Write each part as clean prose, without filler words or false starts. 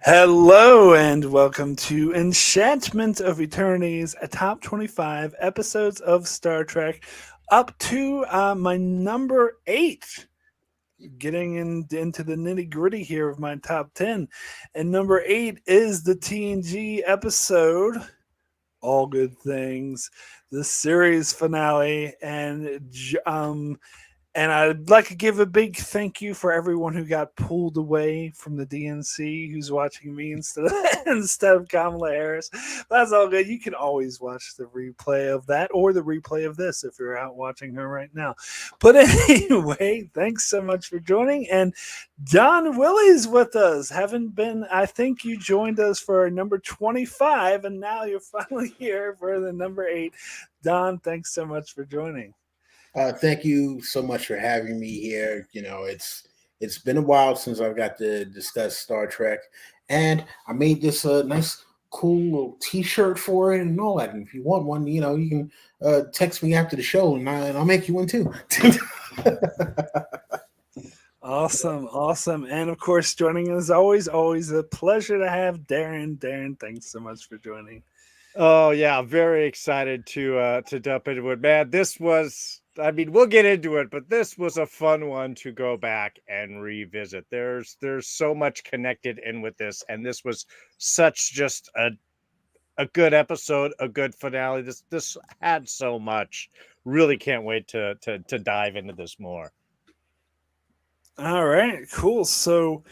Hello and welcome to Enchantment of Eternity's top 25 episodes of Star Trek, up to my number 8. Getting into the nitty gritty here of my top 10. And number 8 is the TNG episode, All Good Things, the series finale. And I'd like to give a big thank you for everyone who got pulled away from the DNC, who's watching me instead of, instead of Kamala Harris. That's all good. You can always watch the replay of that or the replay of this if you're out watching her right now. But anyway, thanks so much for joining. And Don Willie's with us. Haven't been, I think you joined us for number 25, and now you're finally here for the number 8. Don, thanks so much for joining. Thank you so much for having me here. It's been a while since I've got to discuss Star Trek, and I made this nice, cool little T-shirt for it and all that. And if you want one, you can text me after the show, and I'll make you one too. Awesome. And of course, joining us always a pleasure to have Darrin. Darrin, thanks so much for joining. Oh yeah, very excited to dump into it, man. We'll get into it, but this was a fun one to go back and revisit. There's so much connected in with this, and this was such just a good episode, a good finale. This had so much. Really can't wait to dive into this more. All right, cool. So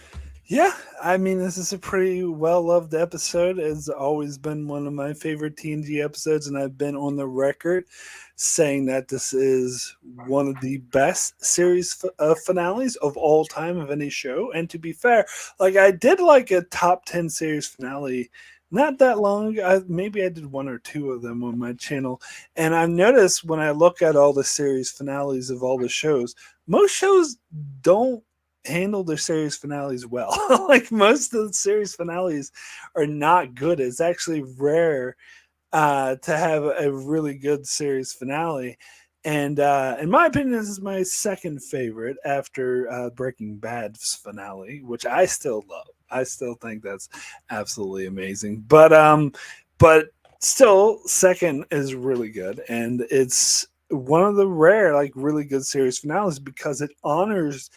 yeah, I mean, this is a pretty well loved episode. It's always been one of my favorite TNG episodes, and I've been on the record saying that this is one of the best series finales of all time of any show. And to be fair, like I did like a top 10 series finale not that long ago. Maybe I did one or two of them on my channel. And I've noticed when I look at all the series finales of all the shows, most shows don't handle their series finales well. Like most of the series finales are not good. It's actually rare to have a really good series finale. And in my opinion, this is my second favorite after Breaking Bad's finale, which I still love. I still think that's absolutely amazing. But still, second is really good, and it's one of the rare, like, really good series finales because it honors.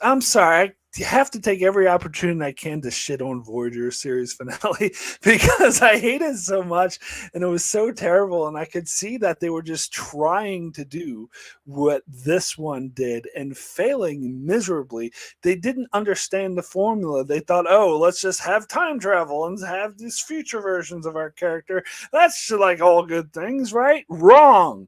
I'm sorry. I have to take every opportunity I can to shit on Voyager series finale because I hate it so much and it was so terrible. And I could see that they were just trying to do what this one did and failing miserably. They didn't understand the formula. They thought, oh, let's just have time travel and have these future versions of our character. That's like all good things, right? Wrong.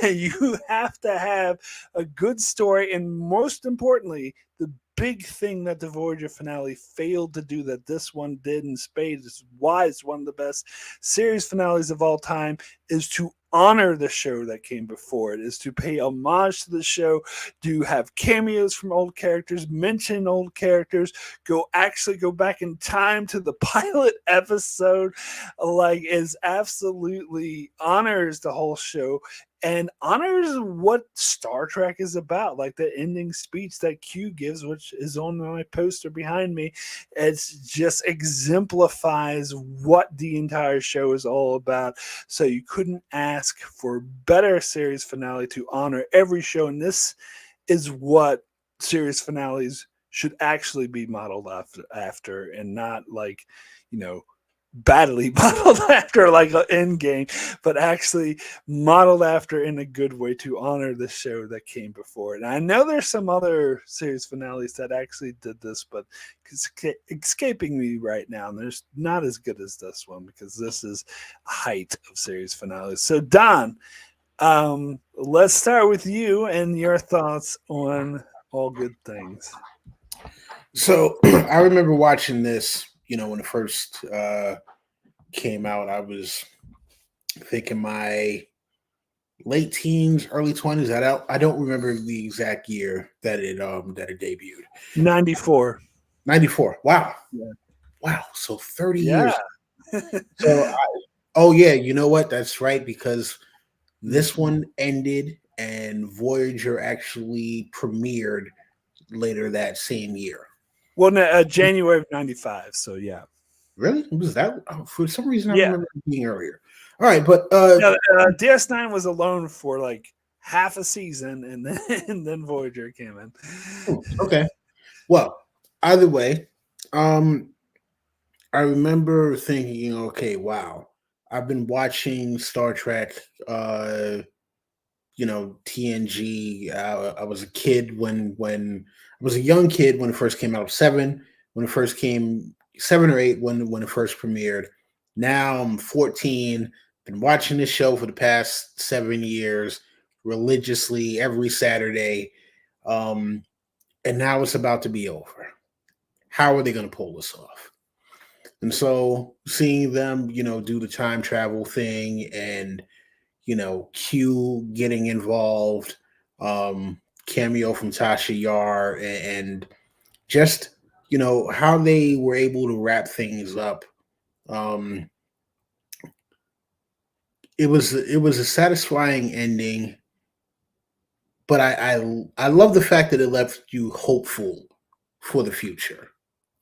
You have to have a good story, and most importantly, the big thing that the Voyager finale failed to do that this one did in spades is why it's one of the best series finales of all time is to honor the show that came before it, is to pay homage to the show, to have cameos from old characters, mention old characters, actually go back in time to the pilot episode, like is absolutely honors the whole show and honors what Star Trek is about. Like the ending speech that Q gives, which is on my poster behind me, it's just exemplifies what the entire show is all about. So you couldn't ask for better series finale to honor every show, and this is what series finales should actually be modeled after and not like, you know, badly modeled after like an end game, but actually modeled after in a good way to honor the show that came before it. And I know there's some other series finales that actually did this, but it's escaping me right now. And there's not as good as this one because this is height of series finales. So Don, let's start with you and your thoughts on All Good Things. So I remember watching this, when it first came out. I was thinking my late teens, early 20s. I don't remember the exact year that it debuted. 94. 94. Wow. Yeah. Wow. So 30 Yeah. years. Oh yeah, you know what? That's right, because this one ended and Voyager actually premiered later that same year. Well, no, January of '95. So yeah. Really? Was that for some reason I Yeah. remember it being earlier? All right, but No, DS9 was alone for like half a season, and then and then Voyager came in. okay. Well, either way, um, I remember thinking, okay, wow, I've been watching Star Trek, TNG. I was a kid when I was a young kid when it first came out. Seven when it first came, 7 or 8 when it first premiered. Now I'm 14. Been watching this show for the past 7 years religiously every Saturday, um, and now it's about to be over. How are they going to pull this off? And so seeing them, do the time travel thing and Q getting involved, cameo from Tasha Yar, and just how they were able to wrap things up. Um, it was a satisfying ending, but I love the fact that it left you hopeful for the future.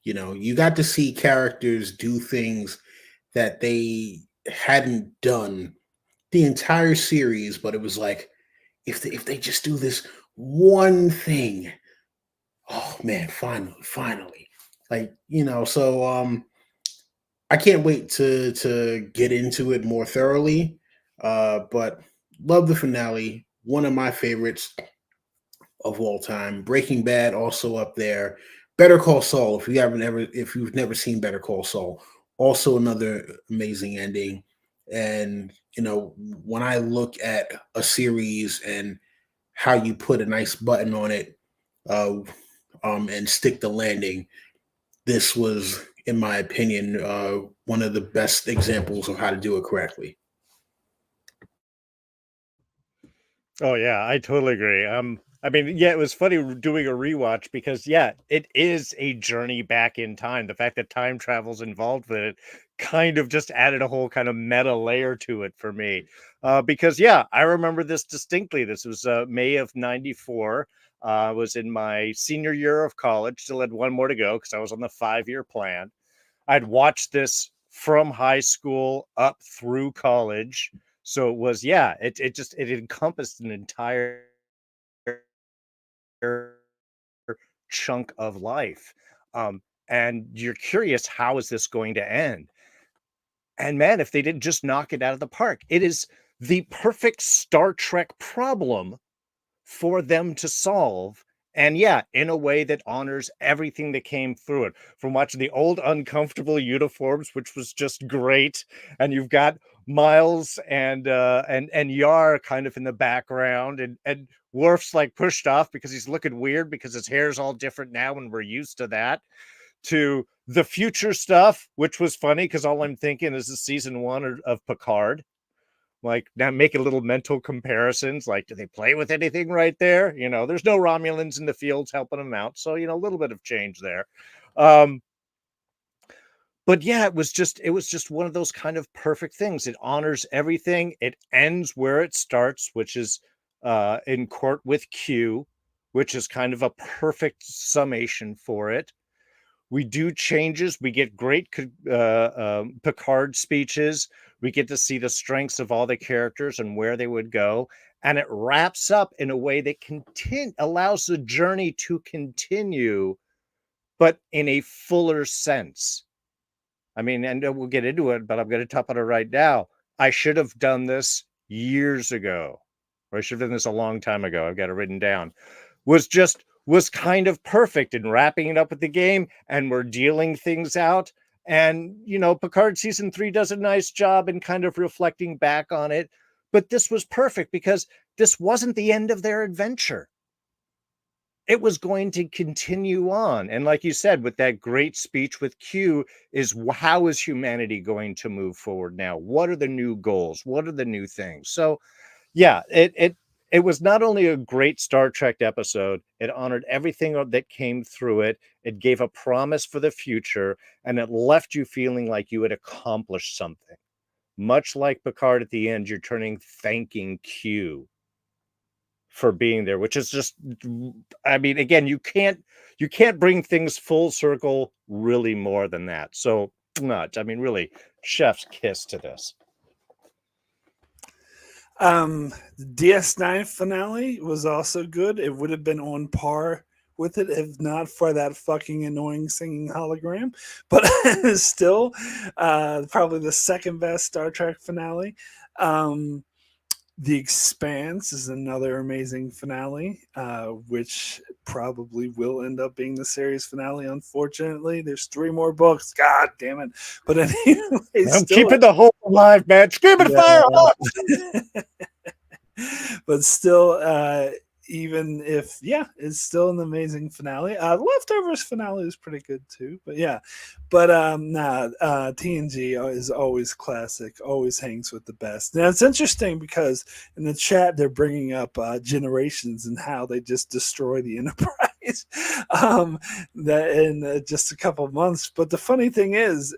You got to see characters do things that they hadn't done the entire series, but it was like if they just do this one thing, oh man, finally, so I can't wait to get into it more thoroughly. But love the finale, one of my favorites of all time. Breaking Bad also up there. Better Call Saul, if you've never seen Better Call Saul, also another amazing ending. And when I look at a series and how you put a nice button on it, uh, and stick the landing, this was, in my opinion, one of the best examples of how to do it correctly. Oh yeah, I totally agree. I mean, yeah, it was funny doing a rewatch because yeah, it is a journey back in time. The fact that time travel's involved with it kind of just added a whole kind of meta layer to it for me. Because yeah, I remember this distinctly. This was May of '94. I was in my senior year of college, still had one more to go because I was on the 5-year plan. I'd watched this from high school up through college. So it was, yeah, it encompassed an entire chunk of life. Um, and you're curious, how is this going to end? And man, if they didn't just knock it out of the park, it is the perfect Star Trek problem for them to solve. And yeah, in a way that honors everything that came through it. From watching the old uncomfortable uniforms, which was just great, and you've got Miles and Yar kind of in the background, and Worf's like pushed off because he's looking weird because his hair's all different now, and we're used to that. To the future stuff, which was funny because all I'm thinking is the season 1 of Picard, like now making little mental comparisons, like do they play with anything right there? There's no Romulans in the fields helping them out, so a little bit of change there. um but yeah, it was just one of those kind of perfect things. It honors everything, it ends where it starts, which is in court with Q, which is kind of a perfect summation for it. We do changes. We get great Picard speeches. We get to see the strengths of all the characters and where they would go. And it wraps up in a way that allows the journey to continue, but in a fuller sense. I mean, and we'll get into it, but I'm going to top on it right now. I should have done this years ago, or I should have done this a long time ago. I've got it written down. Was kind of perfect in wrapping it up with the game, and we're dealing things out. And Picard season 3 does a nice job in kind of reflecting back on it. But this was perfect because this wasn't the end of their adventure. It was going to continue on. And like you said, with that great speech with Q, is how is humanity going to move forward now? What are the new goals? What are the new things? So yeah, it was not only a great Star Trek episode, it honored everything that came through it. It gave a promise for the future, and it left you feeling like you had accomplished something. Much like Picard at the end, you're thanking Q for being there, which is just, I mean, again, you can't bring things full circle really more than that. So much. I mean, really, chef's kiss to this. The DS9 finale was also good. It would have been on par with it if not for that fucking annoying singing hologram. But still, probably the second best Star Trek finale. Um, the Expanse is another amazing finale, which probably will end up being the series finale. Unfortunately, there's 3 more books. God damn it! But anyway, I'm still, keeping the hope alive, man. Screaming fire hawks. but still, even if it's still an amazing finale. Leftovers finale is pretty good too, but yeah. But TNG is always classic, always hangs with the best. Now it's interesting because in the chat they're bringing up Generations and how they just destroy the Enterprise that in just a couple months. But the funny thing is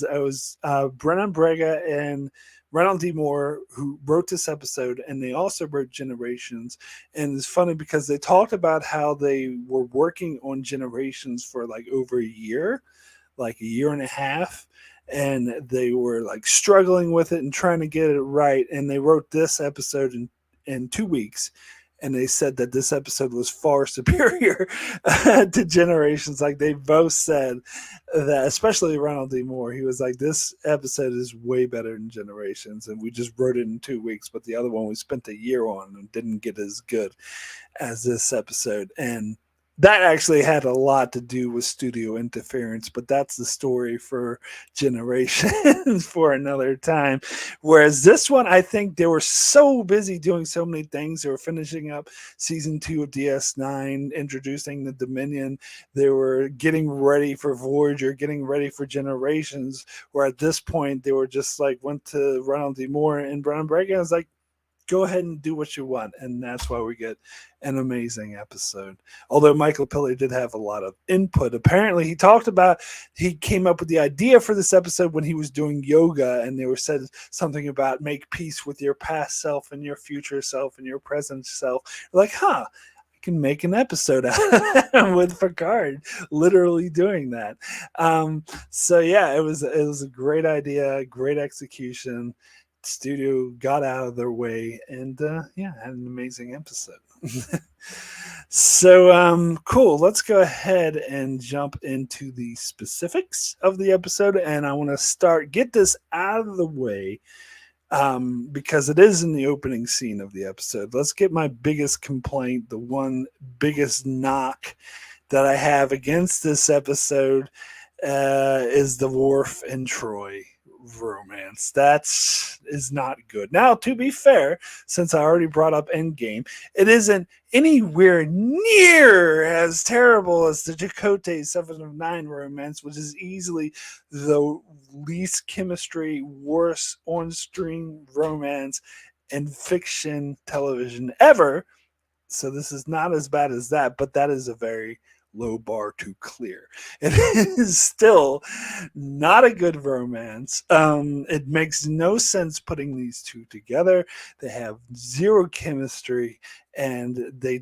I was Brennan Braga and Ronald D. Moore, who wrote this episode, and they also wrote Generations. And it's funny because they talked about how they were working on Generations for like over a year, like a year and a half. And they were like struggling with it and trying to get it right. And they wrote this episode in 2 weeks. And they said that this episode was far superior to Generations. Like they both said that, especially Ronald D. Moore, he was like, this episode is way better than Generations. And we just wrote it in 2 weeks, but the other one we spent a year on and didn't get as good as this episode. And that actually had a lot to do with studio interference, but that's the story for Generations for another time. Whereas this one, I think they were so busy doing so many things. They were finishing up season 2 of DS9, introducing the Dominion. They were getting ready for Voyager, getting ready for Generations, where at this point they were just like, went to Ronald D. Moore and Brian Braga and was like, go ahead and do what you want. And that's why we get an amazing episode. Although Michael Pillay did have a lot of input. Apparently, he came up with the idea for this episode when he was doing yoga, and they were said something about make peace with your past self and your future self and your present self. Like, I can make an episode out with Picard literally doing that. So yeah, it was a great idea, great execution. Studio got out of their way and had an amazing episode. So cool, let's go ahead and jump into the specifics of the episode, and I want to get this out of the way because it is in the opening scene of the episode. Let's get my biggest complaint, the one biggest knock that I have against this episode is the Worf and Troy romance. That is not good. Now, to be fair, since I already brought up Endgame, it isn't anywhere near as terrible as the Chakotay 7 of 9 romance, which is easily the least chemistry, worst on-screen romance in fiction television ever. So this is not as bad as that, but that is a very low bar to clear. It is still not a good romance. It makes no sense putting these two together. They have zero chemistry, and they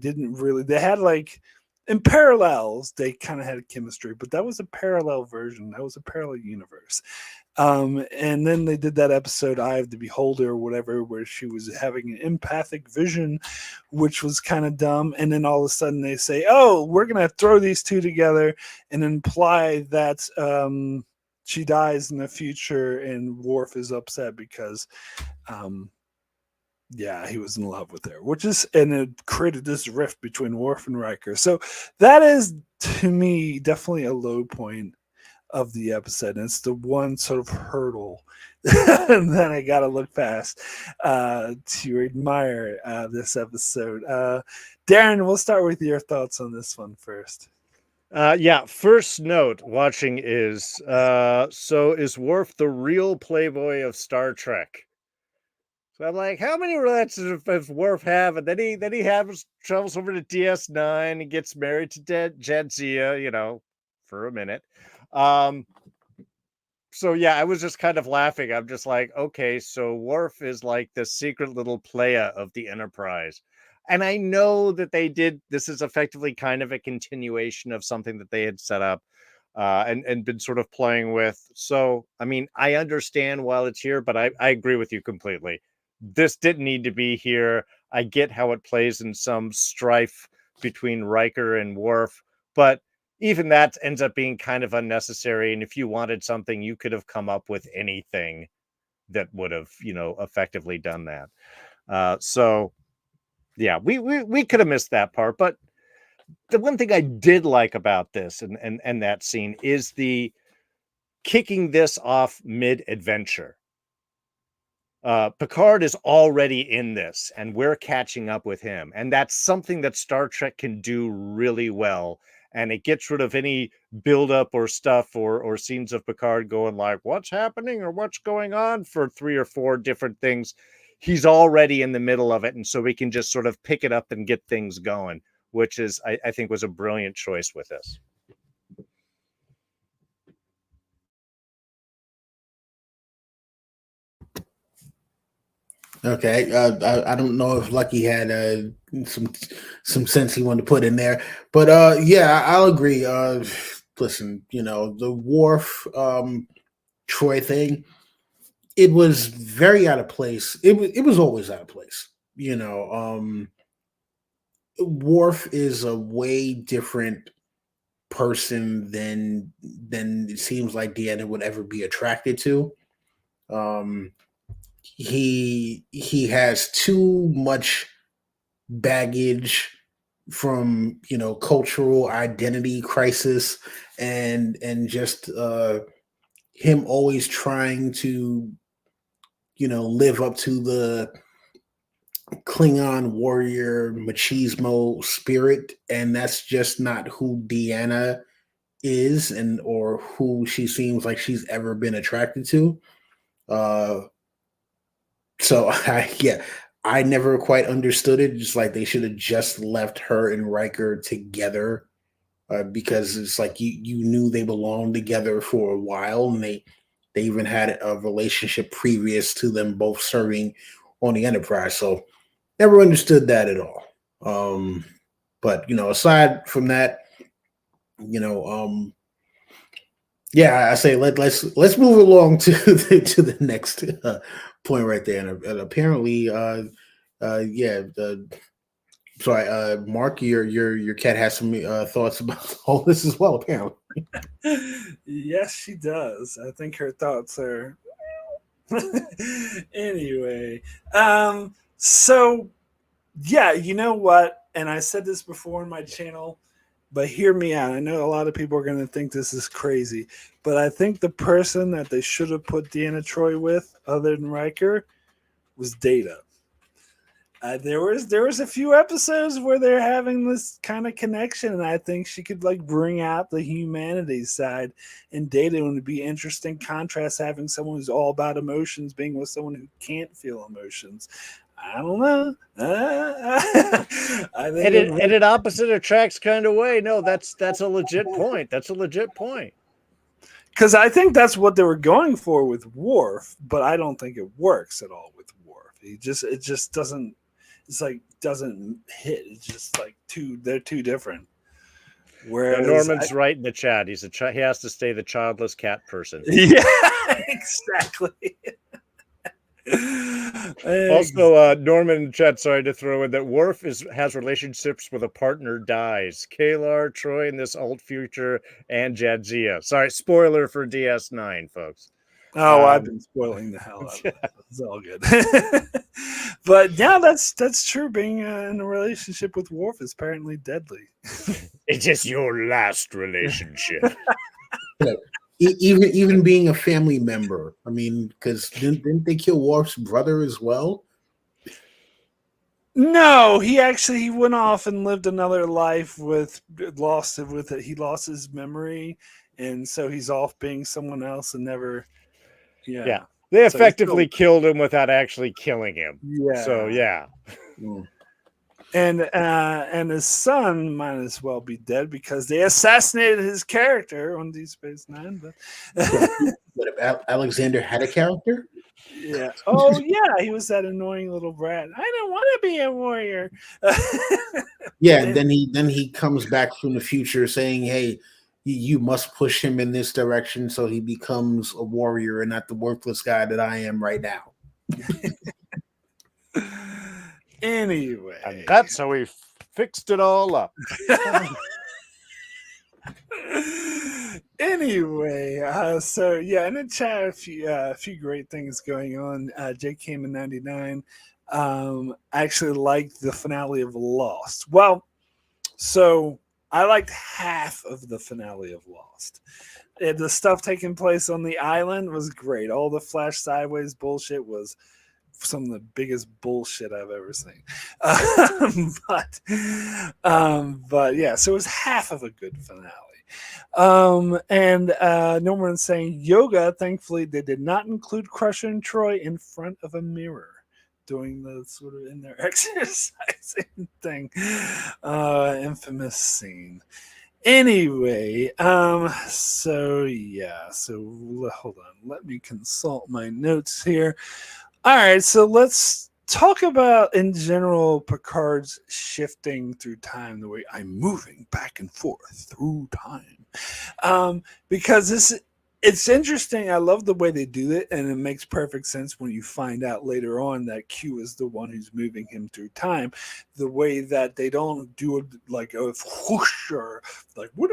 had like in parallels, they kind of had chemistry, but that was a parallel version. That was a parallel universe. And then they did that episode, Eye of the Beholder or whatever, where she was having an empathic vision, which was kind of dumb. And then all of a sudden they say, oh, we're going to throw these two together and imply that she dies in the future and Worf is upset because he was in love with her, and it created this rift between Worf and Riker. So that is, to me, definitely a low point of the episode. And it's the one sort of hurdle that I got to look past to admire this episode. Darren, we'll start with your thoughts on this one first. First note watching is so is Worf the real playboy of Star Trek? So I'm like, how many relationships does Worf have? And then he travels over to DS9 and gets married to Jadzia, for a minute. So yeah, I was just kind of laughing. I'm just like, okay, so Worf is like the secret little playa of the Enterprise. And I know that they did. This is effectively kind of a continuation of something that they had set up and been sort of playing with. So, I mean, I understand while it's here, but I agree with you completely. This didn't need to be here. I get how it plays in some strife between Riker and Worf, but even that ends up being kind of unnecessary. And if you wanted something, you could have come up with anything that would have, effectively done that. So yeah, we could have missed that part. But the one thing I did like about this and that scene is the kicking this off mid-adventure. Picard is already in this, and we're catching up with him. And that's something that Star Trek can do really well. And it gets rid of any buildup or stuff or scenes of Picard going like, what's happening or what's going on for 3 or 4 different things. He's already in the middle of it. And so we can just sort of pick it up and get things going, which is, I think, was a brilliant choice with this. Okay, I don't know if Lucky had some sense he wanted to put in there, but yeah, I'll agree. Listen, the Worf Troy thing, it was very out of place. It was always out of place. Worf is a way different person than it seems like Deanna would ever be attracted to. He has too much baggage from cultural identity crisis and just him always trying to live up to the Klingon warrior machismo spirit, and that's just not who Deanna is and or who she seems like she's ever been attracted to. So I never quite understood it. Just like they should have just left her and Riker together, because it's like you knew they belonged together for a while, and they even had a relationship previous to them both serving on the Enterprise. So never understood that at all. But aside from that, yeah, I say let's move along to the next point right there, and apparently, yeah, sorry, Mark, your cat has some thoughts about all this as well. Apparently, Yes, she does. I think her thoughts are anyway. So yeah, you know what? And I said this before in my channel, but hear me out. I know a lot of people are going to think this is crazy, but I think the person that they should have put Deanna Troi with, other than Riker, was Data. There was a few episodes where they're having this kind of connection, and I think she could like bring out the humanity side. And Data would be interesting contrast, having someone who's all about emotions being with someone who can't feel emotions. I don't know. I think And it opposite attracts kind of way. No, that's a legit point. That's a legit point. Because I think that's what they were going for with Worf, but I don't think it works at all with Worf. It just doesn't. It's like doesn't hit. It's just like they're too different. Whereas Norman's right in the chat. He has to stay the childless cat person. Yeah, exactly. Also, Norman in chat, sorry to throw in that Worf has relationships with a partner dies. Kalar, Troy in this old future, and Jadzia. Sorry, spoiler for DS9, folks. Oh, I've been spoiling the hell out of it. It's all good. But yeah, that's true. Being in a relationship with Worf is apparently deadly. Is this your last relationship? even being a family member. I mean, because didn't they kill Worf's brother as well? No, he went off and lived another life he lost his memory, and so he's off being someone else and never. Yeah. They effectively killed him without actually killing him. Yeah. So yeah. And his son might as well be dead because they assassinated his character on Deep Space Nine. But What if Alexander had a character? Yeah. Oh, yeah. He was that annoying little brat. I don't want to be a warrior. Yeah, and And then he comes back from the future saying, "Hey, you must push him in this direction so he becomes a warrior and not the worthless guy that I am right now." And anyway. that's how we fixed it all up. anyway, so yeah, in the chat, a few great things going on. Jake came in '99. I actually liked the finale of Lost. Well, so I liked half of the finale of Lost. The stuff taking place on the island was great. All the flash sideways bullshit was some of the biggest bullshit I've ever seen. But yeah, so it was half of a good finale. And Norman's saying yoga, thankfully, they did not include Crusher and Troy in front of a mirror doing the sort of in their exercising thing. Infamous scene. Anyway, so yeah, so hold on, let me consult my notes here. All right, so let's talk about in general Picard's shifting through time, the way I'm moving back and forth through time. Because it's interesting. I love the way they do it, and it makes perfect sense when you find out later on that Q is the one who's moving him through time. The way that they don't do it like a whoosh or like what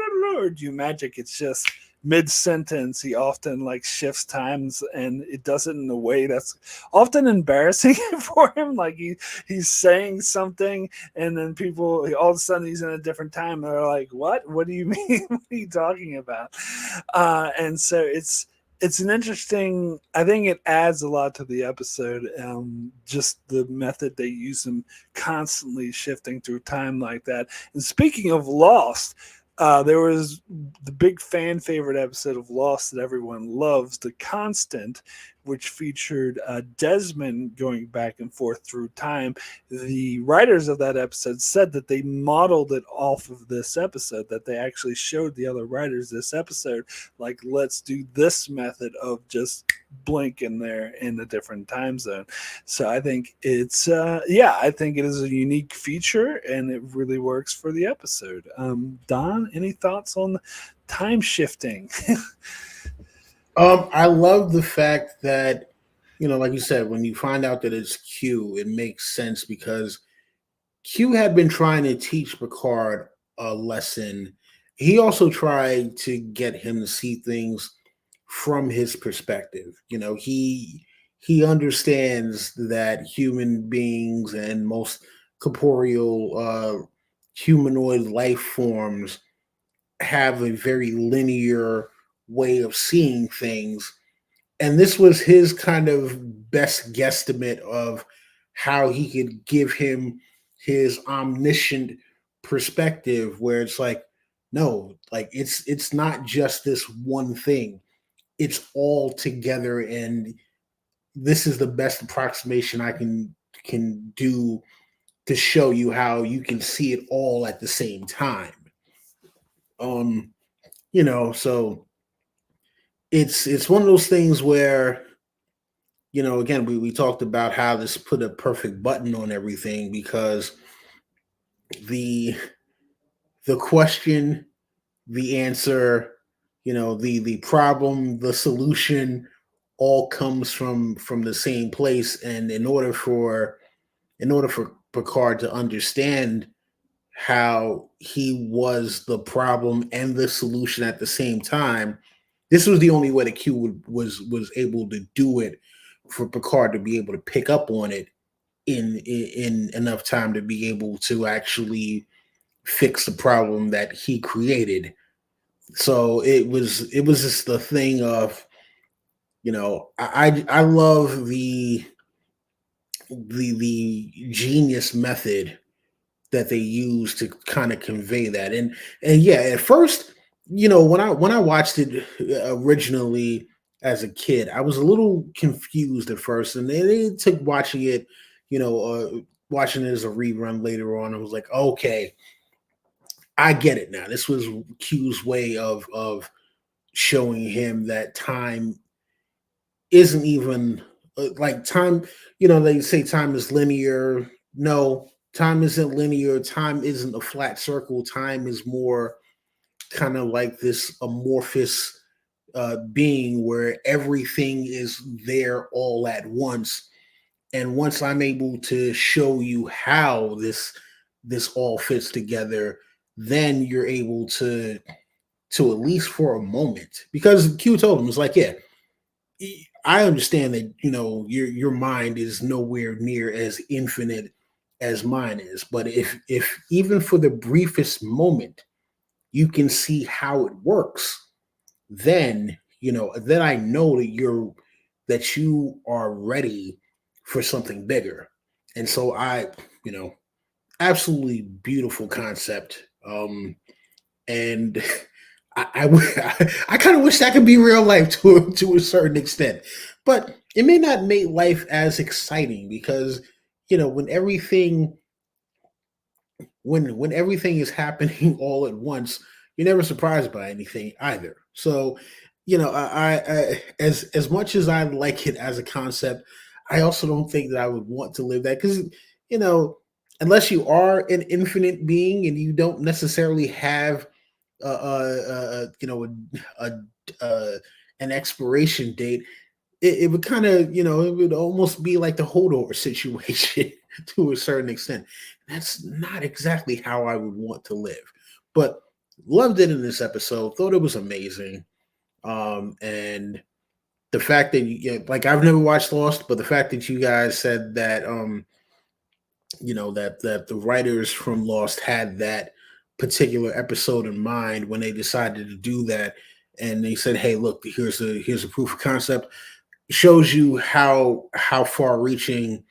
do magic. It's just mid sentence he often like shifts times and it does it in a way that's often embarrassing for him. Like he's saying something and then people all of a sudden he's in a different time and they're like, what do you mean? What are you talking about? And so it's an interesting, I think it adds a lot to the episode. Just the method they use him constantly shifting through time like that. And speaking of Lost, there was the big fan favorite episode of Lost that everyone loves, The Constant, which featured Desmond going back and forth through time. The writers of that episode said that they modeled it off of this episode, that they actually showed the other writers this episode, like, let's do this method of just blinking there in a different time zone. So I think I think it is a unique feature and it really works for the episode. Don, any thoughts on time shifting? I love the fact that, like you said, when you find out that it's Q, it makes sense because Q had been trying to teach Picard a lesson. He also tried to get him to see things from his perspective. He understands that human beings and most corporeal humanoid life forms have a very linear way of seeing things. And this was his kind of best guesstimate of how he could give him his omniscient perspective, where it's like, no, like it's not just this one thing. It's all together, and this is the best approximation I can do to show you how you can see it all at the same time. Um, so it's one of those things where, again, we talked about how this put a perfect button on everything because the the question, the answer, the problem, the solution all comes from the same place. And in order for Picard to understand how he was the problem and the solution at the same time, this was the only way that Q was able to do it, for Picard to be able to pick up on it in enough time to be able to actually fix the problem that he created. So it was just the thing of, I love the genius method that they use to kind of convey that. And yeah, at first, when I watched it originally as a kid, I was a little confused at first, and then it took you know, watching it as a rerun later on. I was like, okay, I get it now. This was Q's way of showing him that time isn't even like time, you know, they say time is linear. No, time isn't linear. Time isn't a flat circle. Time is more kind of like this amorphous being where everything is there all at once. And once I'm able to show you how this all fits together, then you're able to at least for a moment, because Q told him, it's like, yeah, I understand that, you know, your mind is nowhere near as infinite as mine is, but if even for the briefest moment you can see how it works, then, you know, then I know that you are ready for something bigger. And so I, you know, absolutely beautiful concept. And I kind of wish that could be real life to a certain extent, but it may not make life as exciting because, you know, when everything is happening all at once, you're never surprised by anything either. So, you know, as much as I like it as a concept, I also don't think that I would want to live that, because, you know, unless you are an infinite being and you don't necessarily have you know, an expiration date, it would kind of, you know, it would almost be like the holdover situation to a certain extent. That's not exactly how I would want to live, but loved it in this episode. Thought it was amazing. And the fact that like, I've never watched Lost, but the fact that you guys said that, you know, that the writers from Lost had that particular episode in mind when they decided to do that, and they said, "Hey, look, here's a proof of concept." Shows you how far reaching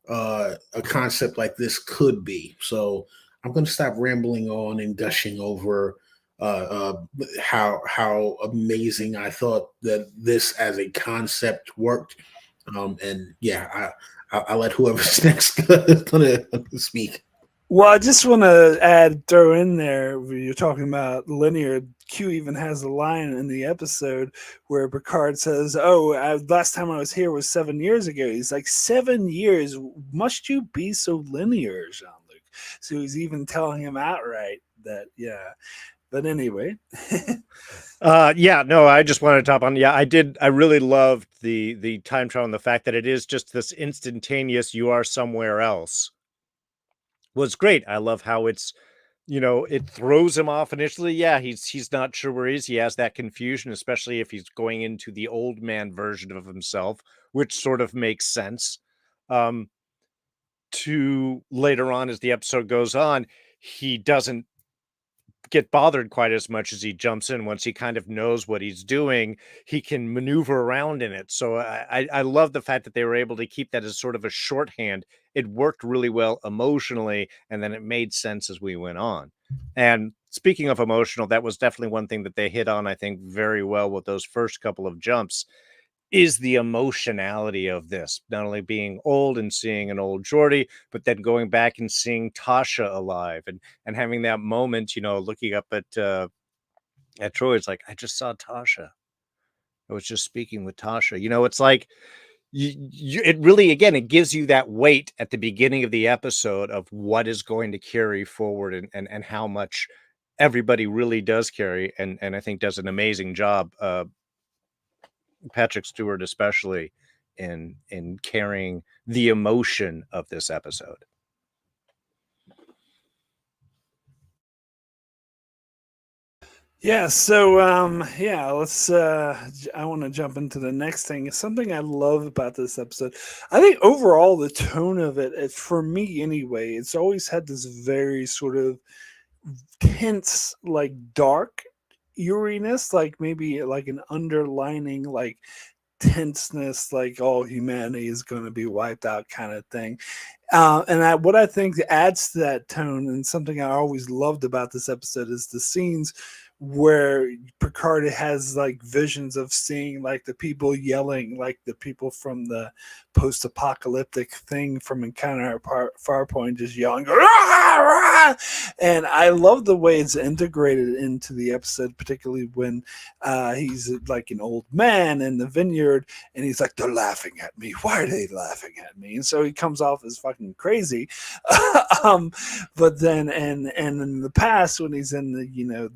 a concept like this could be. So I'm going to stop rambling on and gushing over how amazing I thought that this as a concept worked. And yeah, I'll let whoever's next gonna speak. Well, I just want to throw in there, when you're talking about linear. Q even has a line in the episode where Picard says, "Oh, last time I was here was 7 years ago." He's like, 7 years? Must you be so linear, Jean Luc? So he's even telling him outright that, yeah. But anyway. Yeah, no, I just wanted to top on. Yeah, I really loved the time travel and the fact that it is just this instantaneous, you are somewhere else, was great. I love how it's, you know, it throws him off initially. Yeah, he's not sure where he is. He has that confusion, especially if he's going into the old man version of himself, which sort of makes sense. Um, to later on as the episode goes on, he doesn't get bothered quite as much as he jumps in. Once he kind of knows what he's doing, he can maneuver around in it. So I love the fact that they were able to keep that as sort of a shorthand. It worked really well emotionally, and then it made sense as we went on. And speaking of emotional, that was definitely one thing that they hit on, I think, very well with those first couple of jumps, is the emotionality of this, not only being old and seeing an old Geordie, but then going back and seeing Tasha alive, and having that moment, you know, looking up at Troy. It's like, I just saw Tasha. I was just speaking with Tasha. You know, it's like it really, again, it gives you that weight at the beginning of the episode of what is going to carry forward, and how much everybody really does carry, and I think does an amazing job. Patrick Stewart, especially in carrying the emotion of this episode. Yeah, so yeah, let's I want to jump into the next thing. Something I love about this episode. I think overall the tone of it, for me anyway, it's always had this very sort of tense, like dark eeriness, like maybe like an underlining like tenseness, like all humanity is going to be wiped out kind of thing. What I think adds to that tone, and something I always loved about this episode, is the scenes where Picard has like visions of seeing like the people yelling, like the people from the post-apocalyptic thing from Encounter at Farpoint, just yelling, "Rah, rah!" And I love the way it's integrated into the episode, particularly when he's like an old man in the vineyard, and he's like, "They're laughing at me. Why are they laughing at me?" And so he comes off as fucking crazy. um, but then, and in the past, when he's in the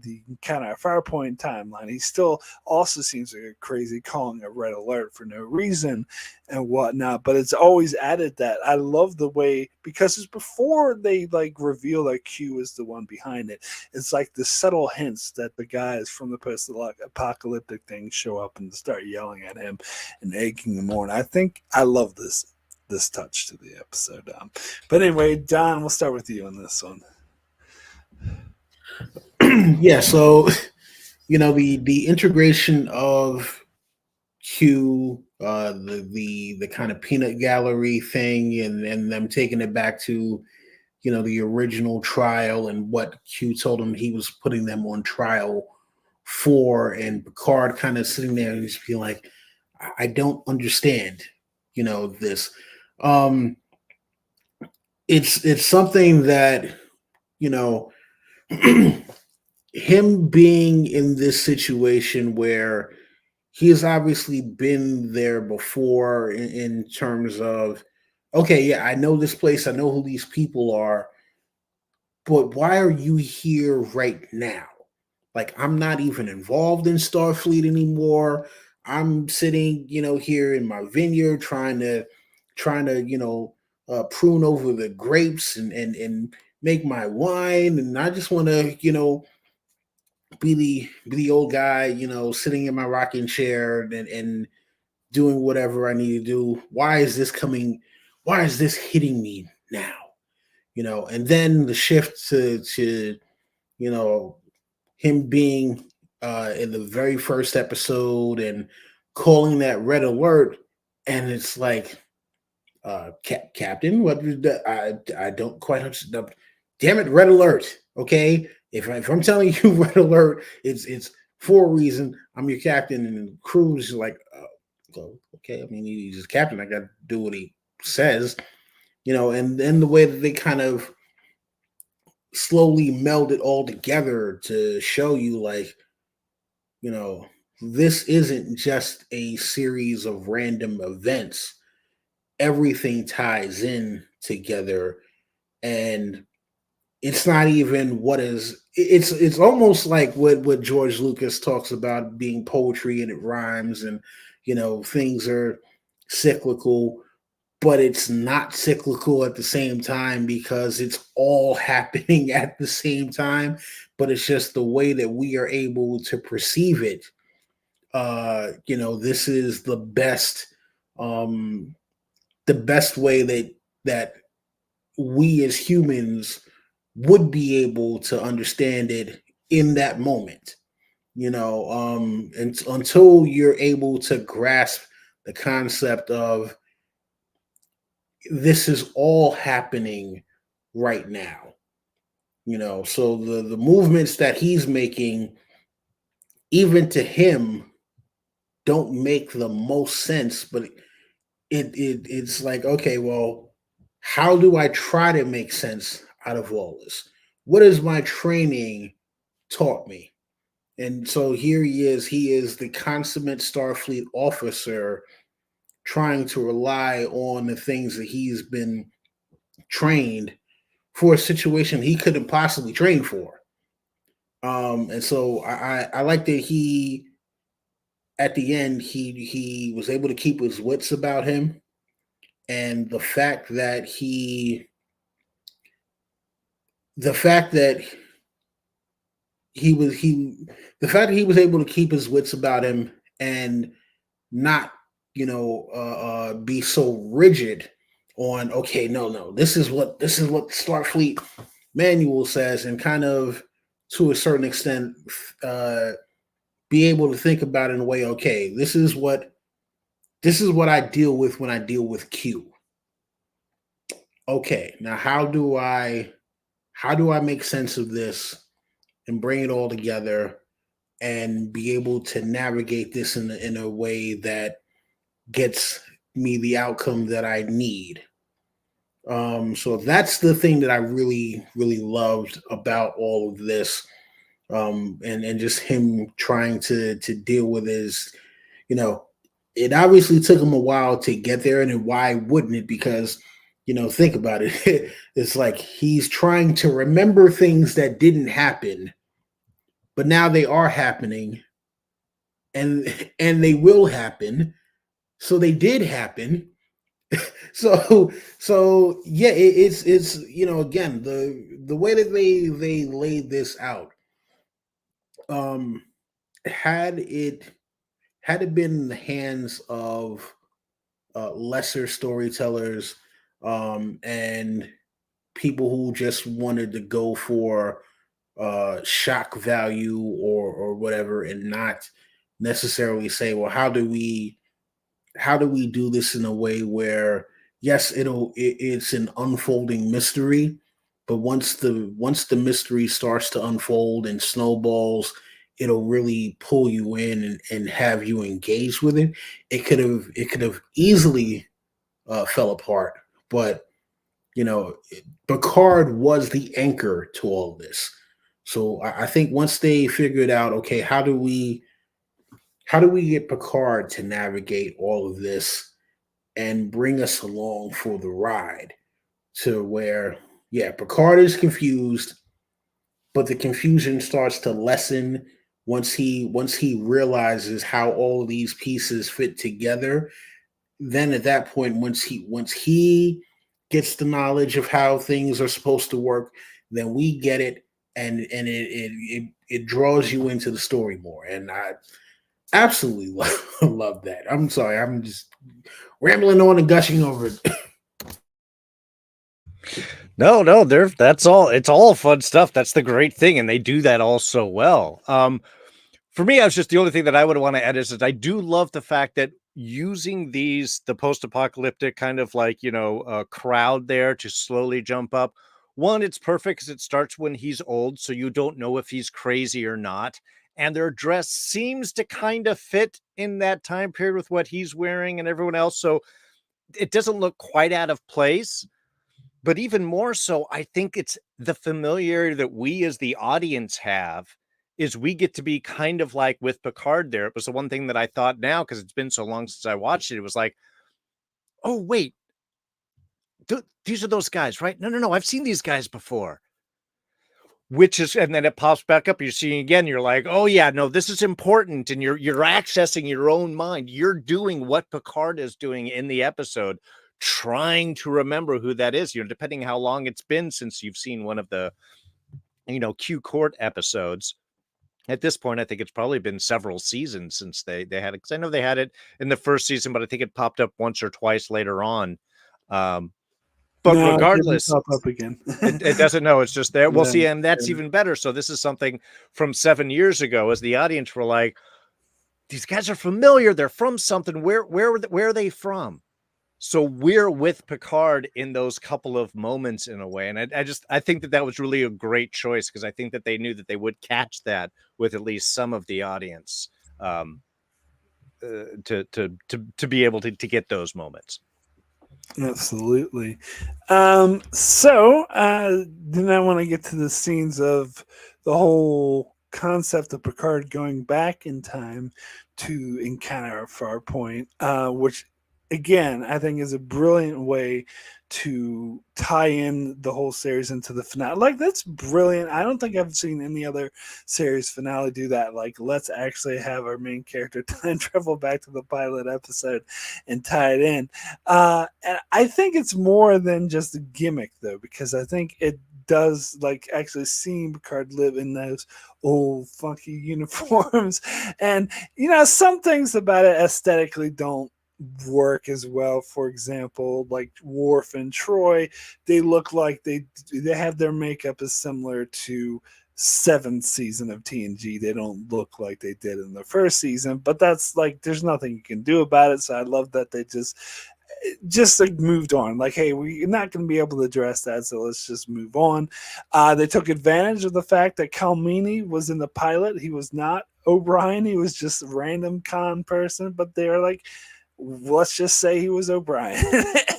the kind of Farpoint timeline, he still also seems like a crazy, calling a red alert for no reason and whatnot. But it's always added that. I love the way, because it's before they like reveal that Q is the one behind it. It's like the subtle hints that the guys from the post-apocalyptic thing show up and start yelling at him and egging him on. I think I love this touch to the episode. But anyway, Don, we'll start with you on this one. Yeah, so the integration of Q, the kind of peanut gallery thing, and them taking it back to the original trial and what Q told him he was putting them on trial for, and Picard kind of sitting there and just being like, I don't understand, this. Um, it's something that you know him being in this situation where he has obviously been there before in terms of, okay, yeah, I know this place, I know who these people are, but why are you here right now? Like, I'm not even involved in Starfleet anymore. I'm sitting, here in my vineyard trying to, prune over the grapes and make my wine, and I just want to, be the old guy, sitting in my rocking chair and doing whatever I need to do. Why is this coming? Why is this hitting me now? And then the shift to you know him being in the very first episode and calling that red alert, and it's like, Captain, what is that? I don't quite understand. Damn it, red alert. Okay, if I'm telling you red alert, it's for a reason. I'm your captain, and the crew's like, okay. I mean, he's captain. I got to do what he says, And then the way that they kind of slowly meld it all together to show you, like, you know, this isn't just a series of random events. Everything ties in together, and it's not even what is it's almost like what George Lucas talks about being poetry, and it rhymes, and things are cyclical, but it's not cyclical at the same time because it's all happening at the same time, but it's just the way that we are able to perceive it. This is um the best way that we as humans would be able to understand it in that moment. And until you're able to grasp the concept of this is all happening right now. So the movements that he's making, even to him, don't make the most sense, but it's like, okay, well, how do I try to make sense out of all this? What has my training taught me? And so here he is the consummate Starfleet officer trying to rely on the things that he's been trained for, a situation he couldn't possibly train for. And so I like that he, at the end, he was able to keep his wits about him, and the fact that he was he the fact that he was able to keep his wits about him and not be so rigid on, okay, no, this is what Starfleet manual says, and kind of, to a certain extent, uh be able to think about it in a way, okay, this is what I deal with when I deal with Q. Okay, now how do I make sense of this and bring it all together? and be able to navigate this in a way that gets me the outcome that I need. So that's the thing that I really, really loved about all of this. And just him trying to deal with his, you know, it obviously took him a while to get there, and then why wouldn't it? Because, think about it. It's like he's trying to remember things that didn't happen, but now they are happening, and they will happen. So they did happen. So yeah, it's again, the way that they laid this out, um had it had it been in the hands of lesser storytellers, and people who just wanted to go for shock value or whatever, and not necessarily say, well, how do we do this in a way where, yes, it's an unfolding mystery, but once the mystery starts to unfold and snowballs, it'll really pull you in and have you engaged with it. It could have easily fell apart, but Picard was the anchor to all this. So I think once they figured out, okay, how do we get Picard to navigate all of this and bring us along for the ride, to where, yeah, Picard is confused, but the confusion starts to lessen once he realizes how all of these pieces fit together. Then at that point, once he gets the knowledge of how things are supposed to work, then we get it, and it draws you into the story more. And I absolutely love that. I'm sorry, I'm just rambling on and gushing over it. No, that's all. It's all fun stuff. That's the great thing, and they do that all so well. For me, I was just the only thing that I would want to add is that I do love the fact that using the post-apocalyptic kind of like crowd there to slowly jump up. One, it's perfect because it starts when he's old, so you don't know if he's crazy or not, and their dress seems to kind of fit in that time period with what he's wearing and everyone else, so it doesn't look quite out of place. But even more so, I think it's the familiarity that we as the audience have is we get to be kind of like with Picard there. It was the one thing that I thought now, because it's been so long since I watched it. It was like, oh, wait, these are those guys, right? No, I've seen these guys before. Which is, and then it pops back up. You're seeing again. You're like, oh yeah, no, this is important, and you're accessing your own mind. You're doing what Picard is doing in the episode, trying to remember who that is. Depending how long it's been since you've seen one of the, Q Court episodes. At this point, I think it's probably been several seasons since they had it. Because I know they had it in the first season, but I think it popped up once or twice later on. But No, it didn't regardless, pop up again. it doesn't know. It's just there. We'll Yeah, see. And that's yeah. even better. So this is something from 7 years ago, as the audience were like, these guys are familiar. They're from something. Where are they from? So we're with Picard in those couple of moments in a way. And I think that was really a great choice, because I think that they knew that they would catch that with at least some of the audience, to be able to get those moments. Absolutely. Then I want to get to the scenes of the whole concept of Picard going back in time to encounter a Farpoint, which again I think is a brilliant way to tie in the whole series into the finale. Like, that's brilliant. I don't think I've seen any other series finale do that. Like, let's actually have our main character time travel back to the pilot episode and tie it in. And I think it's more than just a gimmick, though, because I think it does, like, actually seeing Picard live in those old funky uniforms. And, some things about it aesthetically don't work as well. For example, like Worf and Troy, they look like they have their makeup is similar to seventh season of TNG. They don't look like they did in the first season, but that's like, there's nothing you can do about it. So I love that they just like moved on. Like, hey, we're not going to be able to address that, so let's just move on. They took advantage of the fact that Kalmini was in the pilot. He was not O'Brien. He was just a random con person, but they were like, let's just say he was O'Brien.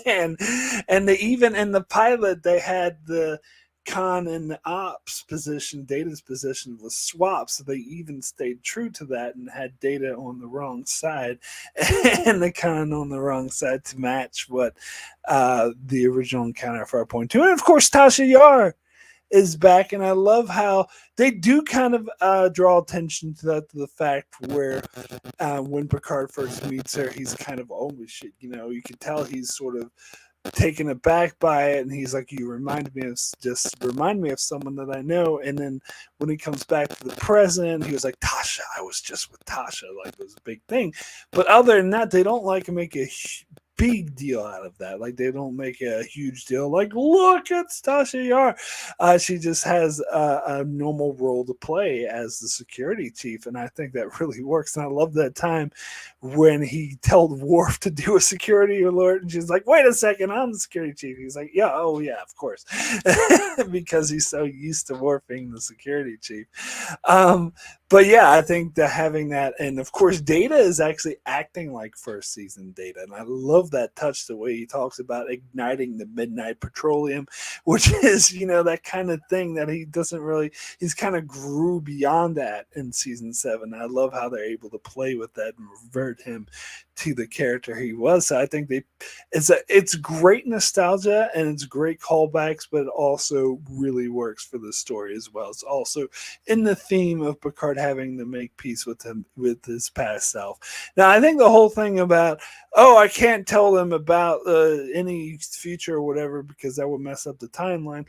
and they even in the pilot they had the con and the ops position, Data's position was swapped, so they even stayed true to that and had Data on the wrong side and the con on the wrong side to match what the original encounter 5.2. And of course Tasha Yar is back, and I love how they do kind of draw attention to that, to the fact where when Picard first meets her, he's kind of, oh shit, you can tell he's sort of taken aback by it, and he's like, you remind me of someone that I know. And then when he comes back to the present, he was like, Tasha, I was just with Tasha, like it was a big thing. But other than that, they don't like make a big deal out of that. Like they don't make a huge deal. Like, look, it's Tasha Yar. She just has a normal role to play as the security chief, and I think that really works. And I love that time when he told Worf to do a security alert, and she's like, "Wait a second, I'm the security chief." He's like, "Yeah, oh yeah, of course," because he's so used to Worf being the security chief. But yeah, I think that having that, and of course, Data is actually acting like first season Data, and I love that touch, the way he talks about igniting the midnight petroleum, which is that kind of thing that he doesn't really. He's kind of grew beyond that in season 7. I love how they're able to play with that and revert him to the character he was. So I think it's great nostalgia and it's great callbacks, but it also really works for the story as well. It's also in the theme of Picard having to make peace with his past self. Now I think the whole thing about I can't tell them about any future or whatever because that would mess up the timeline.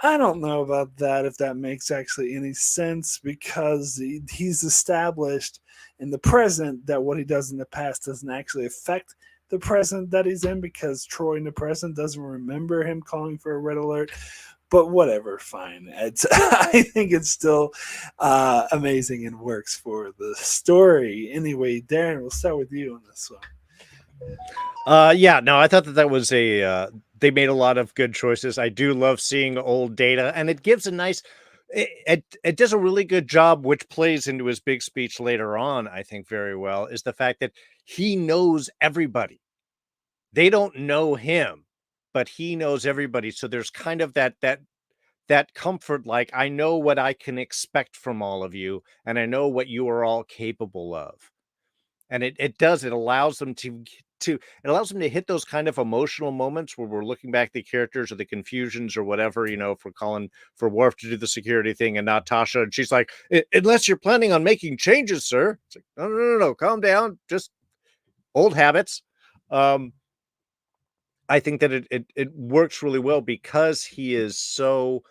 I don't know about that, if that makes actually any sense, because he's established in the present that what he does in the past doesn't actually affect the present that he's in, because Troy in the present doesn't remember him calling for a red alert. But whatever, fine. I think it's still amazing and works for the story. Anyway, Darren, we'll start with you on this one. Yeah, no, I thought that was they made a lot of good choices. I do love seeing old Data, and it gives a nice, it does a really good job, which plays into his big speech later on, I think very well, is the fact that he knows everybody. They don't know him, but he knows everybody. So there's kind of that comfort, like, I know what I can expect from all of you, and I know what you are all capable of. And it allows them to hit those kind of emotional moments where we're looking back at the characters or the confusions or whatever, if we're calling for Worf to do the security thing and not Tasha. And she's like, unless you're planning on making changes, sir. It's like, no, calm down. Just old habits. I think that it works really well because he is so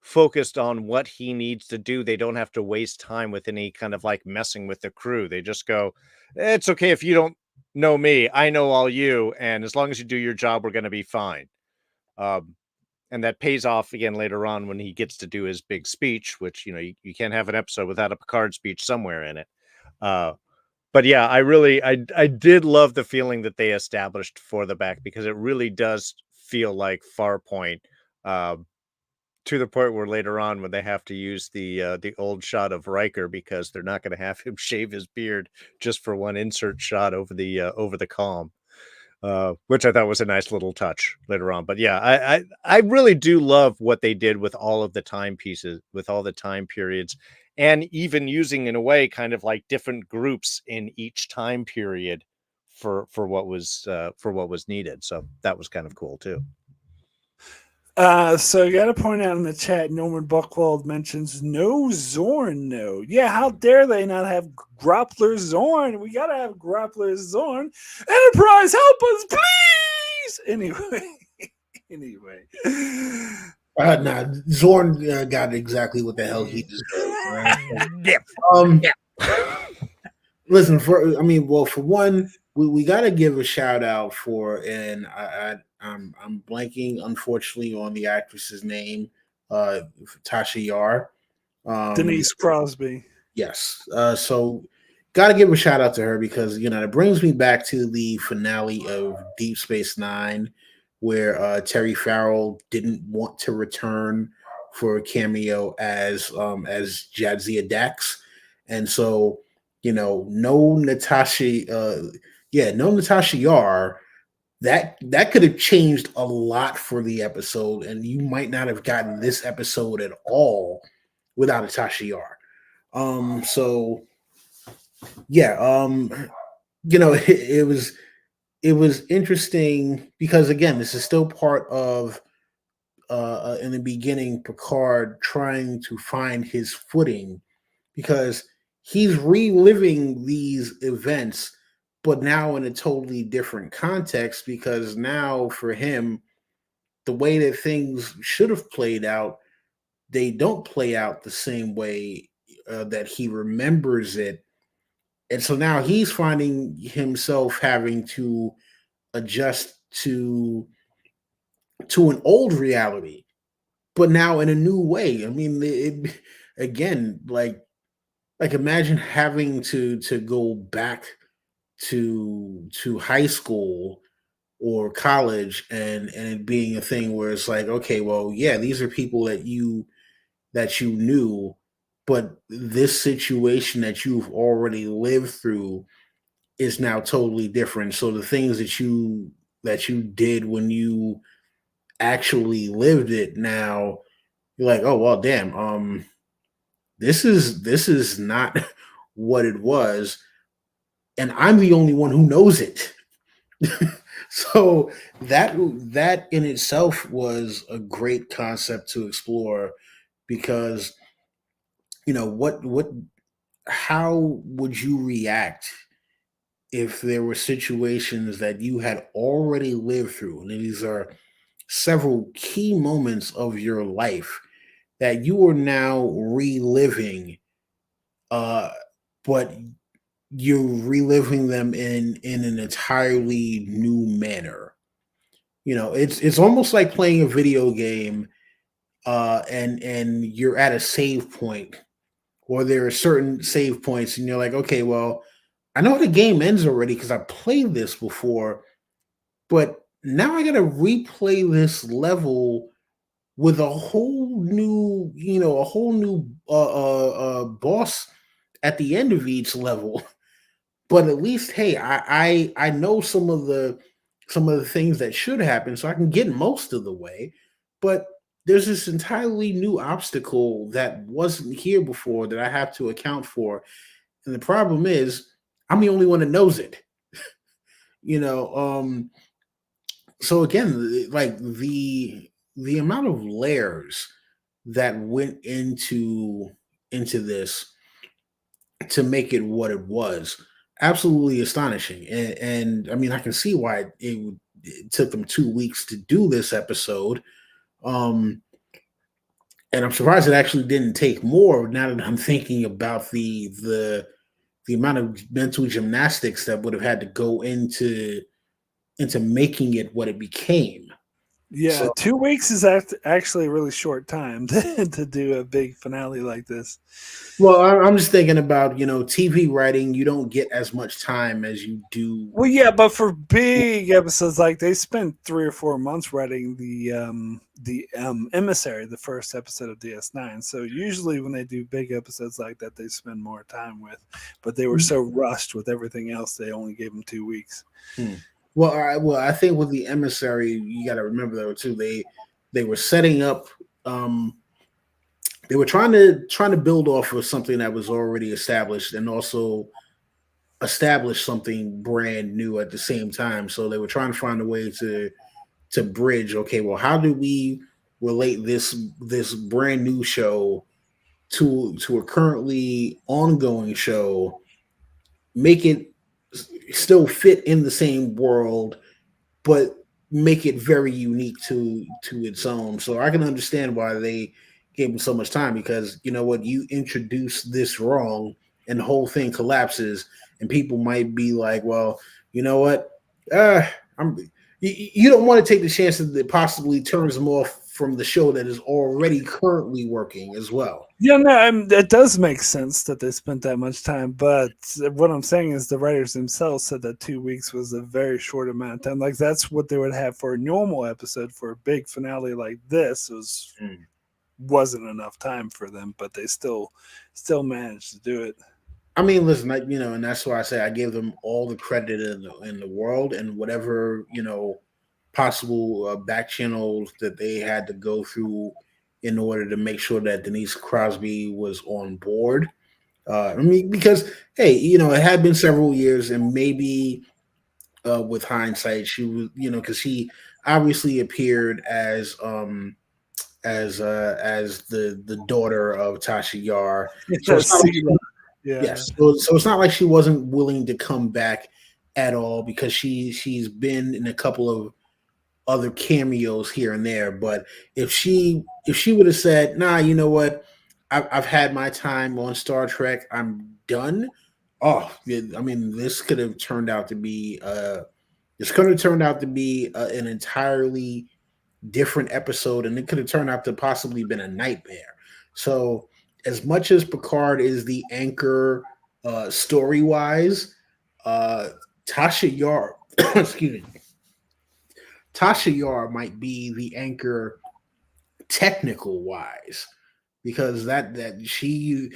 focused on what he needs to do. They don't have to waste time with any kind of like messing with the crew. They just go, it's okay if you don't know me, I know all you, and as long as you do your job, we're going to be fine. And that pays off again later on when he gets to do his big speech, which you can't have an episode without a Picard speech somewhere in it. But yeah, I did love the feeling that they established for the back, because it really does feel like Farpoint. To the point where later on, when they have to use the old shot of Riker, because they're not going to have him shave his beard just for one insert shot over the comm, which I thought was a nice little touch later on. But yeah, I really do love what they did with all of the time pieces, with all the time periods, and even using, in a way, kind of like different groups in each time period for what was needed. So that was kind of cool too. So I got to point out in the chat, Norman Buchwald mentions no Zorn. No, yeah, how dare they not have Groppler Zorn? We got to have Groppler Zorn. Enterprise, help us, please. Anyway. Nah, Zorn got exactly what the hell he deserved. Listen, for one, we got to give a shout out for, and I'm blanking unfortunately on the actress's name, Tasha Yar, Denise Crosby. Yes, so got to give a shout out to her, because it brings me back to the finale of Deep Space Nine, where Terry Farrell didn't want to return for a cameo as Jadzia Dax. And so, no Natasha, no Natasha Yar. That could have changed a lot for the episode, and you might not have gotten this episode at all without Natasha Yar. So yeah, it was interesting because again, this is still part of in the beginning, Picard trying to find his footing because he's reliving these events, but now in a totally different context. Because now for him, the way that things should have played out, they don't play out the same way that he remembers it. And so now he's finding himself having to adjust to an old reality, but now in a new way. I mean, again, like imagine having to go back to high school or college, and it being a thing where it's like, okay, well, yeah, these are people that you knew, but this situation that you've already lived through is now totally different. So the things that you did when you actually lived it, now you're like, oh well, damn, this is not what it was, and I'm the only one who knows it. So that in itself was a great concept to explore, because what how would you react if there were situations that you had already lived through, and these are several key moments of your life that you are now reliving, uh but you're reliving them in an entirely new manner. It's almost like playing a video game, and you're at a save point, or there are certain save points, and you're like, okay, well, I know the game ends already because I played this before, but now I gotta replay this level with a whole new boss at the end of each level. But at least, hey, I know some of the things that should happen, so I can get most of the way. But there's this entirely new obstacle that wasn't here before that I have to account for, and the problem is I'm the only one that knows it. You know, so again, like the amount of layers that went into this to make it what it was, absolutely astonishing. And I mean, I can see why it took them 2 weeks to do this episode. Um, and I'm surprised it actually didn't take more. Now that I'm thinking about the amount of mental gymnastics that would have had to go into making it what it became. Yeah, So 2 weeks is actually a really short time to do a big finale like this. well, I'm just thinking about TV writing. You don't get as much time as you do. Well, yeah, but for big episodes, like they spent 3 or 4 months writing the emissary, the first episode of DS9. So usually when they do big episodes like that, they spend more time with. But they were so rushed with everything else, they only gave them 2 weeks. Hmm. Well, I think with the emissary, you got to remember though too. They were setting up. They were trying to build off of something that was already established, and also establish something brand new at the same time. So they were trying to find a way to bridge. Okay, well, how do we relate this brand new show to a currently ongoing show, make it still fit in the same world, but make it very unique to its own. So I can understand why they gave him so much time, because you know what, you introduce this wrong and the whole thing collapses, and people might be like, well, you know what, uh, I'm. You don't want to take the chance that it possibly turns them off from the show that is already currently working as well. Yeah, no, it does make sense that they spent that much time. But what I'm saying is the writers themselves said that 2 weeks was a very short amount of time. Like that's what they would have for a normal episode. For a big finale like this, wasn't enough time for them, but they still managed to do it. I mean, listen, and that's why I say I give them all the credit in the world, and whatever possible back channels that they had to go through in order to make sure that Denise Crosby was on board. I mean, because hey, it had been several years, and maybe with hindsight, she was, because she obviously appeared as the daughter of Tasha Yar, so it's not like Sela. Yeah. yes, so it's not like she wasn't willing to come back at all because she's been in a couple of other cameos here and there. But if she would have said, "Nah, you know what? I've had my time on Star Trek. I'm done." Oh, I mean, this could have turned out to be an entirely different episode, and it could have turned out to possibly been a nightmare. So, as much as Picard is the anchor story wise, uh, Tasha Yar, excuse me, Tasha Yar might be the anchor technical wise because that she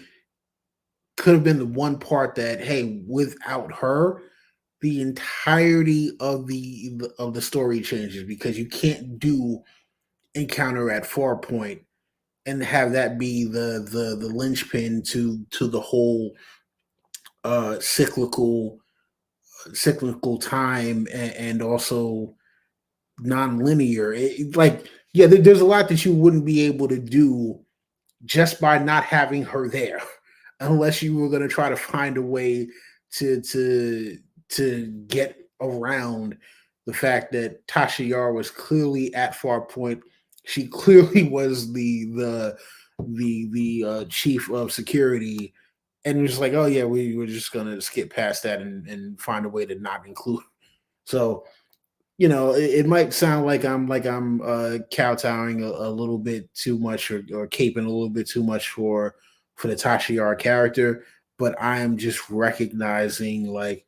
could have been the one part that, hey, without her the entirety of the story changes because you can't do encounter at Farpoint and have that be the linchpin to the whole cyclical time and also non-linear. Like, yeah, there's a lot that you wouldn't be able to do just by not having her there, unless you were going to try to find a way to to to get around the fact that Tasha Yar was clearly at Farpoint. She clearly was the chief of security, and it was like, oh yeah, we were just gonna skip past that and find a way to not include. So it might sound like I'm kowtowing a little bit too much or caping a little bit too much for the Tasha Yar character, but I am just recognizing like,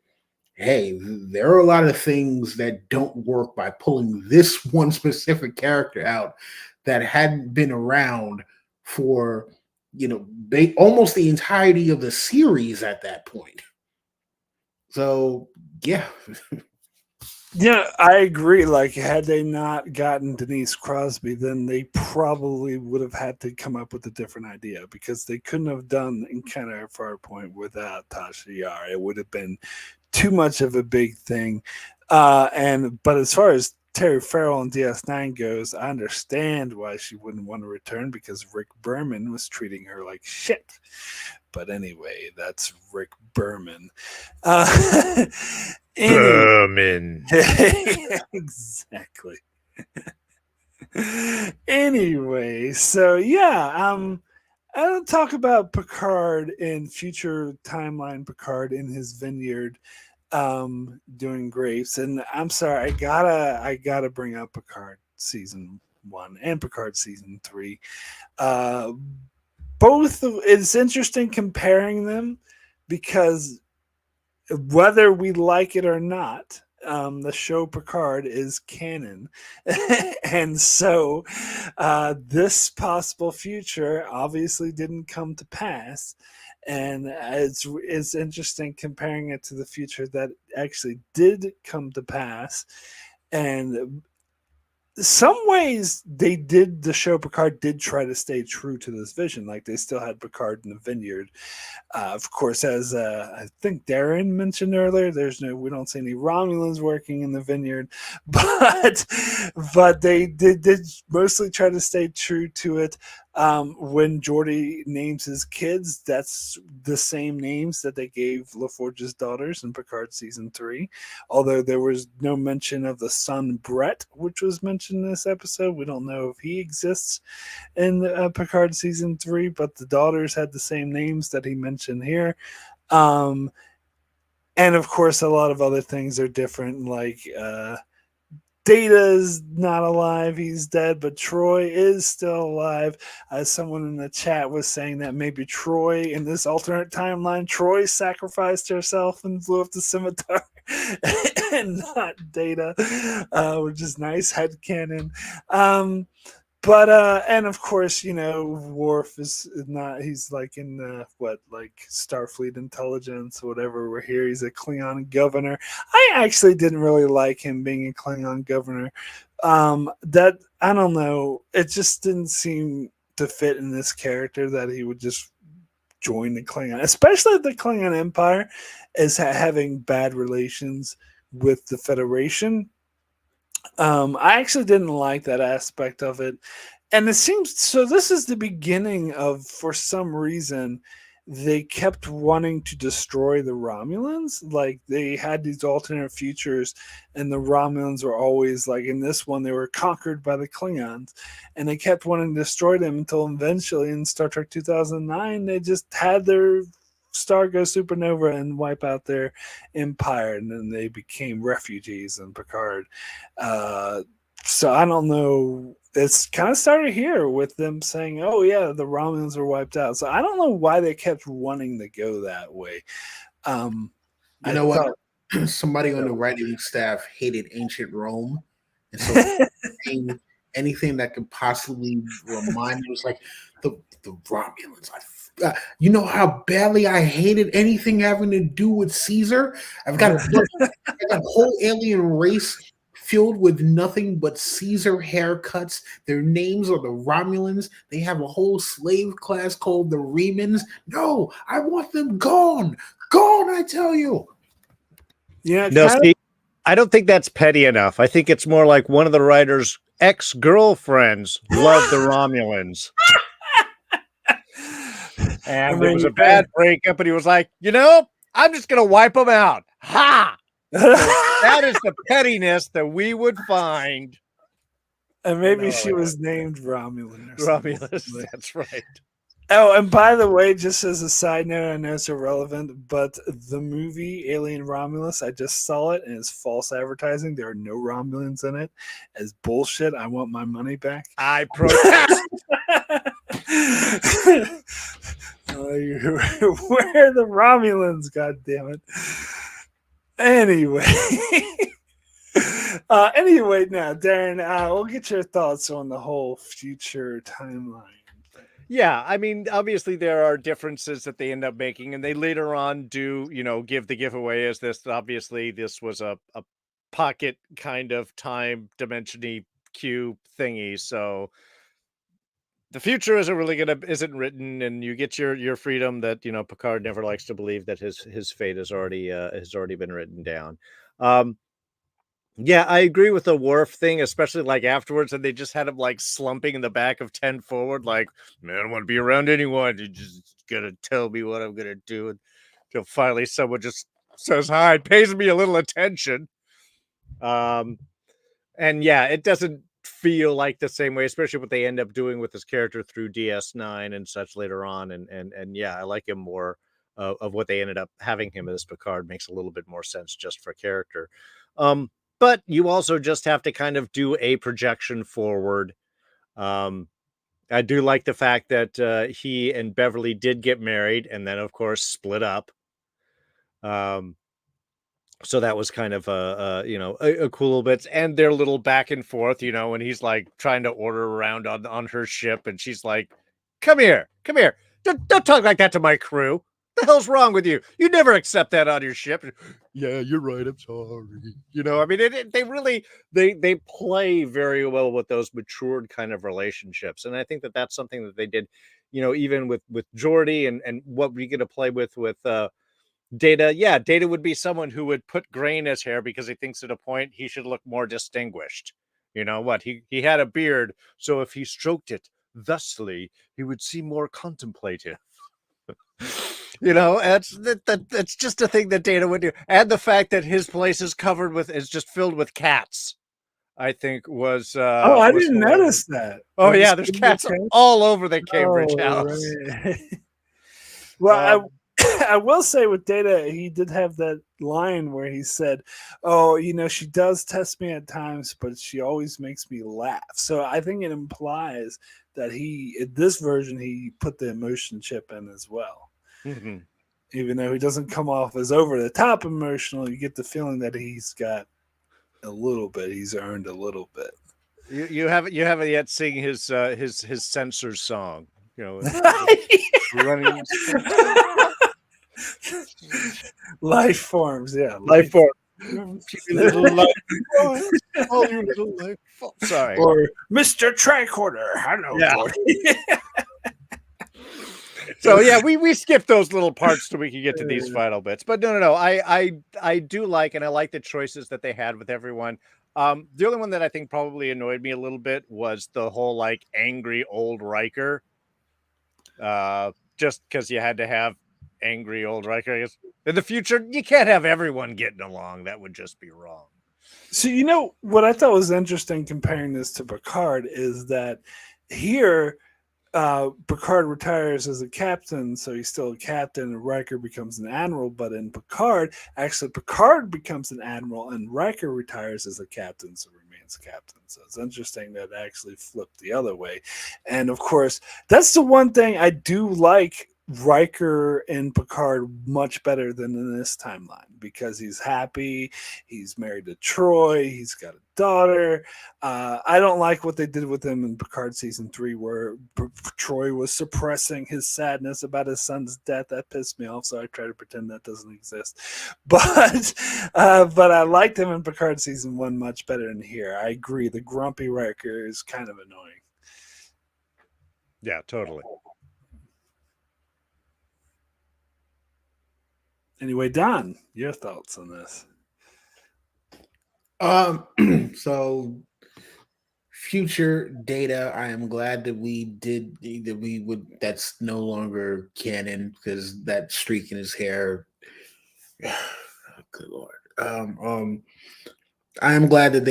hey, there are a lot of things that don't work by pulling this one specific character out that hadn't been around for almost the entirety of the series at that point. So yeah. Yeah, I agree. Like, had they not gotten Denise Crosby, then they probably would have had to come up with a different idea because they couldn't have done Encounter at Farpoint without Tasha Yar. It would have been too much of a big thing. But as far as Terry Farrell and DS9 goes, I understand why she wouldn't want to return because Rick Berman was treating her like shit. But anyway, that's Rick Berman. Anyway, Berman. exactly. Anyway, so yeah, I'll talk about Picard in future timeline. Picard in his vineyard, doing grapes, and I'm sorry, I gotta bring up Picard season 1 and Picard season 3. Uh, it's interesting comparing them because whether we like it or not, the show Picard is canon, and so this possible future obviously didn't come to pass. And it's interesting comparing it to the future that actually did come to pass, and some ways the show Picard did try to stay true to this vision. Like they still had Picard in the vineyard. Of course, as I think Darrin mentioned earlier, we don't see any Romulans working in the vineyard, but they did mostly try to stay true to it. When Geordi names his kids, that's the same names that they gave LaForge's daughters in Picard season 3. Although there was no mention of the son Brett, which was mentioned in this episode. We don't know if he exists in Picard season 3, but the daughters had the same names that he mentioned here. And of course, a lot of other things are different, like Data's not alive, he's dead, but Troy is still alive. As someone in the chat was saying that maybe Troy, in this alternate timeline, Troy sacrificed herself and blew up the scimitar and not Data, which is nice headcanon. But and of course, Worf is not. He's like in like Starfleet intelligence or whatever. We're here. He's a Klingon governor. I actually didn't really like him being a Klingon governor. That I don't know. It just didn't seem to fit in this character that he would just join the Klingon, especially the Klingon Empire is having bad relations with the Federation. I actually didn't like that aspect of it. And it seems so. This is the beginning of, for some reason, they kept wanting to destroy the Romulans. Like they had these alternate futures, and the Romulans were always like in this one, they were conquered by the Klingons, and they kept wanting to destroy them until eventually in Star Trek 2009, they just had their star go supernova and wipe out their empire, and then they became refugees in Picard. So I don't know. It's kind of started here with them saying, "Oh yeah, the Romulans were wiped out." So I don't know why they kept wanting to go that way. You I know what? thought, Somebody on the writing staff hated ancient Rome, and so anything that could possibly remind me was like the Romulans. You know how badly I hated anything having to do with Caesar. I've got a whole alien race filled with nothing but Caesar haircuts. Their names are the Romulans. They have a whole slave class called the Remans. No, I want them gone. Gone, I tell you. yeah, No, kind see, I don't think that's petty enough. I think it's more like one of the writer's ex-girlfriends loved the Romulans. And it was a bad breakup, and he was like, I'm just going to wipe them out. Ha! So that is the pettiness that we would find. And maybe she was named Romulan. Romulus, that's right. Oh, and by the way, just as a side note, I know it's irrelevant, but the movie Alien Romulus, I just saw it, and it's false advertising. There are no Romulans in it. It's bullshit. I want my money back. I protest. Where are the Romulans? God damn it. Anyway. Anyway, now, Darren, we'll get your thoughts on the whole future timeline. Yeah, I mean, obviously there are differences that they end up making, and they later on do, give the giveaway as this. Obviously, this was a pocket kind of time dimension-y Q thingy, so the future isn't written, and you get your freedom that Picard never likes to believe that his fate has already been written down. Yeah, I agree with the Worf thing, especially like afterwards, and they just had him like slumping in the back of 10 forward, like, man, I don't want to be around anyone. You just gotta tell me what I'm gonna do. Until finally someone just says hi, pays me a little attention. And yeah, it doesn't feel like the same way, especially what they end up doing with his character through DS9 and such later on. And yeah, I like him more of what they ended up having him as Picard makes a little bit more sense just for character. But you also just have to kind of do a projection forward. I do like the fact that he and Beverly did get married and then, of course, split up. So that was kind of a cool little bit, and their little back and forth, and he's like trying to order around on her ship, and she's like, "Come here, don't talk like that to my crew. The hell's wrong with you? You never accept that on your ship." Yeah, you're right. I'm sorry. I mean, they really they play very well with those matured kind of relationships, and I think that that's something that they did, even with Geordi and what we get to play with Data. Yeah, Data would be someone who would put gray in his hair because he thinks at a point he should look more distinguished. He had a beard, so if he stroked it thusly, he would seem more contemplative. That's just a thing that Data would do. And the fact that his place is just filled with cats, I think was I was didn't hilarious. notice that. Oh yeah, there's cats all over the Cambridge house. Right. Well, I will say with Data, he did have that line where he said, "Oh, she does test me at times, but she always makes me laugh." So I think it implies that in this version, he put the emotion chip in as well. Mm-hmm. Even though he doesn't come off as over the top emotional, you get the feeling that he's got a little bit. He's earned a little bit. You haven't yet sing his censor song. You know, running Life forms, yeah. life form. You little life forms. Oh, you little life form. Sorry. Or Mr. Tricorder. Hello, Yeah. Jordy. So yeah, we skipped those little parts so we could get to these final bits. But no. I do like, and I like the choices that they had with everyone. The only one that I think probably annoyed me a little bit was the whole like angry old Riker. Just because you had to have angry old Riker. I guess in the future you can't have everyone getting along. That would just be wrong. So you know what I thought was interesting comparing this to Picard is that here Picard retires as a captain, so he's still a captain, and Riker becomes an admiral. But in Picard, actually, Picard becomes an admiral, and Riker retires as a captain, so remains captain. So it's interesting that it actually flipped the other way. And of course, that's the one thing I do like Riker and Picard much better than in this timeline because he's happy, he's married to Troy, he's got a daughter. I don't like what they did with him in Picard season 3, where Troy was suppressing his sadness about his son's death. That pissed me off, so I try to pretend that doesn't exist. But I liked him in Picard season 1 much better than here. I agree. The grumpy Riker is kind of annoying. Yeah, totally. Anyway, Don, your thoughts on this? So future data, I am glad that we would that's no longer canon because that streak in his hair. Good lord. I am glad that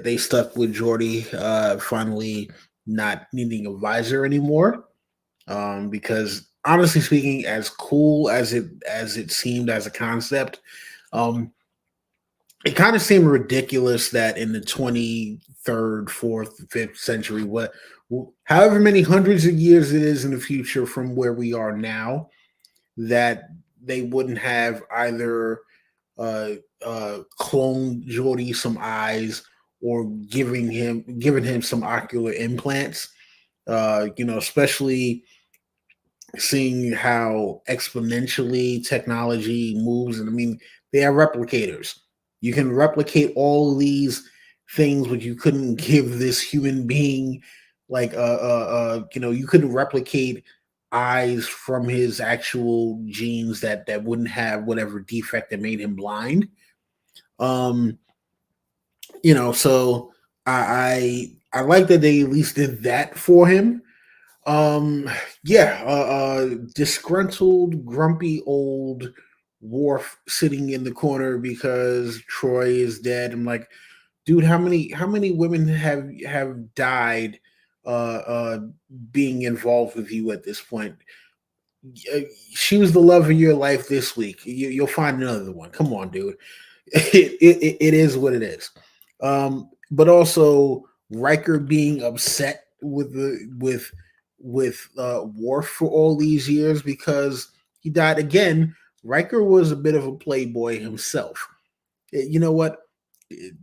they stuck with Geordi finally not needing a visor anymore. Because honestly speaking, as cool as it seemed as a concept, it kind of seemed ridiculous that in the 23rd, 4th, 5th century, however many hundreds of years it is in the future from where we are now, that they wouldn't have either cloned Geordi some eyes or giving him some ocular implants. Especially seeing how exponentially technology moves. And I mean, they have replicators. You can replicate all of these things, but you couldn't give this human being you couldn't replicate eyes from his actual genes that wouldn't have whatever defect that made him blind. So I like that they at least did that for him. Disgruntled, grumpy old Worf sitting in the corner because Troy is dead. I'm like, dude, how many women have died being involved with you at this point? She was the love of your life this week. You'll find another one. Come on, dude. It is what it is. But also Riker being upset with Worf for all these years because he died again. Riker was a bit of a playboy himself. You know what?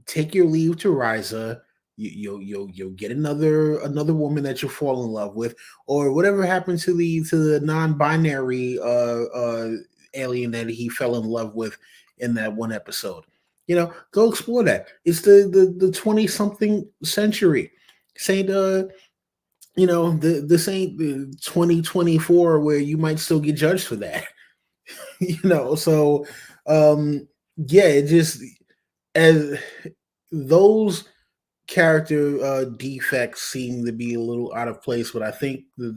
Take your leave to Risa. You'll get another woman that you'll fall in love with, or whatever happened to the non-binary alien that he fell in love with in that one episode. Go explore that. It's the 20-something century. Saint this ain't 2024 where you might still get judged for that. So it just as those character defects seem to be a little out of place, but I think that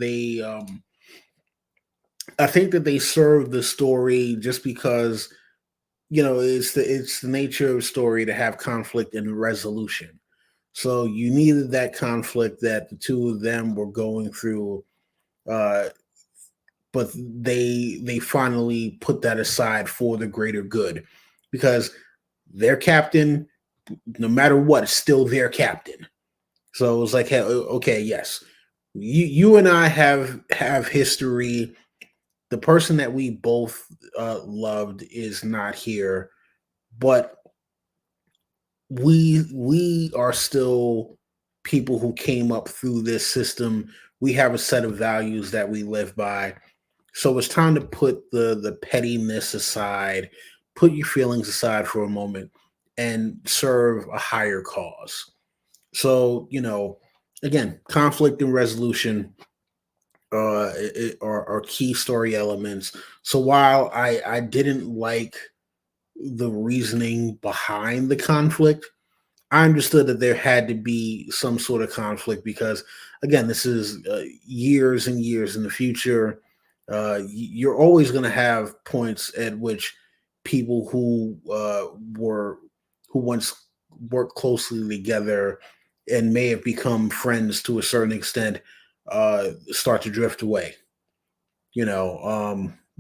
they serve the story just because it's the nature of the story to have conflict and resolution. So you needed that conflict that the two of them were going through, but they finally put that aside for the greater good, because their captain, no matter what, is still their captain. So it was like, hey, okay, yes, you and I have history. The person that we both loved is not here, but we are still people who came up through this system. We have a set of values that we live by. So it's time to put the pettiness aside, put your feelings aside for a moment, and serve a higher cause. So, again, conflict and resolution are key story elements. So while I didn't like the reasoning behind the conflict, I understood that there had to be some sort of conflict because, again, this is years and years in the future. You're always going to have points at which people who once worked closely together and may have become friends to a certain extent start to drift away.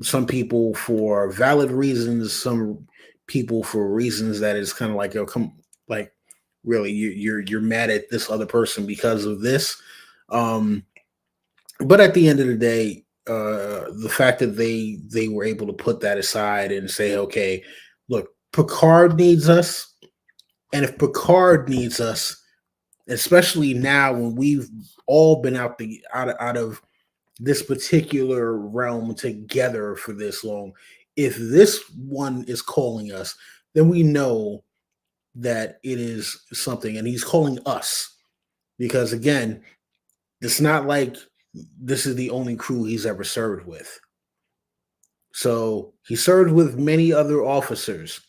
Some people for valid reasons, some people for reasons that is kind of like, come, like, really, you're mad at this other person because of this. Um, but at the end of the day, the fact that they were able to put that aside and say, okay, look, Picard needs us, and if Picard needs us, especially now when we've all been out of this particular realm together for this long, if this one is calling us, then we know that it is something, and he's calling us because, again, it's not like this is the only crew he's ever served with. So he served with many other officers.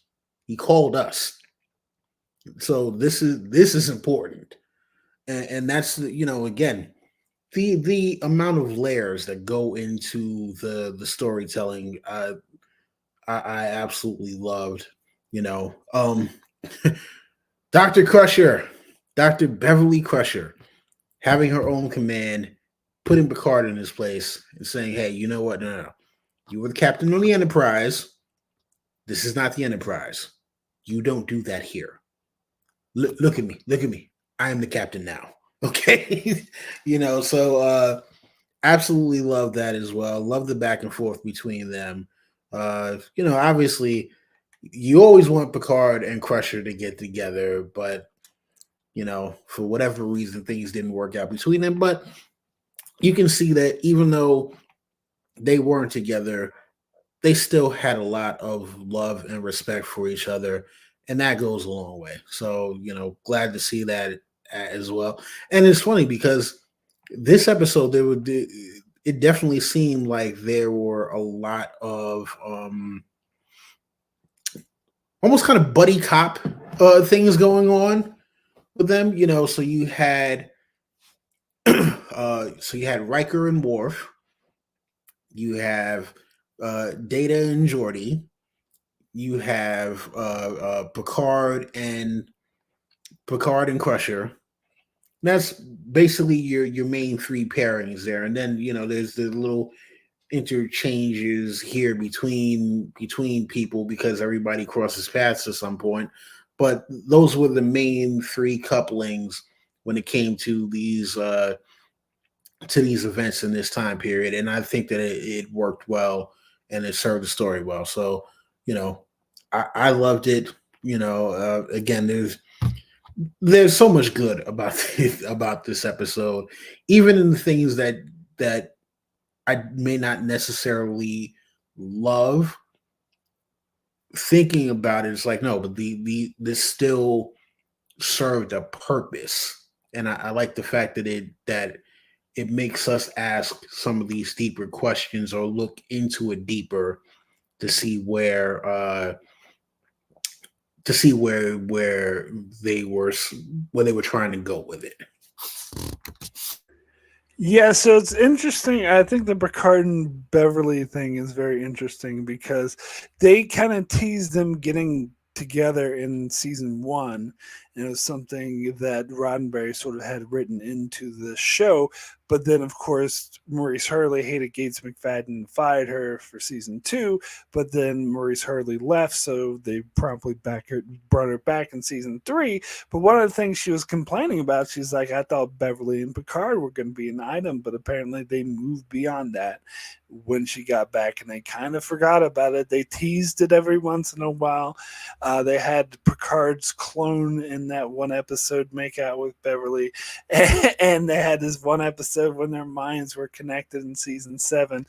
He called us. So this is important, and that's, again, the amount of layers that go into the storytelling. I absolutely loved. You know, Dr. Crusher, Dr. Beverly Crusher, having her own command, putting Picard in his place, and saying, "Hey, you know what? No, no, no. You were the captain on the Enterprise. This is not the Enterprise. You don't do that here. Look at me. Look at me. I am the captain now." Okay, So absolutely love that as well. Love the back and forth between them. Obviously, you always want Picard and Crusher to get together, but for whatever reason, things didn't work out between them. But you can see that even though they weren't together, they still had a lot of love and respect for each other, and that goes a long way. So, glad to see that as well. And it's funny because this episode, it definitely seemed like there were a lot of almost kind of buddy cop things going on with them. So you had Riker and Worf, you have Data and Geordi, you have Picard and Crusher. That's basically your main three pairings there, and then there's the little interchanges here between people because everybody crosses paths at some point. But those were the main three couplings when it came to these events in this time period, and I think that it worked well and it served the story well. So, you know, I loved it. Again, there's so much good about about this episode, even in the things that I may not necessarily love. Thinking about it, it's like, no, but this still served a purpose, and I like the fact that it makes us ask some of these deeper questions or look into it deeper to see where they were trying to go with it. Yeah, so it's interesting. I think the Picard and Beverly thing is very interesting because they kind of teased them getting together in season one. And it was something that Roddenberry sort of had written into the show. But then, of course, Maurice Hurley hated Gates McFadden and fired her for season two. But then Maurice Hurley left, so they promptly brought her back in season three. But one of the things she was complaining about, she's like, I thought Beverly and Picard were going to be an item, but apparently they moved beyond that when she got back, and they kind of forgot about it. They teased it every once in a while. They had Picard's clone in in that one episode make out with Beverly, and they had this one episode when their minds were connected in season 7.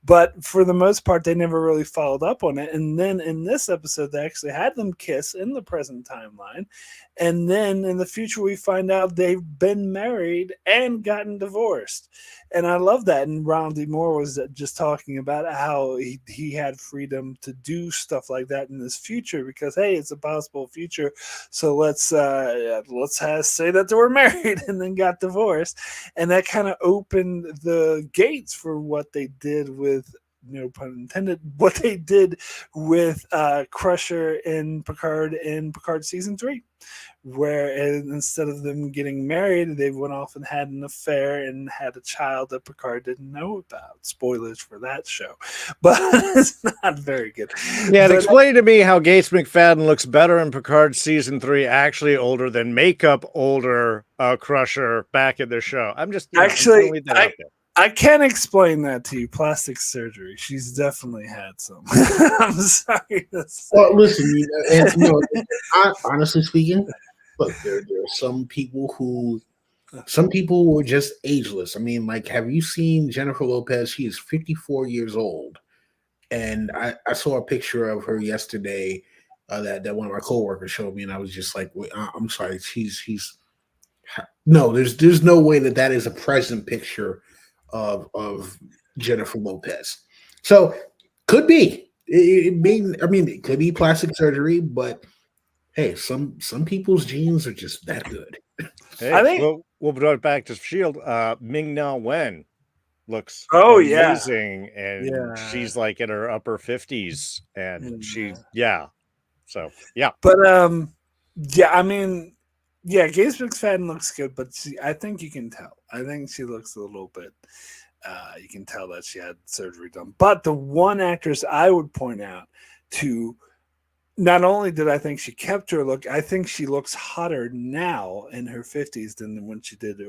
But for the most part, they never really followed up on it. And then in this episode, they actually had them kiss in the present timeline. And then in the future, we find out they've been married and gotten divorced. And I love that. And Ronald D. Moore was just talking about how he had freedom to do stuff like that in this future because, hey, it's a possible future. So let's say that they were married and then got divorced. And that kind of opened the gates for what they did with, no pun intended, what they did with Crusher and Picard in Picard season 3, where instead of them getting married, they went off and had an affair and had a child that Picard didn't know about. Spoilers for that show, but it's not very good. Yeah, and explain to me how Gates McFadden looks better in Picard season 3, actually older than makeup older Crusher back in the show. I'm just actually, I can't explain that to you. Plastic surgery. She's definitely had some. I'm sorry to say. Well, listen, honestly speaking, look, there are some people were just ageless. I mean, like, have you seen Jennifer Lopez? She is 54 years old, and I saw a picture of her yesterday that one of my coworkers showed me, and I was just like, wait, I'm sorry, she's no, there's no way that is a present picture of Jennifer Lopez. So could be. It could be plastic surgery, but hey, some people's genes are just that good. Hey, I think we'll bring it back to Shield. Ming-Na Wen looks amazing, and she's like in her upper 50s, and so yeah. But I mean, Gates McFadden looks good, but I think you can tell. I think she looks a little bit. You can tell that she had surgery done. But the one actress I would point out to, not only did I think she kept her look, I think she looks hotter now in her 50s than when she did,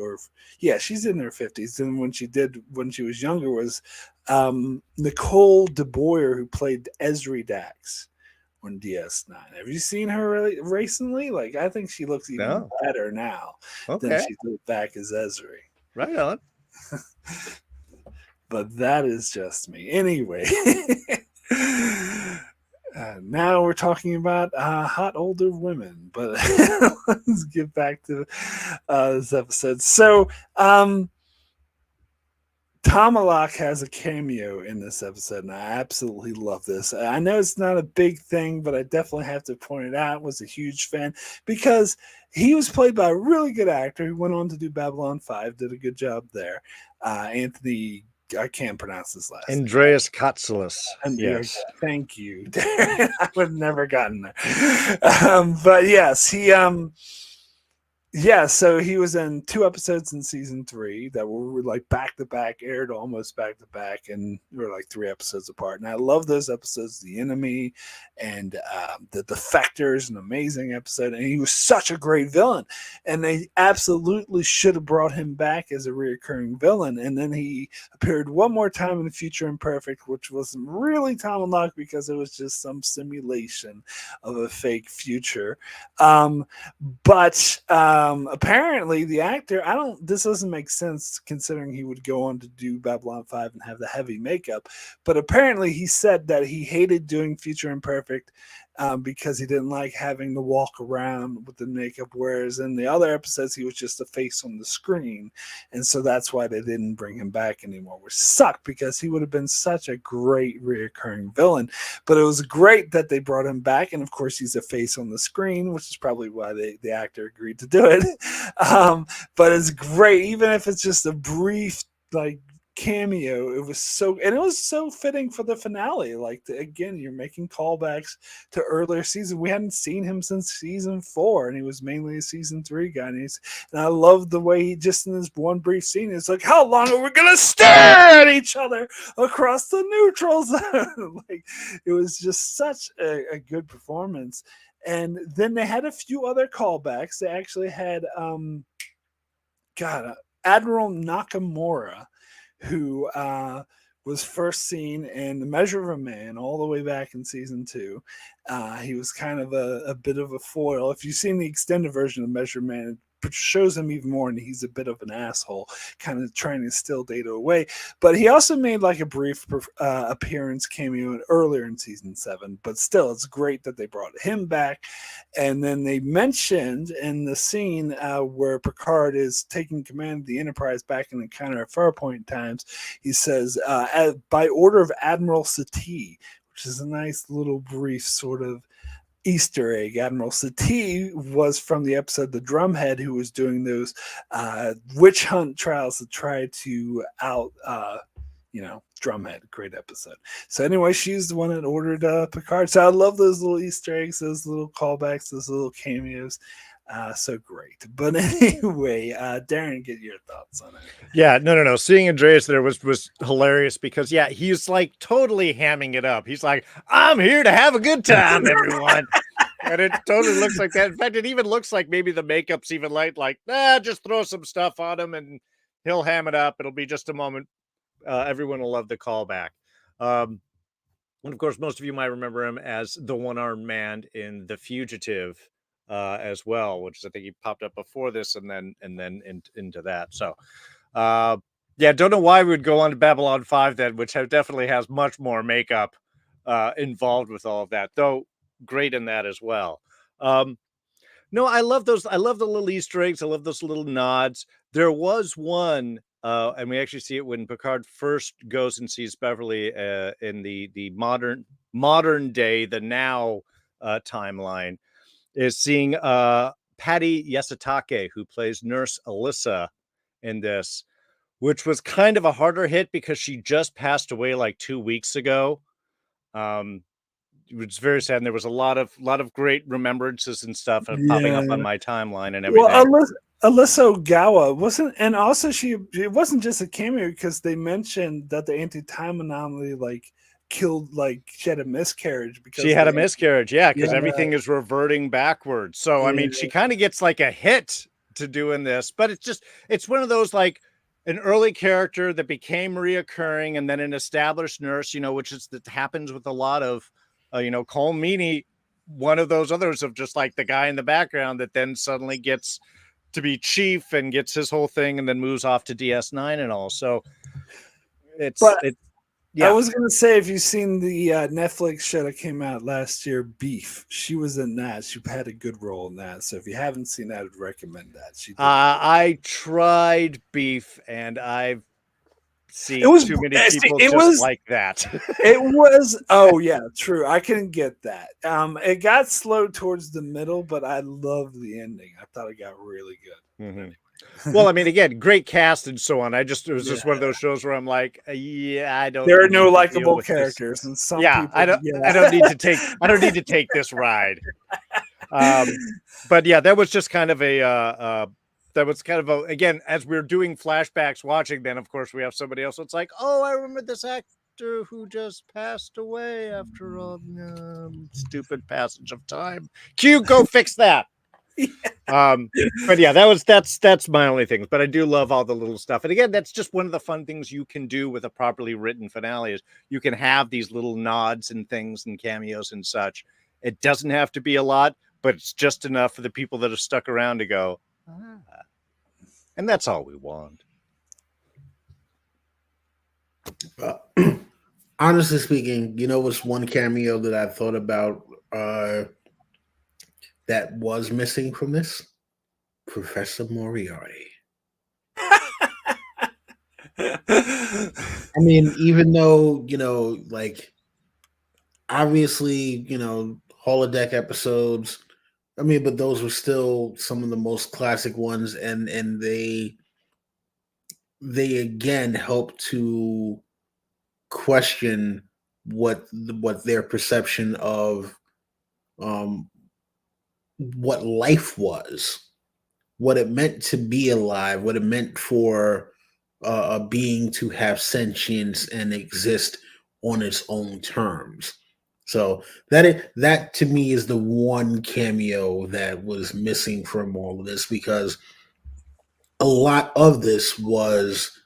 she's in her 50s than when she did when she was younger, was Nicole DeBoyer, who played Ezri Dax on DS9. Have you seen her recently? Like, I think she looks even better now than she did back as Ezri. Right on. But that is just me. Anyway, now we're talking about hot older women. But let's get back to this episode. So, Tomalak has a cameo in this episode, and I absolutely love this. I know it's not a big thing, but I definitely have to point it out. I was a huge fan because he was played by a really good actor who went on to do Babylon 5, did a good job there. Anthony, I can't pronounce his last name. Andreas Katsulas. Yes. Thank you, Darrin. I would have never gotten there. But yes, he... so he was in 2 episodes in season 3 that were like back to back, aired almost back to back, and were like 3 episodes apart. And I love those episodes. The Enemy and the Defectors, an amazing episode. And he was such a great villain. And they absolutely should have brought him back as a reoccurring villain. And then he appeared one more time in the Future Imperfect, which wasn't really Tom and Locke because it was just some simulation of a fake future. But apparently the actor, this doesn't make sense considering he would go on to do Babylon 5 and have the heavy makeup, but apparently he said that he hated doing Future Imperfect because he didn't like having to walk around with the makeup, whereas in the other episodes he was just a face on the screen, and so that's why they didn't bring him back anymore, which sucked because he would have been such a great reoccurring villain. But it was great that they brought him back, and of course he's a face on the screen, which is probably why the actor agreed to do it. But it's great, even if it's just a brief cameo. It was so fitting for the finale. Again, you're making callbacks to earlier season. We hadn't seen him since season 4, and he was mainly a season 3 guy. And I love the way he just in this one brief scene, it's like, how long are we gonna stare at each other across the neutral zone? It was just such a good performance. And then they had a few other callbacks. They actually had Admiral Nakamura, who was first seen in The Measure of a Man all the way back in season 2. He was kind of a bit of a foil. If you've seen the extended version of Measure of Man, it shows him even more, and he's a bit of an asshole, kind of trying to steal Data away. But he also made like a brief appearance cameo earlier in season 7. But still, it's great that they brought him back. And then they mentioned in the scene where Picard is taking command of the Enterprise back in Encounter at Farpoint times, he says, by order of Admiral Satie, which is a nice little brief sort of Easter egg. Admiral Satie was from the episode The Drumhead, who was doing those witch hunt trials to try to out, Drumhead. Great episode. So anyway, she's the one that ordered Picard. So I love those little Easter eggs, those little callbacks, those little cameos. So great. But anyway, Darren, get your thoughts on it. Yeah, no. Seeing Andreas there was hilarious because he's like totally hamming it up. He's like, I'm here to have a good time, everyone. And it totally looks like that. In fact, it even looks like maybe the makeup's even like just throw some stuff on him and he'll ham it up. It'll be just a moment. Everyone will love the callback. And of course, most of you might remember him as the one-armed man in The Fugitive as well, which I think he popped up before this and then into that. So, don't know why we would go on to Babylon 5 then, which definitely has much more makeup involved with all of that, though great in that as well. No, I love those. I love the little Easter eggs. I love those little nods. There was one, and we actually see it when Picard first goes and sees Beverly in the modern day, the now timeline, is seeing Patty Yasutake, who plays Nurse Alyssa in this, which was kind of a harder hit because she just passed away like 2 weeks ago. It's very sad. And there was a lot of great remembrances and stuff popping up on my timeline and everything. Well, Alyssa Ogawa wasn't, and also it wasn't just a cameo because they mentioned that the anti-time anomaly killed, she had a miscarriage because she had a miscarriage, because everything is reverting backwards. So I mean, she kind of gets like a hit to doing this, but it's one of those like an early character that became reoccurring and then an established nurse, which is that happens with a lot of Cole Meany, one of those others of just like the guy in the background that then suddenly gets to be chief and gets his whole thing and then moves off to DS9 and all. So I was going to say, if you've seen the Netflix show that came out last year, Beef, she was in that. She had a good role in that. So if you haven't seen that, I'd recommend that. I tried Beef and I've seen too many people like that. It was, oh yeah, true. I couldn't get that. It got slow towards the middle, but I loved the ending. I thought it got really good. Mm-hmm. Well, I mean, again, great cast and so on. It was just one of those shows where I'm like, I don't. There are no likable characters, and some people. I don't need to take this ride. But that was just kind of again, as we're doing flashbacks watching, then of course we have somebody else. So it's like, oh, I remember this actor who just passed away after all stupid passage of time. Q, go fix that. But that's my only thing. But I do love all the little stuff. And again, that's just one of the fun things you can do with a properly written finale is you can have these little nods and things and cameos and such. It doesn't have to be a lot, but it's just enough for the people that have stuck around to go, and that's all we want. Honestly speaking, what's one cameo that I thought about that was missing from this? Professor Moriarty. I mean, even though, obviously, holodeck episodes, but those were still some of the most classic ones, and they again help to question what their perception of what life was, what it meant to be alive, what it meant for a being to have sentience and exist on its own terms. So that to me is the one cameo that was missing from all of this, because a lot of this was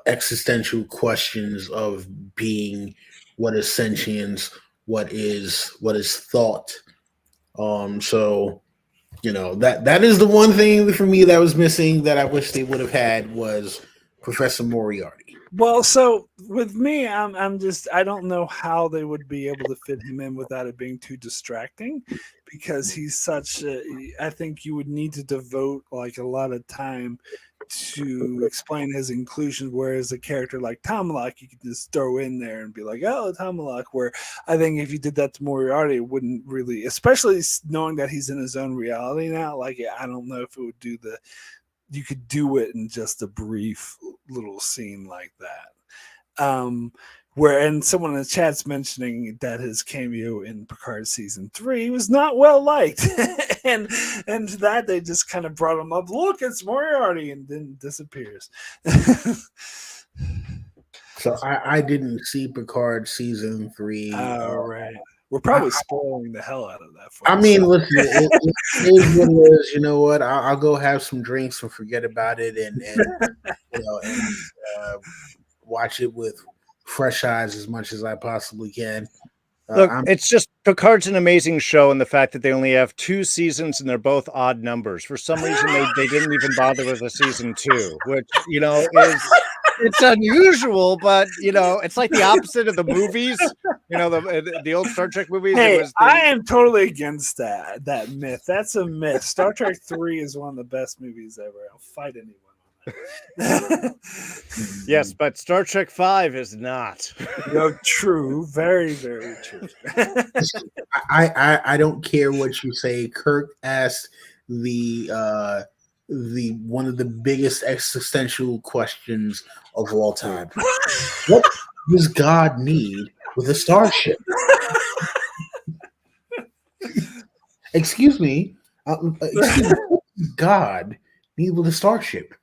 existential questions of being, what is sentience, what is thought. So that is the one thing for me that was missing that I wish they would have had was Professor Moriarty. Well, so with me, I'm just I don't know how they would be able to fit him in without it being too distracting, because he's such. I think you would need to devote like a lot of time to explain his inclusion. Whereas a character like Tomalak, you could just throw in there and be like, "Oh, Tomalak." Where I think if you did that to Moriarty, it wouldn't really, especially knowing that he's in his own reality now. Like, I don't know if it would do the you could do it in just a brief little scene like that. Where and someone in the chat's mentioning that his cameo in Picard season 3 was not well liked, and that they just kind of brought him up. Look, it's Moriarty, and then disappears. So I didn't see Picard season 3. All right. We're probably spoiling the hell out of that. I mean, listen, it is what it is. You know what? I'll go have some drinks and forget about it, and watch it with fresh eyes as much as I possibly can. Look, it's just Picard's an amazing show, and the fact that they only have 2 seasons and they're both odd numbers. For some reason, they didn't even bother with a season 2, which is. It's unusual, but it's like the opposite of the movies. The old Star Trek movies. Hey, I am totally against that myth. That's a myth. Star Trek 3 is one of the best movies ever. I'll fight anyone on that. Yes, but Star Trek 5 is not. True. Very, very true. I don't care what you say. Kirk asked the one of the biggest existential questions of all time. What does God need with a starship? Excuse me. What does God need with a starship?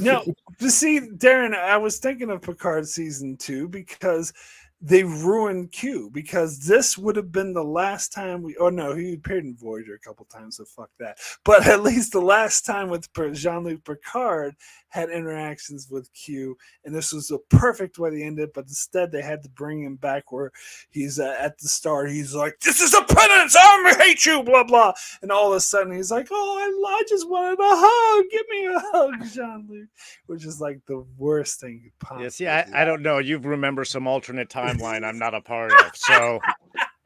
No, to see, Darrin, I was thinking of Picard season 2 because they ruined Q, because this would have been the last time he appeared in Voyager a couple times, so fuck that. But at least the last time with Jean-Luc Picard had interactions with Q, and this was a perfect way to end it, but instead they had to bring him back where he's at the start, he's like, "This is a penance, I hate you, blah, blah." And all of a sudden he's like, "Oh, I just wanted a hug, give me a hug, Jean-Luc," which is like the worst thing you possibly do. I don't know. You remember some alternate timeline I'm not a part of, so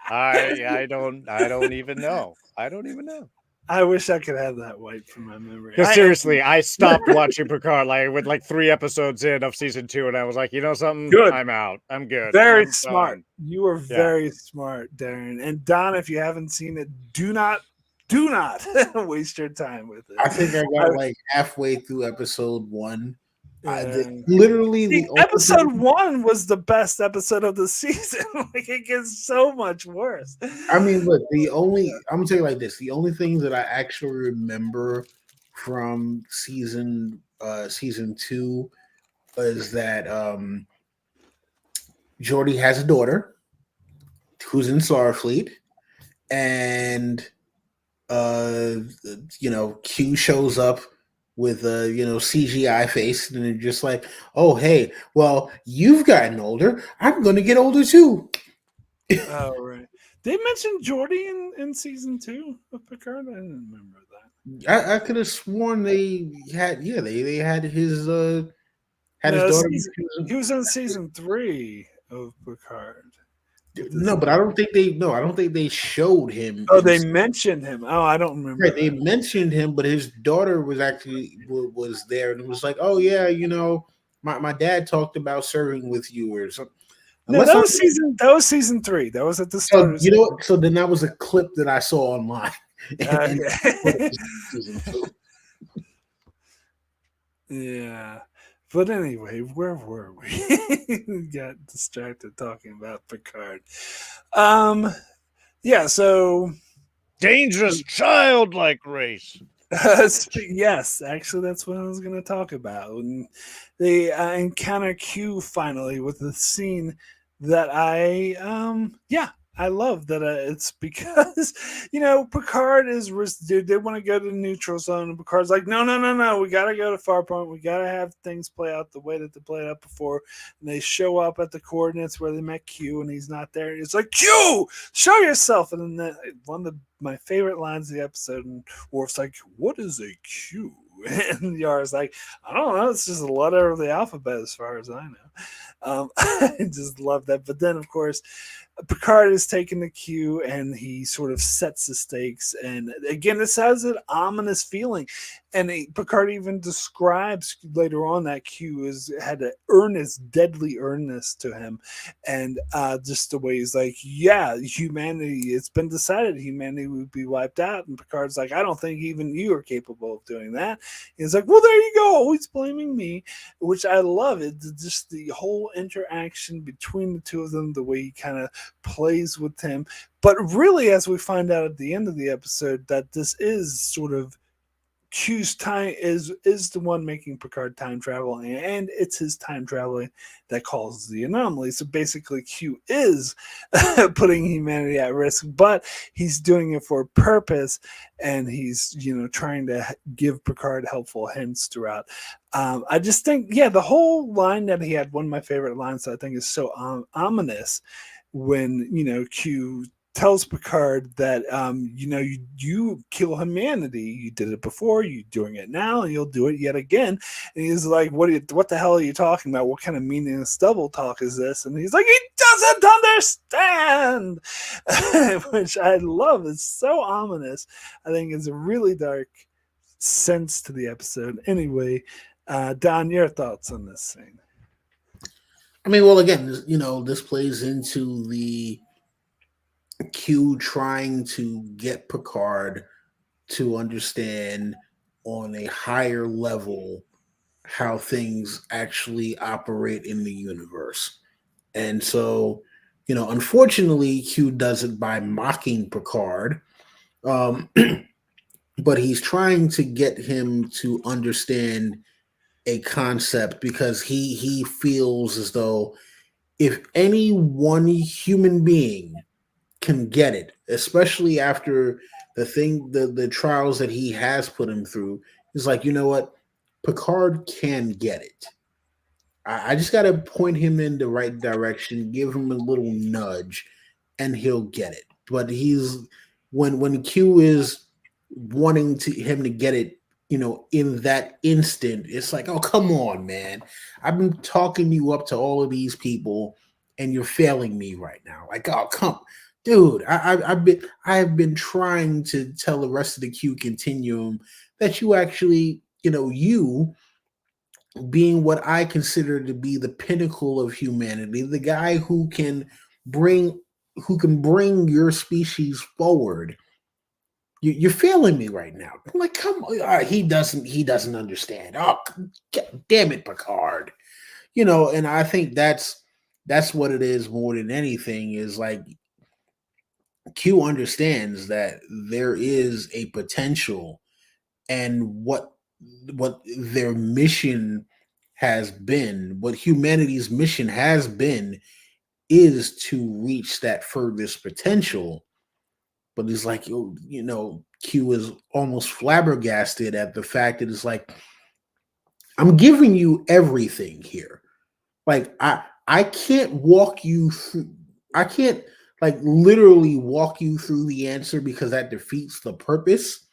I don't even know. I wish I could have that wiped from my memory. Because seriously, I stopped watching Picard with 3 episodes in of season 2, and I was like, something? Good. I'm out. I'm good. Very I'm smart. done. You are very smart, Darrin. And Don, if you haven't seen it, do not waste your time with it. I think I got halfway through episode 1. Literally, episode 1 was the best episode of the season. It gets so much worse. I mean, look, I'm gonna tell you like this: the only things that I actually remember from season 2 is that Geordi has a daughter who's in Starfleet, and Q shows up with a CGI face, and they're just like, "Oh, hey, well, you've gotten older. I'm going to get older too." Oh, right. They mentioned Geordi in season 2 of Picard. I didn't remember that. I could have sworn they had they had his daughter. He was in season 3 of Picard. No, but I don't think they showed him. Oh, they mentioned him. Oh, I don't remember. Right, they mentioned him, but his daughter was there, and it was like, "Oh yeah, my dad talked about serving with you or something." No, that was season 3. That was at the start. So then that was a clip that I saw online. Yeah. But anyway, where were we? Got distracted talking about Picard. Yeah, so dangerous childlike race. Yes, actually, that's what I was going to talk about. And they encounter Q finally with the scene that I I love that it's because Picard is dude. They want to go to the neutral zone, and Picard's like, no, no, no, no. We gotta go to Farpoint. We gotta have things play out the way that they played out before. And they show up at the coordinates where they met Q, and he's not there. And it's like, Q, show yourself. And then one of my favorite lines of the episode, and Worf's like, what is a Q? And Yara's like, I don't know. It's just a letter of the alphabet, as far as I know. I just love that. But then, of course, Picard is taking the cue and he sort of sets the stakes. And again, this has an ominous feeling. And Picard even describes later on that Q had an earnest, deadly earnestness to him. And just the way he's like, yeah, humanity, it's been decided humanity would be wiped out. And Picard's like, I don't think even you are capable of doing that. He's like, well, there you go, always blaming me, which I love. It just the whole interaction between the two of them, the way he kind of plays with him. But really, as we find out at the end of the episode, that this is sort of Q's time is the one making Picard time travel, and it's his time traveling that causes the anomaly. So basically, Q is putting humanity at risk, but he's doing it for a purpose, and he's trying to give Picard helpful hints throughout. I just think, yeah, the whole line that he had, one of my favorite lines, that I think is so ominous, when Q tells Picard that you kill humanity. You did it before, you're doing it now, and you'll do it yet again. And he's like, what the hell are you talking about? What kind of meaningless double talk is this? And he's like, he doesn't understand. Which I love. It's so ominous. I think it's a really dark sense to the episode. Anyway, Don, your thoughts on this scene? I mean, well, again, this plays into the Q trying to get Picard to understand on a higher level how things actually operate in the universe. And so, unfortunately, Q does it by mocking Picard. Um, but he's trying to get him to understand a concept, because he feels as though if any one human being can get it, especially after the trials that he has put him through, he's like, you know what, Picard can get it. I just got to point him in the right direction, give him a little nudge, and he'll get it. But he's when Q is wanting him to get it, in that instant, it's like, oh, come on, man. I've been talking you up to all of these people, and you're failing me right now. Like, oh, come, dude. I have been trying to tell the rest of the Q continuum that you actually, you being what I consider to be the pinnacle of humanity, the guy bring who can bring your species forward. You're failing me right now. I'm like, come on. He doesn't understand. Oh, damn it, Picard. And I think that's what it is more than anything, is like Q understands that there is a potential, and what their mission has been, what humanity's mission has been, is to reach that furthest potential. But it's like, Q is almost flabbergasted at the fact that it's like, I'm giving you everything here. Like, I can't walk you through, I can't like literally walk you through the answer, because that defeats the purpose.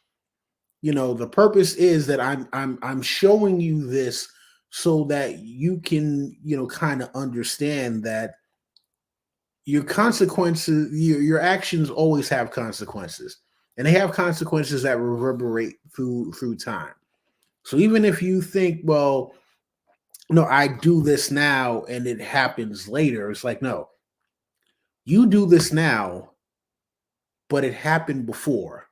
The purpose is that I'm showing you this so that you can, kind of understand that your consequences, your actions always have consequences, and they have consequences that reverberate through time. So even if you think, well, no, I do this now and it happens later, it's like, no, you do this now, but it happened before,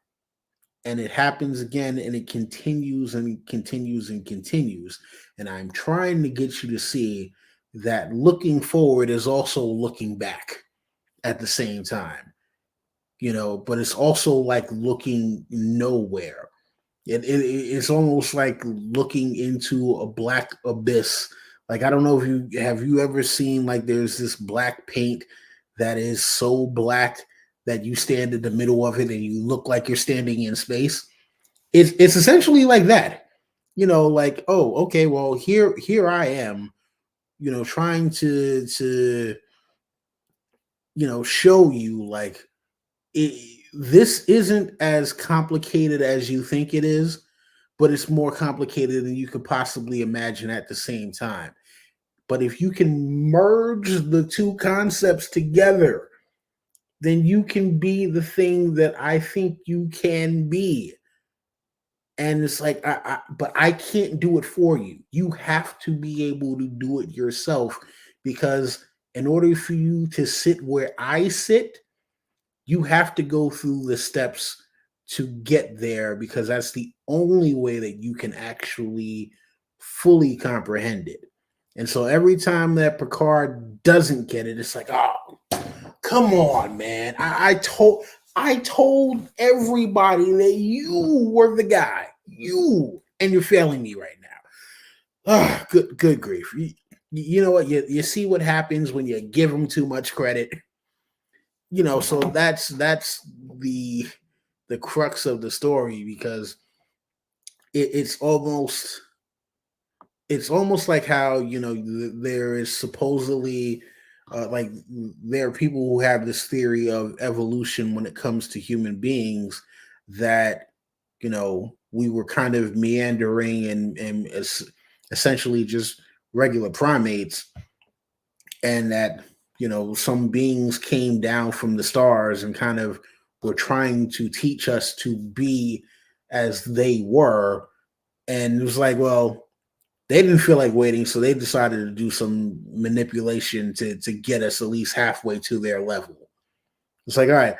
and it happens again, and it continues and continues and continues. And I'm trying to get you to see that looking forward is also looking back at the same time, but it's also like looking nowhere. It's almost like looking into a black abyss. Like, I don't know if you ever seen, like, there's this black paint that is so black that you stand in the middle of it and you look like you're standing in space. It's essentially like that. Like, oh, okay, well, here I am, trying to show you, like, this isn't as complicated as you think it is, but it's more complicated than you could possibly imagine at the same time. But if you can merge the two concepts together, then you can be the thing that I think you can be. And it's like, but I can't do it for you. You have to be able to do it yourself, because in order for you to sit where I sit, you have to go through the steps to get there, because that's the only way that you can actually fully comprehend it. And so every time that Picard doesn't get it, it's like, oh, come on, man. I told everybody that you were the guy. And you're failing me right now. Oh, good grief. You know what? You see what happens when you give them too much credit. So that's the crux of the story, because it's almost like how there is supposedly like, there are people who have this theory of evolution when it comes to human beings, that we were kind of meandering and essentially just regular primates, and that some beings came down from the stars and kind of were trying to teach us to be as they were. And it was like, well, they didn't feel like waiting, so they decided to do some manipulation to get us at least halfway to their level. It's like, all right,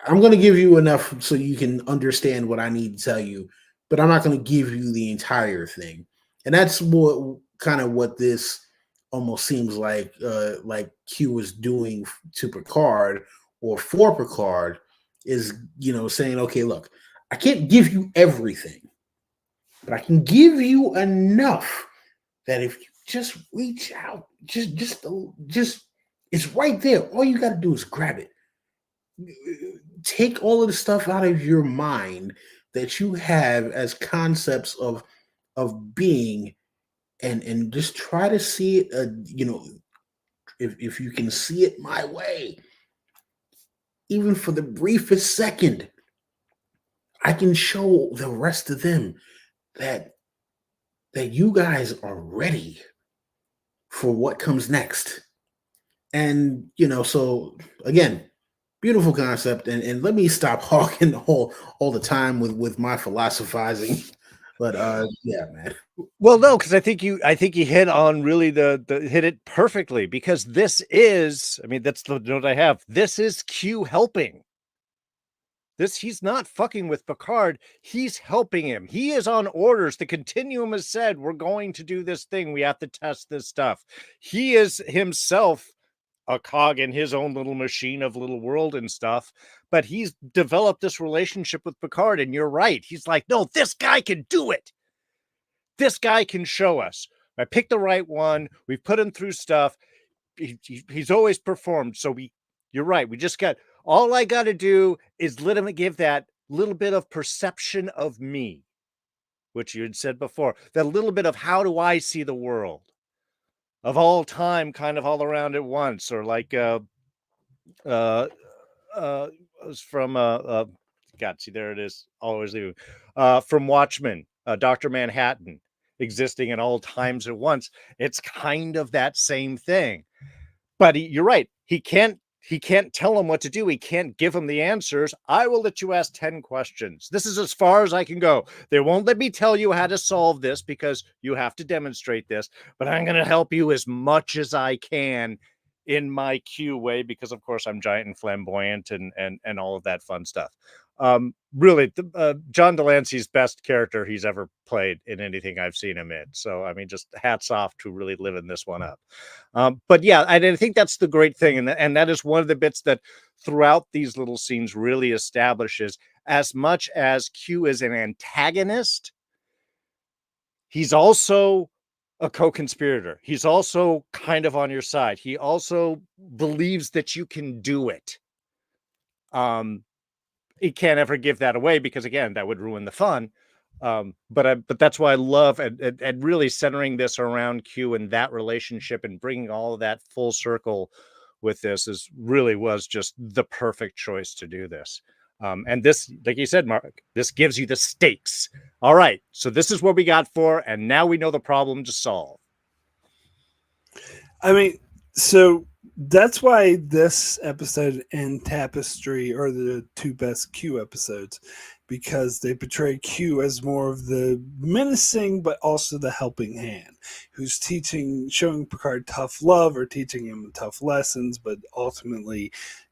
I'm going to give you enough so you can understand what I need to tell you, but I'm not going to give you the entire thing. And that's what this almost seems like Q is doing to Picard, or for Picard, is saying, okay, look, I can't give you everything, but I can give you enough that if you just reach out, just it's right there. All you got to do is grab it. Take all of the stuff out of your mind that you have as concepts of being, and just try to see it. If you can see it my way, even for the briefest second, I can show the rest of them that you guys are ready for what comes next. And so again, beautiful concept. And let me stop hawking all the time with my philosophizing. But yeah, man. Well, no, because I think you hit on really the hit it perfectly, because this is, I mean, that's the note I have. This is Q helping. He's not fucking with Picard. He's helping him. He is on orders. The Continuum has said, we're going to do this thing. We have to test this stuff. He is himself a cog in his own little machine of little world and stuff, but he's developed this relationship with Picard. And you're right. He's like, no, this guy can do it. This guy can show us. I picked the right one. We've put him through stuff. He's always performed. So you're right. We just got, all I got to do is let him give that little bit of perception of me, which you had said before, that little bit of how do I see the world of all time, kind of all around at once, or like, it was from, God, see, there it is. Always leaving, from Watchmen, Dr. Manhattan, existing at all times at once. It's kind of that same thing. But you're right. He can't tell him what to do. He can't give him the answers. I will let you ask 10 questions. This is as far as I can go. They won't let me tell you how to solve this because you have to demonstrate this, but I'm going to help you as much as I can in my Q way, because of course I'm giant and flamboyant and all of that fun stuff. Really, John Delancey's best character he's ever played in anything I've seen him in. So, I mean, just hats off to really living this one up. But yeah, I think that's the great thing. And that is one of the bits that throughout these little scenes really establishes, as much as Q is an antagonist, he's also a co-conspirator. He's also kind of on your side. He also believes that you can do it. He can't ever give that away because, again, that would ruin the fun. But that's why I love and really centering this around Q and that relationship and bringing all of that full circle with this was just the perfect choice to do this. And this, like you said, Mark, this gives you the stakes. All right, so this is what we got for, and now we know the problem to solve. I mean, so that's why this episode and Tapestry are the two best Q episodes, because they portray Q as more of the menacing but also the helping hand, who's showing Picard tough love or teaching him tough lessons, but ultimately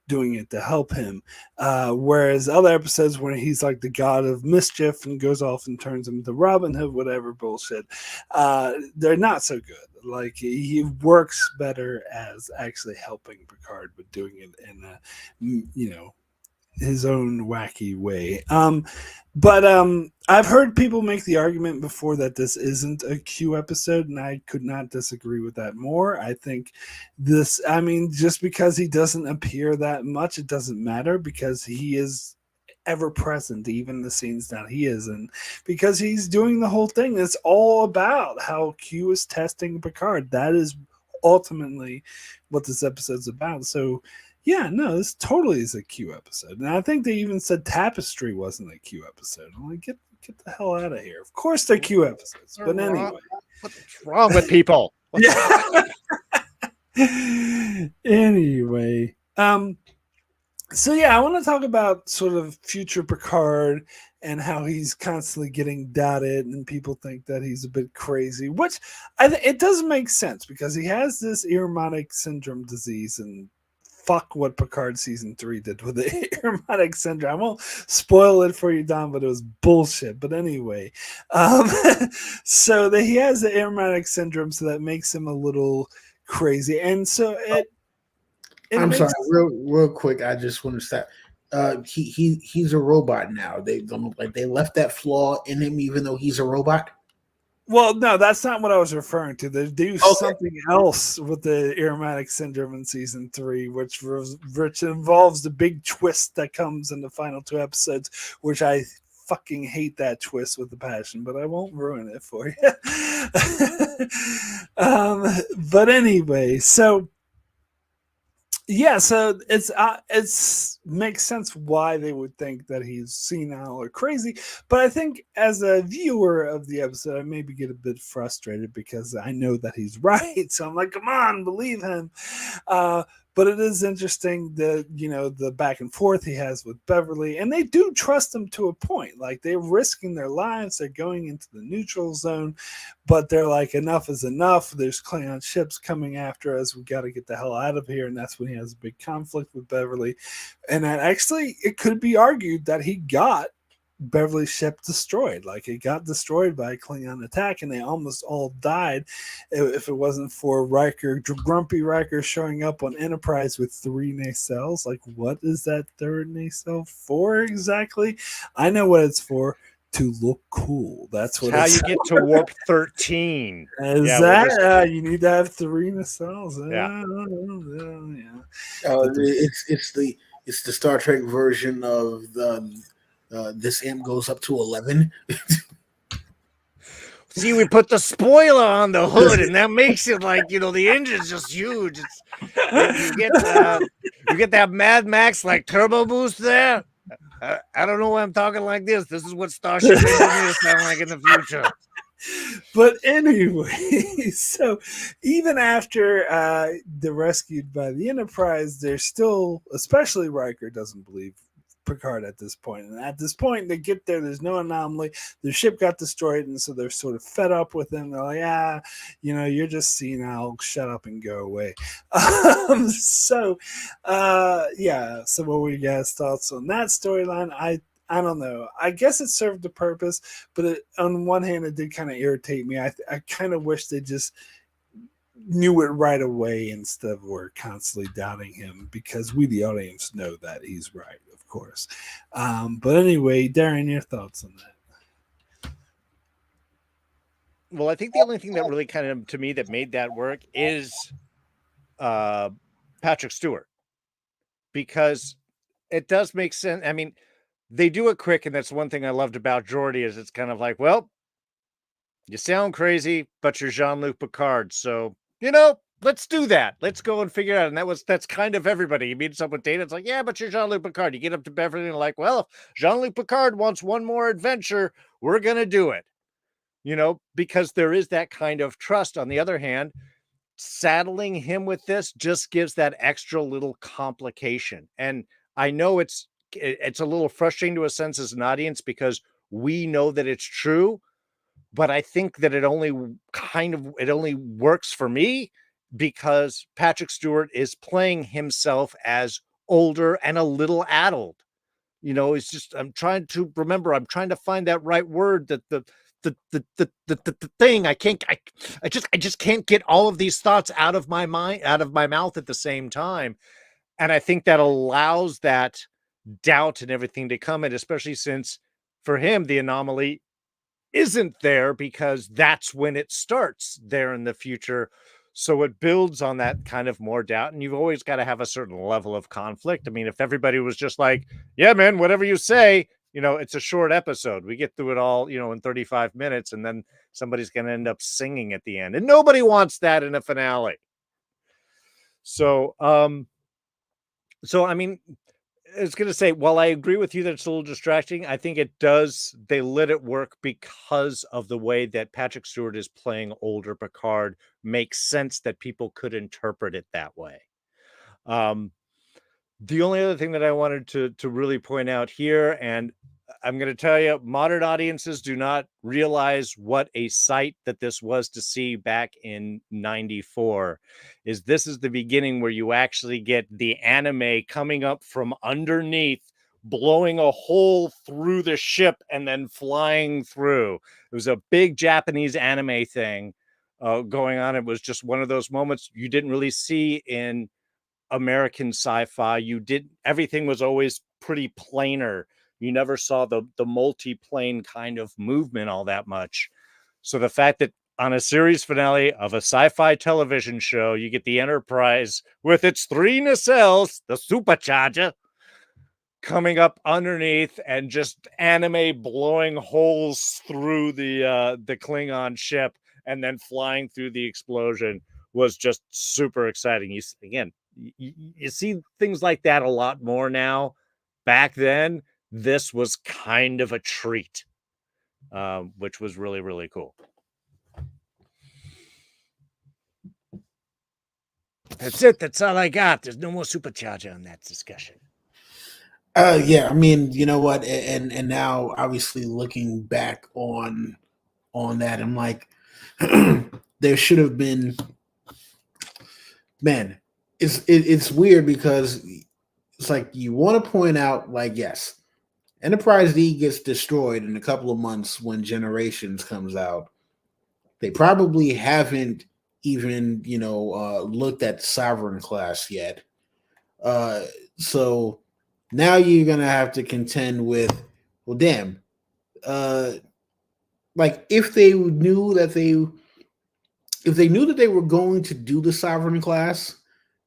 doing it to help him. Whereas other episodes where he's like the god of mischief and goes off and turns him to Robin Hood, whatever bullshit, they're not so good. Like, he works better as actually helping Picard, but doing it in a, his own wacky way. But I've heard people make the argument before that this isn't a Q episode, and I could not disagree with that more. I think just because he doesn't appear that much, it doesn't matter, because he is ever present, even the scenes that he is in, because he's doing the whole thing. It's all about how Q is testing Picard. That is ultimately what this episode's about. So yeah, no, this totally is a Q episode. And I think they even said Tapestry wasn't a Q episode. I'm like, get the hell out of here. Of course they're Q episodes. But anyway. What's wrong with people? Yeah. Anyway. So yeah, I want to talk about sort of future Picard and how he's constantly getting doubted, and people think that he's a bit crazy, which it does make sense, because he has this Ironic syndrome disease, and fuck what Picard season 3 did with the Ironic syndrome. I won't spoil it for you, Don, but it was bullshit. But anyway, so that he has the Ironic syndrome, so that makes him a little crazy, and so I'm sorry, real quick. I just want to stop. He's a robot now. They left that flaw in him, even though he's a robot. Well, no, that's not what I was referring to. They do something else with the Ironic syndrome in season 3, which involves the big twist that comes in the final 2 episodes, which I fucking hate that twist with a passion, but I won't ruin it for you. But anyway, so yeah, so it's makes sense why they would think that he's senile or crazy. But I think as a viewer of the episode, I maybe get a bit frustrated because I know that he's right. So I'm like, come on, believe him. But it is interesting that, the back and forth he has with Beverly, and they do trust him to a point. Like, they're risking their lives, they're going into the neutral zone, but they're like, enough is enough. There's Klingon ships coming after us. We got to get the hell out of here. And that's when he has a big conflict with Beverly. And that actually, it could be argued that he got Beverly's ship destroyed. Like, it got destroyed by a Klingon attack, and they almost all died if it wasn't for grumpy Riker showing up on Enterprise with 3 nacelles. Like, what is that 3rd nacelle for exactly? I know what it's for. To look cool. That's what how you get to warp 13. You need to have 3 nacelles. It's the Star Trek version of this amp goes up to 11. See, we put the spoiler on the hood, and that makes it like, the engine's just huge. You get that Mad Max like turbo boost there. I don't know why I'm talking like this. This is what Starship engineers sound like in the future. But anyway, so even after they're rescued by the Enterprise, they're still, especially Riker, doesn't believe Picard at this point. And at this point, they get there, there's no anomaly. Their ship got destroyed, and so they're sort of fed up with him. They're like, you're just senile. Shut up and go away. So what were you guys' thoughts on that storyline? I don't know. I guess it served a purpose, but on one hand, it did kind of irritate me. I kind of wish they just knew it right away instead of we're constantly doubting him, because we, the audience, know that he's right, of course. But anyway, Darrin, your thoughts on that? Well, I think the only thing that really kind of to me that made that work is Patrick Stewart, because it does make sense. I mean, they do it quick, and that's one thing I loved about Geordie is it's kind of like, well, you sound crazy, but you're Jean-Luc Picard, so let's do that. Let's go and figure it out. And that's kind of everybody. You meet someone with Data, it's like, yeah, but you're Jean-Luc Picard. You get up to Beverly and like, well, if Jean-Luc Picard wants one more adventure, we're gonna do it. Because there is that kind of trust. On the other hand, saddling him with this just gives that extra little complication. And I know it's a little frustrating to a sense as an audience because we know that it's true, but I think that it only works for me because Patrick Stewart is playing himself as older and a little addled. It's just I'm trying to find that right word, that the thing I just can't get all of these thoughts out of my mind, out of my mouth at the same time. And I think that allows that doubt and everything to come in, especially since for him the anomaly isn't there because that's when it starts there in the future. So it builds on that kind of more doubt. And you've always got to have a certain level of conflict. I mean, if everybody was just like, yeah, man, whatever you say, it's a short episode. We get through it all, in 35 minutes, and then somebody's going to end up singing at the end. And nobody wants that in a finale. So, I mean, I was going to say, while I agree with you that it's a little distracting, I think they let it work because of the way that Patrick Stewart is playing older Picard. Makes sense that people could interpret it that way. The only other thing that I wanted to really point out here, and I'm going to tell you, modern audiences do not realize what a sight that this was to see back in 94. This is the beginning where you actually get the anime coming up from underneath, blowing a hole through the ship and then flying through. It was a big Japanese anime thing going on. It was just one of those moments you didn't really see in American sci-fi. Everything was always pretty planar. You never saw the multi-plane kind of movement all that much. So the fact that on a series finale of a sci-fi television show, you get the Enterprise with its 3 nacelles, the supercharger, coming up underneath and just anime blowing holes through the Klingon ship and then flying through the explosion was just super exciting. You see things like that a lot more now. Back then, this was kind of a treat, which was really, really cool. That's it. That's all I got. There's no more supercharger on that discussion. Yeah, I mean, you know what, and now obviously looking back on that, I'm like, there should have been. Man, it's weird because it's like you want to point out, like, yes, Enterprise D gets destroyed in a couple of months when Generations comes out. They probably haven't even looked at Sovereign class yet. So now you're gonna have to contend with, well, damn, like if they knew that they were going to do the Sovereign class,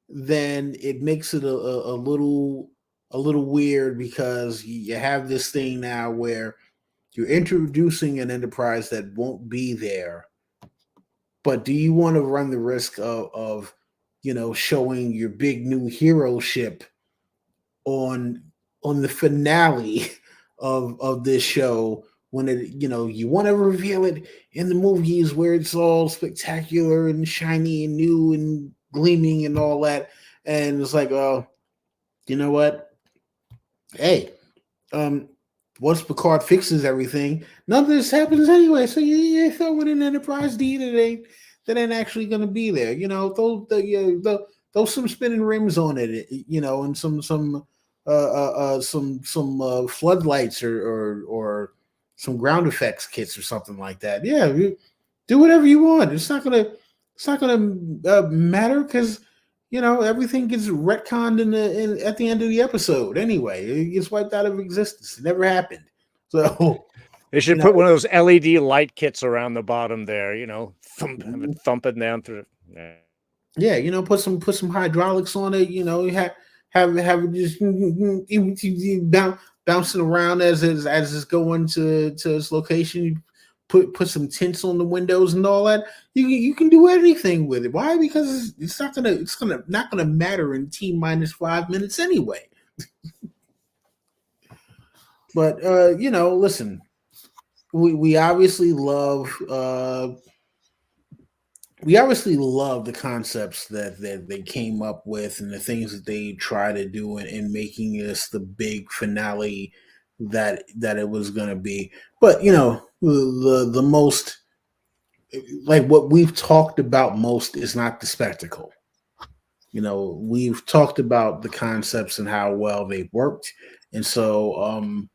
then it makes it a little weird because you have this thing now where you're introducing an Enterprise that won't be there. But do you want to run the risk of showing your big new hero ship on the finale of this show when you want to reveal it in the movies where it's all spectacular and shiny and new and gleaming and all that, and it's like, oh, you know what? Hey, once Picard fixes everything, none of this happens anyway. So you throw in an Enterprise D that ain't actually going to be there. Throw some spinning rims on it, and some floodlights or some ground effects kits or something like that. Yeah, do whatever you want. It's not gonna matter because everything gets retconned at the end of the episode anyway. It gets wiped out of existence. It never happened. So They You should know, put one of those LED light kits around the bottom there, have it mhm. thumping down through. Yeah. Yeah, put some hydraulics on it. You have it just bouncing around as it's going to its location. You put some tints on the windows and all that. You can do anything with it. Why? Because it's not gonna matter in T minus 5 minutes anyway. But listen, we obviously love the concepts that they came up with and the things that they try to do in making this the big finale that it was going to be. But the most, like, what we've talked about most is not the spectacle. We've talked about the concepts and how well they worked, and so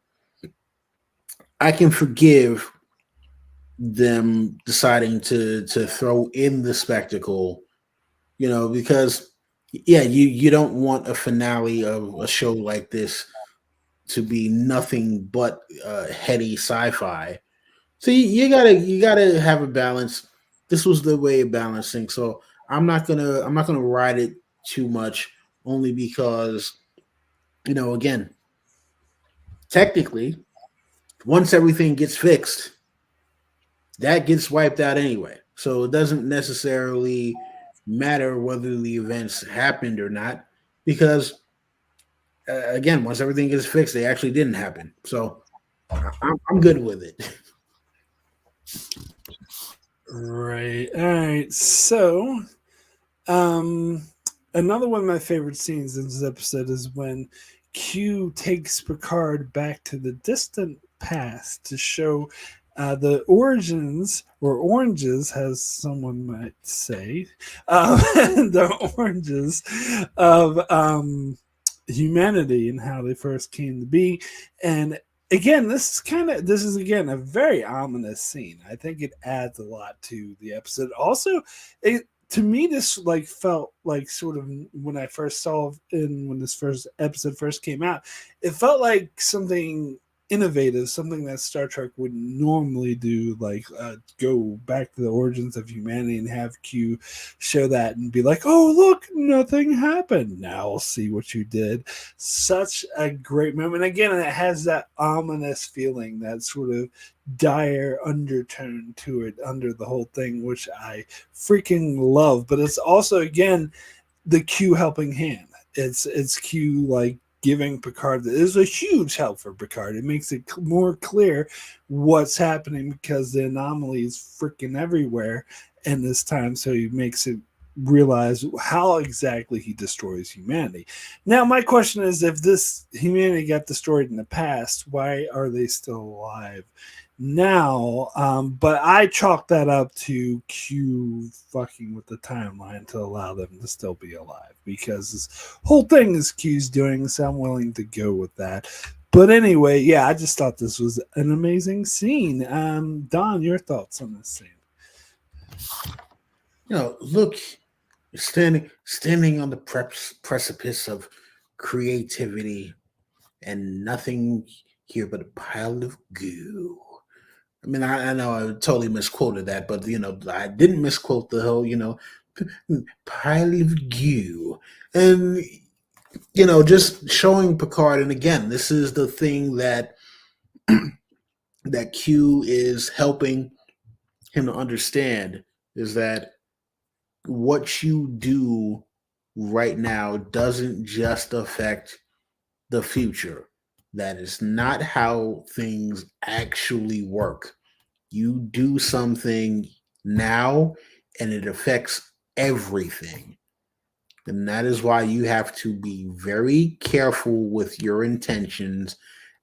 I can forgive them deciding to throw in the spectacle, because you don't want a finale of a show like this to be nothing but heady sci-fi. So you gotta have a balance. This was the way of balancing. So I'm not gonna ride it too much, only because again, technically, once everything gets fixed, that gets wiped out anyway. So it doesn't necessarily matter whether the events happened or not, because again, once everything gets fixed, they actually didn't happen. So I'm good with it. Right. All right. So, um, another one of my favorite scenes in this episode is when Q takes Picard back to the distant past to show the origins or oranges, as someone might say, the oranges of humanity and how they first came to be. And again, this is again a very ominous scene. I think it adds a lot to the episode. Also, it to me this like felt like sort of when I first saw in when this first episode first came out, it felt like something innovative, something that Star Trek would normally do, like go back to the origins of humanity and have Q show that and be like, "Oh, look, nothing happened. Now I'll see what you did." Such a great moment. Again, it has that ominous feeling, that sort of dire undertone to it under the whole thing, which I freaking love. But it's also again the Q helping hand. It's Q like giving Picard that is a huge help for Picard. It makes it more clear what's happening because the anomaly is freaking everywhere in this time. So he makes it realize how exactly he destroys humanity. Now, my question is, if this humanity got destroyed in the past, why are they still alive now? But I chalk that up to Q fucking with the timeline to allow them to still be alive, because this whole thing is Q's doing, so I'm willing to go with that. But anyway, yeah, I just thought this was an amazing scene. Don, your thoughts on this scene? Look, standing on the precipice of creativity and nothing here but a pile of goo. I mean, I know I totally misquoted that, but I didn't misquote the whole pile of goo. And just showing Picard, and again, this is the thing that that Q is helping him to understand, is that what you do right now doesn't just affect the future. That is not how things actually work. You do something now and it affects everything. And that is why you have to be very careful with your intentions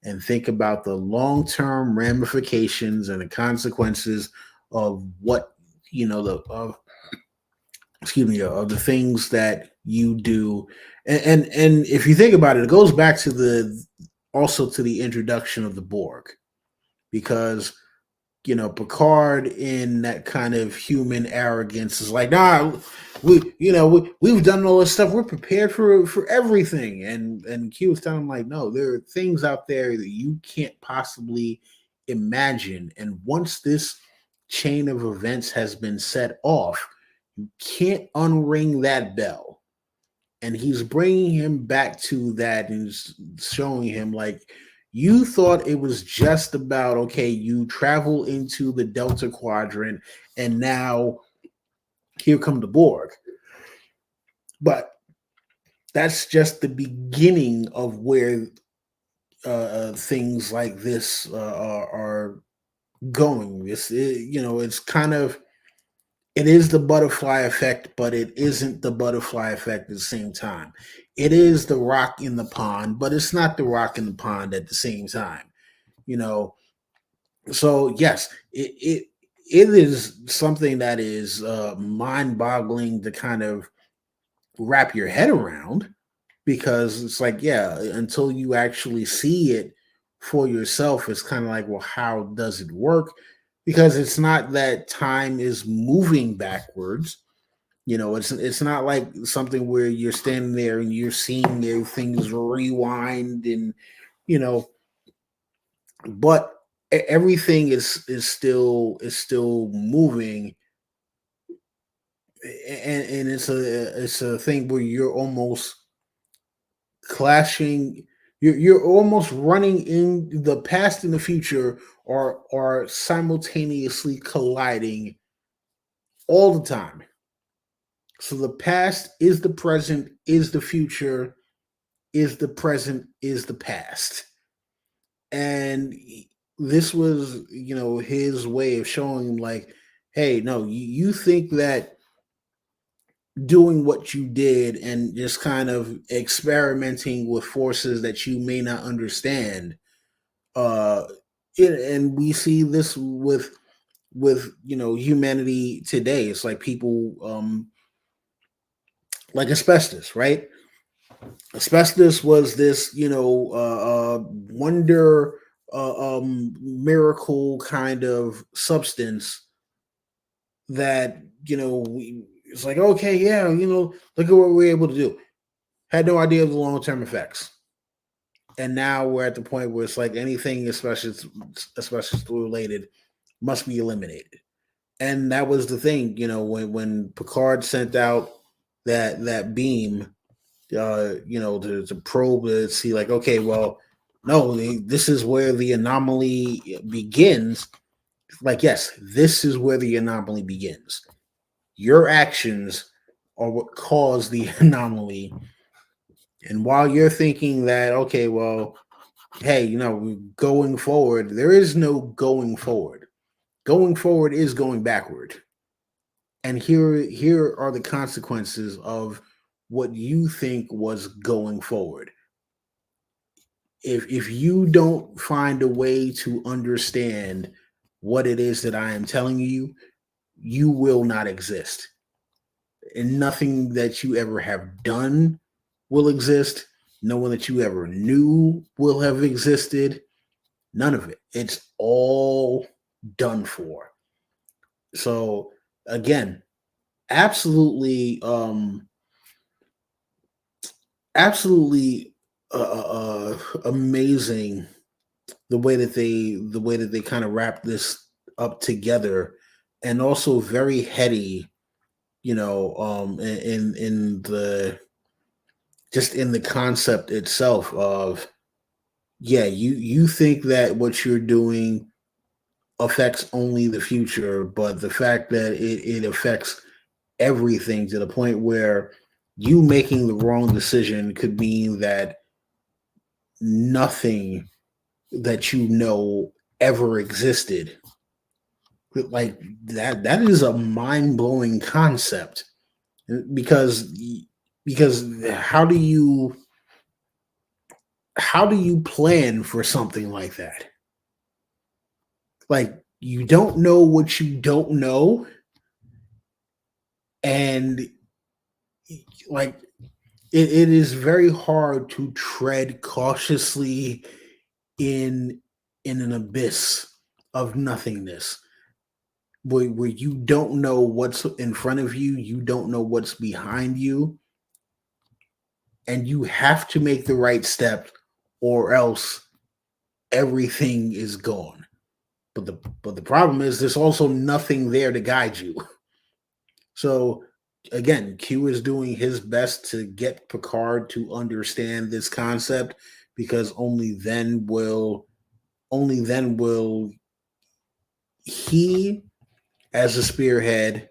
and think about the long term ramifications and the consequences of what, of of the things that you do. And if you think about it, it goes back to the introduction of the Borg, because Picard, in that kind of human arrogance, is like, nah, we've done all this stuff, we're prepared for everything, and Q was telling him, like, no, there are things out there that you can't possibly imagine. And once this chain of events has been set off, you can't unring that bell. And he's bringing him back to that and showing him like, you thought it was just about, okay, you travel into the Delta Quadrant and now here come the Borg. But that's just the beginning of where things like this are going. It's kind of, it is the butterfly effect, but it isn't the butterfly effect at the same time. It is the rock in the pond, but it's not the rock in the pond at the same time. You know, so yes, it is something that is mind-boggling to kind of wrap your head around, because it's like, yeah, until you actually see it for yourself, it's kind of like, well, how does it work? Because it's not that time is moving backwards. It's not like something where you're standing there and you're seeing things rewind, and you know but everything is still moving, and it's a thing where you're almost clashing. You're almost running in the past and the future, are simultaneously colliding all the time. So the past is the present, is the future, is the present, is the past. And this was, his way of showing him like, hey, no, you think that doing what you did and just kind of experimenting with forces that you may not understand, uh and we see this with humanity today. It's like people, like asbestos, right? Asbestos was this, wonder, miracle kind of substance that, it's like, okay, yeah, look at what we're able to do. Had no idea of the long-term effects. And now we're at the point where it's like anything especially related must be eliminated. And that was the thing, when Picard sent out that beam, to probe to see like, okay, well, no, this is where the anomaly begins. Like, yes, this is where the anomaly begins. Your actions are what caused the anomaly. And while you're thinking that, okay, well, hey, going forward, there is no going forward. Going forward is going backward. And here are the consequences of what you think was going forward. If you don't find a way to understand what it is that I am telling you, you will not exist. And nothing that you ever have done will exist. No one that you ever knew will have existed. None of it. It's all done for. So again, absolutely, absolutely amazing the way that they kind of wrap this up together, and also very heady, in the just in the concept itself of, yeah, you think that what you're doing affects only the future, but the fact that it affects everything, to the point where you making the wrong decision could mean that nothing that ever existed. Like that is a mind-blowing concept, because how do you plan for something like that? Like, you don't know what you don't know, and like it is very hard to tread cautiously in an abyss of nothingness, where you don't know what's in front of you, you don't know what's behind you, and you have to make the right step, or else everything is gone. but the problem is there's also nothing there to guide you. So again, Q is doing his best to get Picard to understand this concept because only then will he, as a spearhead,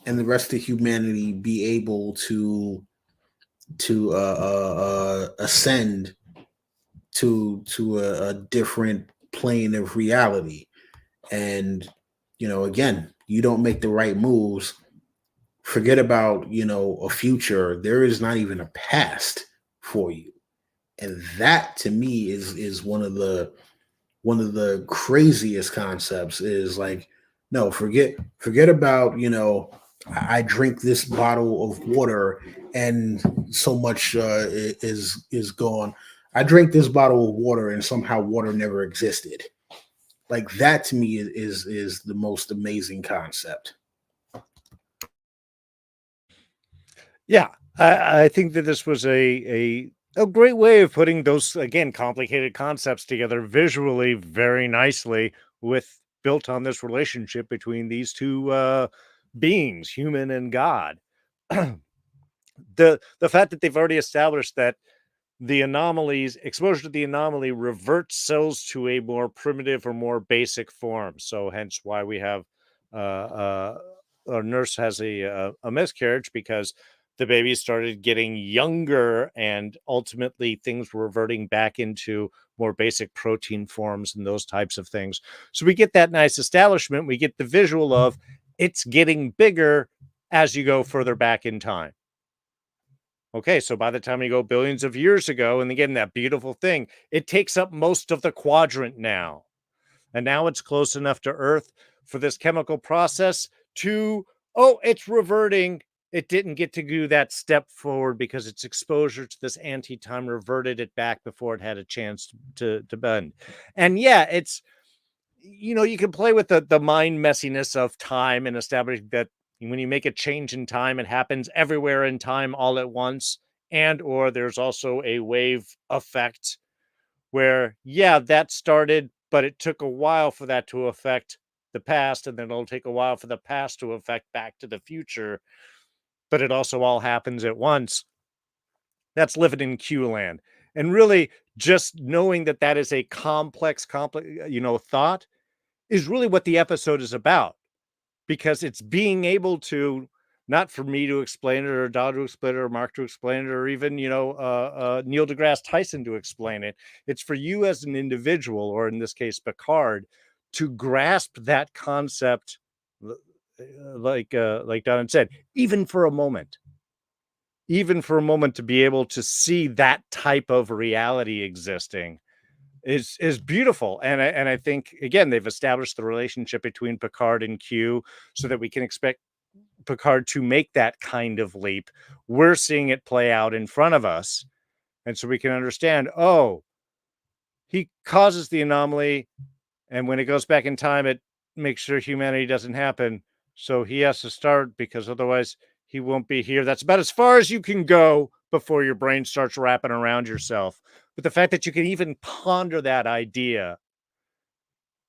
and the rest of humanity be able to ascend to a different plane of reality. And again, you don't make the right moves, forget about a future. There is not even a past for you, and that to me is one of the craziest concepts. Is like, no, forget about I drink this bottle of water and so much is gone. I drink this bottle of water and somehow water never existed. Like that to me is the most amazing concept. Yeah, I think that this was a great way of putting those, again, complicated concepts together visually very nicely, with built on this relationship between these two beings, human and God. The fact that they've already established that the anomalies, exposure to the anomaly, reverts cells to a more primitive or more basic form. So hence why we have a nurse has a miscarriage, because the baby started getting younger and ultimately things were reverting back into more basic protein forms and those types of things. So we get that nice establishment. We get the visual of it's getting bigger as you go further back in time. Okay, so by the time you go billions of years ago, and again, that beautiful thing, it takes up most of the quadrant now. And now it's close enough to Earth for this chemical process to, oh, it's reverting. It didn't get to do that step forward because its exposure to this anti-time reverted it back before it had a chance to bend. And yeah, it's, you can play with the mind messiness of time and establishing that when you make a change in time, it happens everywhere in time all at once. And or there's also a wave effect where, yeah, that started, but it took a while for that to affect the past, and then it'll take a while for the past to affect back to the future, but it also all happens at once. That's living in Q land. And really, just knowing that that is a complex, thought is really what the episode is about, because it's being able to, not for me to explain it or Dodd to explain it or Mark to explain it or even, Neil deGrasse Tyson to explain it. It's for you as an individual, or in this case, Picard, to grasp that concept, like Darrin said, even for a moment, to be able to see that type of reality existing is beautiful. And I think, again, they've established the relationship between Picard and Q so that we can expect Picard to make that kind of leap. We're seeing it play out in front of us, and so we can understand, oh, he causes the anomaly, and when it goes back in time, it makes sure humanity doesn't happen. So he has to start, because otherwise he won't be here. That's about as far as you can go before your brain starts wrapping around yourself. But the fact that you can even ponder that idea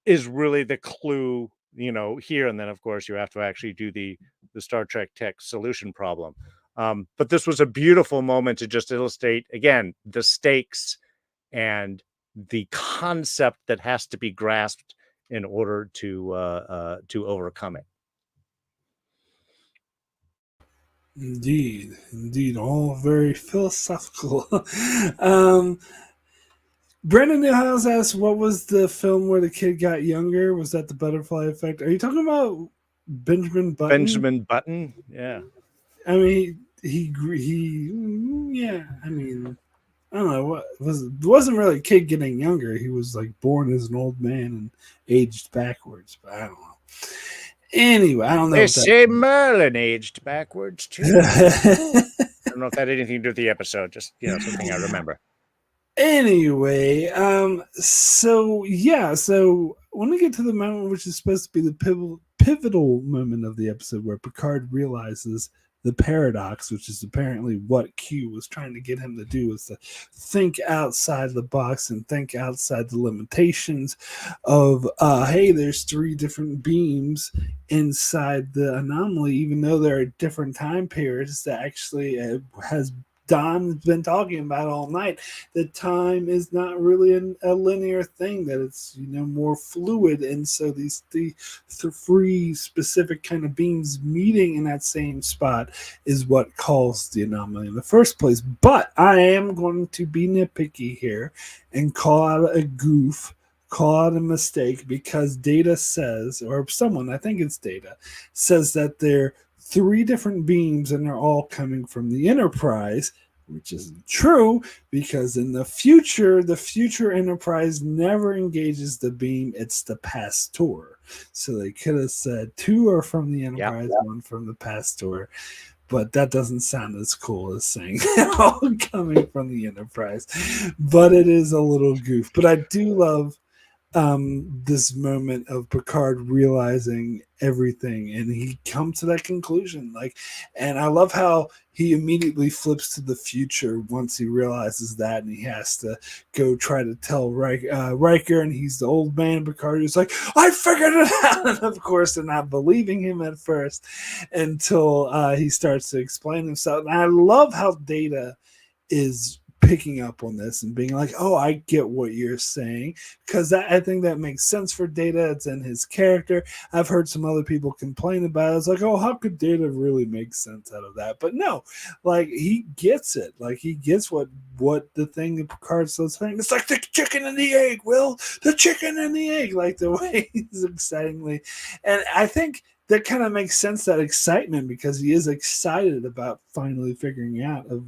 is really the clue, here. And then, of course, you have to actually do the Star Trek tech solution problem. But this was a beautiful moment to just illustrate, again, the stakes and the concept that has to be grasped in order to overcome it. Indeed, all very philosophical. um, Brandon Newhouse asked, "What was the film where the kid got younger? Was that the Butterfly Effect? Are you talking about Benjamin Button? Benjamin Button, yeah. I mean, yeah. I mean, I don't know what it wasn't really a kid getting younger. He was like born as an old man and aged backwards. But I don't know. Anyway, I don't know. They say Merlin aged backwards too. I don't know if that had anything to do with the episode. Just something I remember. Anyway, so when we get to the moment which is supposed to be the pivotal moment of the episode, where Picard realizes the paradox, which is apparently what Q was trying to get him to do, is to think outside the box and think outside the limitations of, hey, there's three different beams inside the anomaly, even though there are different time periods that actually has Don's been talking about all night. That time is not really a linear thing; that it's more fluid, and so these three specific kind of beams meeting in that same spot is what caused the anomaly in the first place. But I am going to be nitpicky here and call out a goof, call out a mistake, because Data says, or someone, I think it's Data, says that they're three different beams and they're all coming from the Enterprise, which isn't true, because in the future Enterprise never engages the beam, it's the Pasteur. So they could have said two are from the Enterprise, one from the Pasteur. But that doesn't sound as cool as saying they're all coming from the Enterprise. But it is a little goof. But I do love this moment of Picard realizing everything, and he comes to that conclusion. And I love how he immediately flips to the future once he realizes that, and he has to go try to tell Riker, and he's the old man. Picard is like, I figured it out, and of course they're not believing him at first until he starts to explain himself. And I love how Data is picking up on this and being like, oh, I get what you're saying, because I think that makes sense for Data. It's in his character. I've heard some other people complain about it. It's like, oh, how could Data really make sense out of that? But no, he gets it. He gets what the thing that Picard says. It's like the chicken and the egg, Will. The chicken and the egg, the way he's excitingly. And I think that kind of makes sense, that excitement, because he is excited about finally figuring out of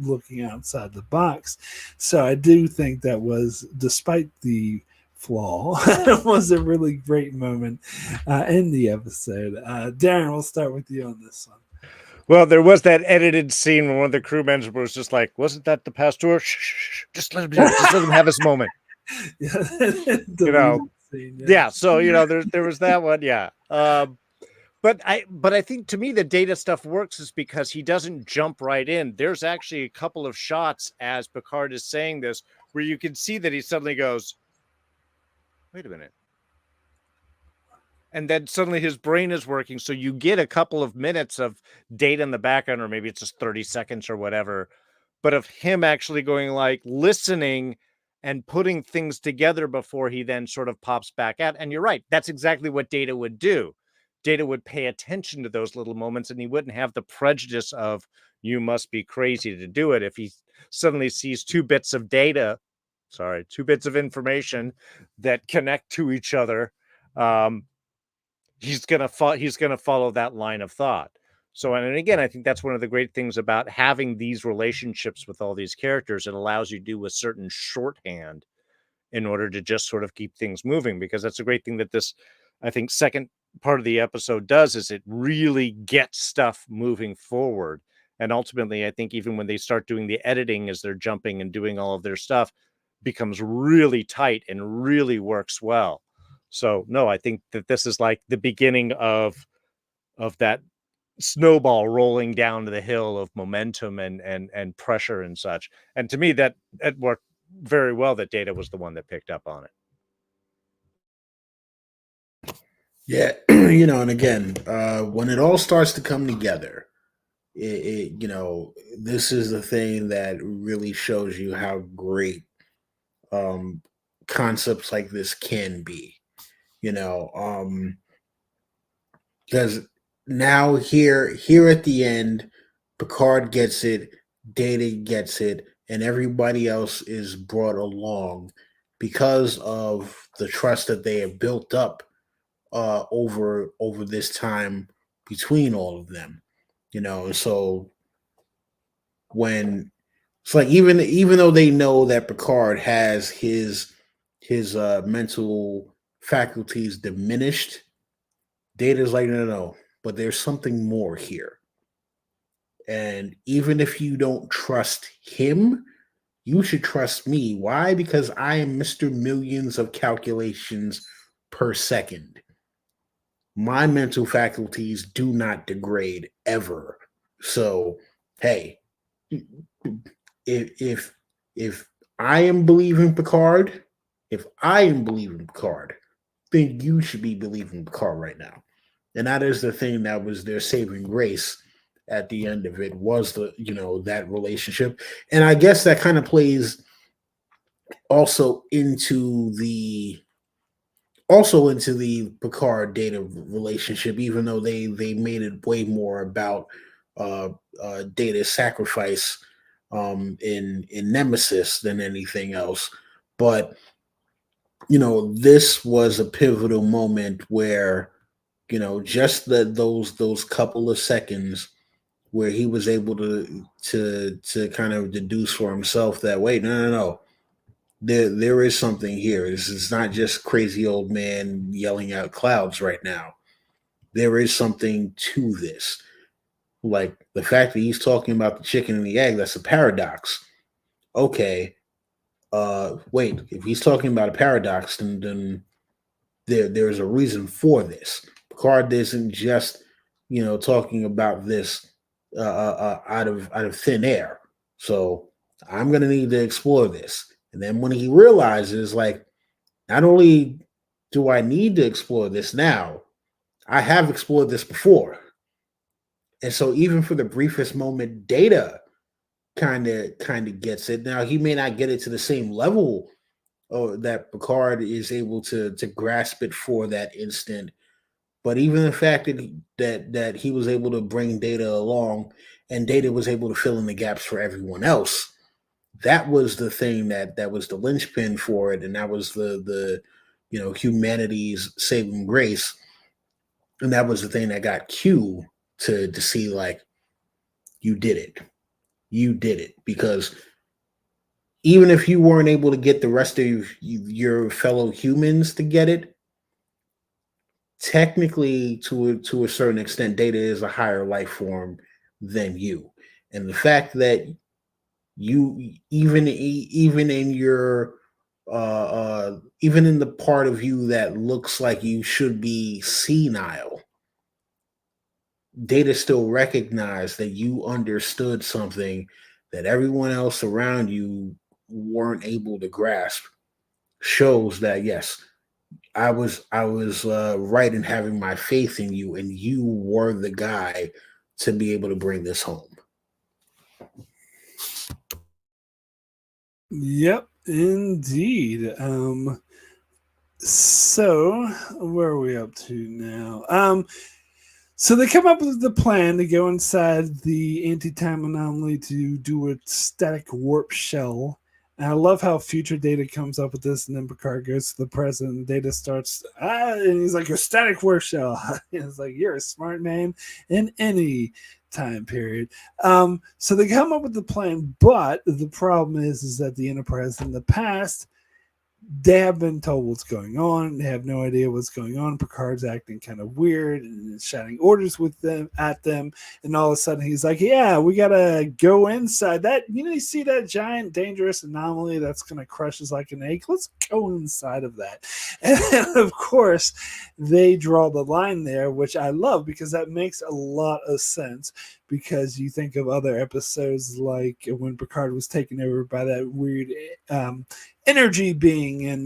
looking outside the box. So I do think that was, despite the flaw, it was a really great moment in the episode. Darrin, we'll start with you on this one. Well, there was that edited scene where one of the crew members was just like, wasn't that the Pasteur? Shh, just let him have his moment. Scene, yeah. So there was that one, yeah. But I think, to me, the Data stuff works is because he doesn't jump right in. There's actually a couple of shots as Picard is saying this where you can see that he suddenly goes, wait a minute. And then suddenly his brain is working. So you get a couple of minutes of Data in the background, or maybe it's just 30 seconds or whatever, but of him actually going, listening and putting things together before he then sort of pops back out. And you're right. That's exactly what Data would do. Data would pay attention to those little moments, and he wouldn't have the prejudice of, you must be crazy to do it. If he suddenly sees two bits of information that connect to each other, he's gonna follow that line of thought. So, and again, I think that's one of the great things about having these relationships with all these characters. It allows you to do a certain shorthand in order to just sort of keep things moving, because that's a great thing that this, I think, second part of the episode does, is it really gets stuff moving forward. And ultimately, I think even when they start doing the editing as they're jumping and doing all of their stuff, becomes really tight and really works well. So no, I think that this is like the beginning of that snowball rolling down to the hill of momentum and pressure and such. And to me, that it worked very well that Data was the one that picked up on it. Yeah, and again, when it all starts to come together, this is the thing that really shows you how great concepts like this can be. Because now here at the end, Picard gets it, Data gets it, and everybody else is brought along because of the trust that they have built up over this time between all of them. So when it's like, even though they know that Picard has his mental faculties diminished, Data's like, no, but there's something more here. And even if you don't trust him, you should trust me. Why? Because I am Mr. Millions of calculations per second. my mental faculties do not degrade ever. So, hey, if if I am believing Picard, if I am believing Picard, then you should be believing Picard right now. And that is the thing that was their saving grace at the end of it, was the, that relationship. And I guess that kind of plays also into the Picard Data relationship, even though they made it way more about uh, Data's sacrifice in Nemesis than anything else. But this was a pivotal moment where, just those couple of seconds where he was able to kind of deduce for himself that, wait, no, there is something here. This is not just crazy old man yelling out clouds right now. There is something to this. Like the fact that he's talking about the chicken and the egg, that's a paradox. Okay, wait, if he's talking about a paradox, then there's a reason for this. Picard isn't just, talking about this out of thin air. So I'm gonna need to explore this. And then when he realizes, like, not only do I need to explore this now, I have explored this before. And so even for the briefest moment, Data kind of gets it. Now he may not get it to the same level that Picard is able to grasp it for that instant. But even the fact that he was able to bring Data along, and Data was able to fill in the gaps for everyone else, that was the thing that was the linchpin for it, and that was the humanity's saving grace, and that was the thing that got Q to see, like, you did it, because even if you weren't able to get the rest of your fellow humans to get it, technically, to a certain extent, Data is a higher life form than you, and the fact that you, even in your even in the part of you that looks like you should be senile, Data still recognized that you understood something that everyone else around you weren't able to grasp. Shows that, yes, I was right in having my faith in you, and you were the guy to be able to bring this home. Yep, indeed. So where are we up to now? So they come up with the plan to go inside the anti-time anomaly to do a static warp shell. And I love how future Data comes up with this, and then Picard goes to the present, and Data starts, and he's like, a static warp shell. It's like, you're a smart man in any time period. So they come up with the plan, but the problem is that the Enterprise in the past, they have been told what's going on. They have no idea what's going on. Picard's acting kind of weird and shouting orders with them at them. And all of a sudden he's like, yeah, we gotta go inside that. You see that giant dangerous anomaly that's gonna crush us like an egg? Let's go inside of that. And of course, they draw the line there, which I love because that makes a lot of sense. Because you think of other episodes like when Picard was taken over by that weird energy being in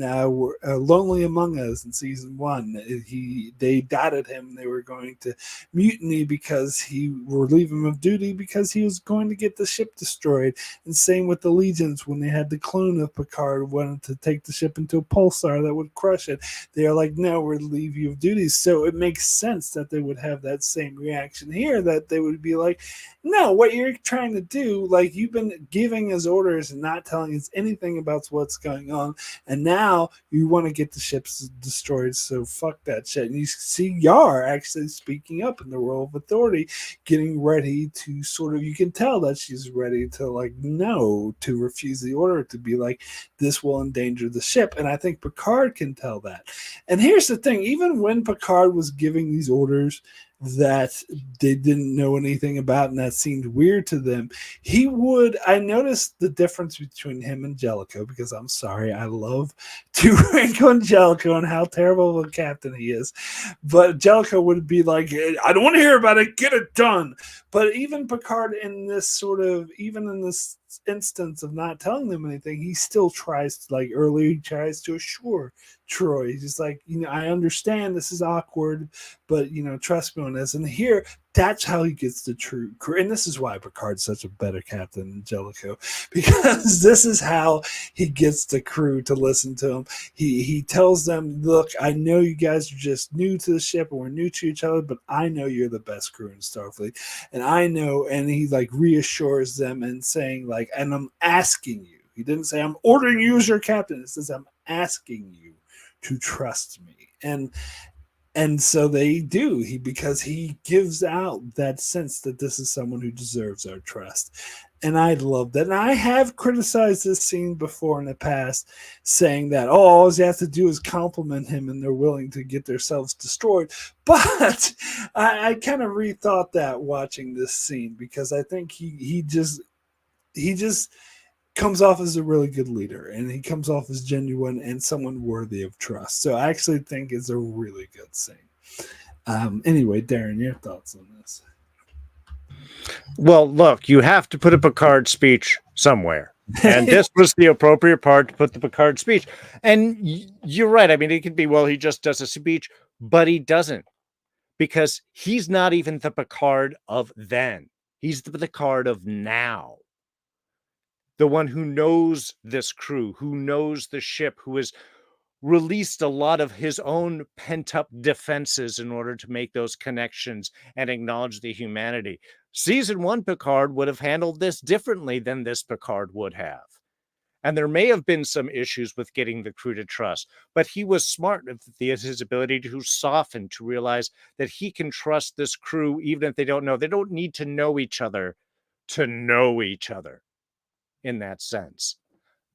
Lonely Among Us in season 1. They doubted him. They were going to mutiny because he relieve him of duty because he was going to get the ship destroyed. And same with the Legions when they had the clone of Picard wanted to take the ship into a pulsar that would crush it. They are like, no, we're relieve you of duties. So it makes sense that they would have that same reaction here, that they would be like, no, what you're trying to do, like, you've been giving us orders and not telling us anything about what's going on, and now you want to get the ships destroyed, so fuck that shit. And you see Yar actually speaking up in the role of authority, getting ready to sort of, you can tell that she's ready to, like, no, to refuse the order, to be like, this will endanger the ship. And I think Picard can tell that. And here's the thing, even when Picard was giving these orders, that they didn't know anything about and that seemed weird to them. I noticed the difference between him and Jellicoe, because I'm sorry, I love to rank on Jellicoe and how terrible of a captain he is. But Jellicoe would be like, I don't want to hear about it, get it done. But even Picard even in this instance of not telling them anything, he still tries to, like earlier, he tries to assure Troy. He's just like, I understand this is awkward, but trust me on this. And here, that's how he gets the true crew. And this is why Picard's such a better captain than Jellicoe, because this is how he gets the crew to listen to him. He tells them, look, I know you guys are just new to the ship and we're new to each other, but I know you're the best crew in Starfleet. And I know, and he like reassures them and saying like, and I'm asking you. He didn't say I'm ordering you as your captain. It says I'm asking you to trust me. And so they do, because he gives out that sense that this is someone who deserves our trust. And I love that. And I have criticized this scene before in the past, saying that, all you have to do is compliment him and they're willing to get themselves destroyed. But I kind of rethought that watching this scene, because I think he just comes off as a really good leader, and he comes off as genuine and someone worthy of trust. So I actually think it's a really good scene. Anyway, Darrin, your thoughts on this? Well, look, you have to put a Picard speech somewhere. And this was the appropriate part to put the Picard speech. And you're right. I mean, it could be, well, he just does a speech, but he doesn't, because he's not even the Picard of then. He's the Picard of now. The one who knows this crew, who knows the ship, who has released a lot of his own pent-up defenses in order to make those connections and acknowledge the humanity. Season 1 Picard would have handled this differently than this Picard would have. And there may have been some issues with getting the crew to trust, but he was smart with his ability to soften, to realize that he can trust this crew even if they don't know. They don't need to know each other to know each other in that sense.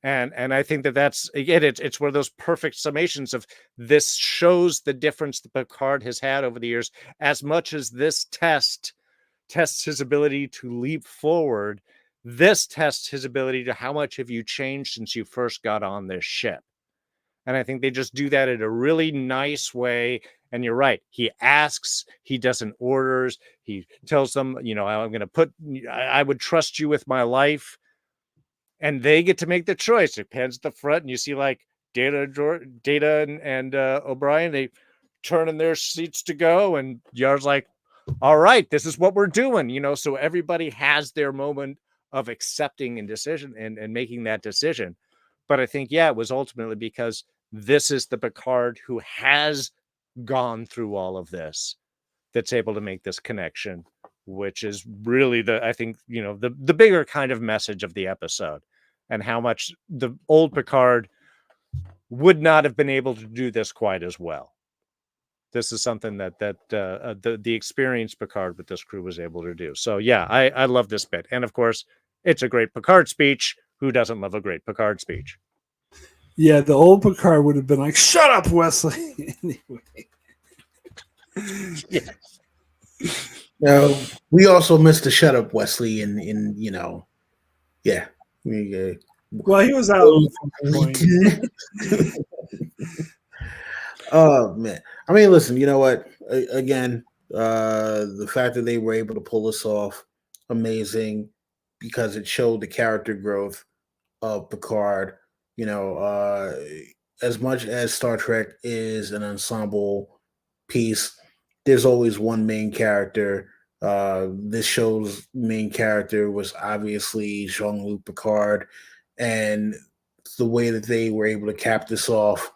And I think that's, again, it's one of those perfect summations of this shows the difference that Picard has had over the years. As much as this tests his ability to leap forward, this tests his ability to how much have you changed since you first got on this ship. And I think they just do that in a really nice way. And you're right. He asks, he doesn't orders. He tells them, I'm going to I would trust you with my life. And they get to make the choice. It pans at the front, and you see like Data and O'Brien. They turn in their seats to go, and Yar's like, "All right, this is what we're doing." So everybody has their moment of accepting and decision and making that decision. But I think, it was ultimately because this is the Picard who has gone through all of this that's able to make this connection, which is really the bigger kind of message of the episode, and how much the old Picard would not have been able to do this quite as well. This is something that the experienced Picard with this crew was able to do. So I love this bit. And of course, it's a great Picard speech. Who doesn't love a great Picard speech? Yeah, the old Picard would have been like, shut up, Wesley. Anyway. Yeah. We also missed the shut up Wesley yeah. Well, he was out. Oh man. I mean, listen, you know what? Again, the fact that they were able to pull this off, amazing, because it showed the character growth of Picard. As much as Star Trek is an ensemble piece, there's always one main character. This show's main character was obviously Jean-Luc Picard, and the way that they were able to cap this off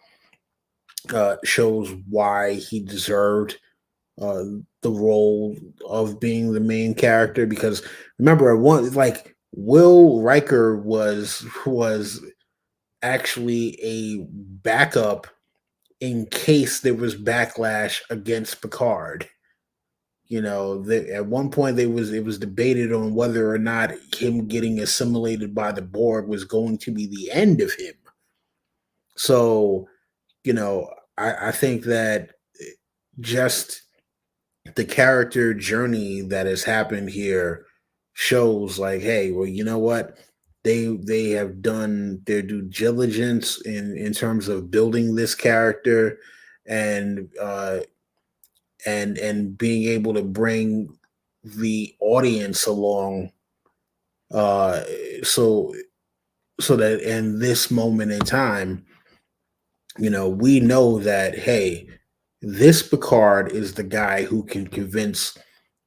shows why he deserved the role of being the main character. Because remember, Will Riker was actually a backup in case there was backlash against Picard. At one point it was debated on whether or not him getting assimilated by the Borg was going to be the end of him. So, I think that just the character journey that has happened here shows like, hey, well, you know what? They have done their due diligence in terms of building this character and and being able to bring the audience along uh so so that in this moment in time, we know that, hey, this Picard is the guy who can convince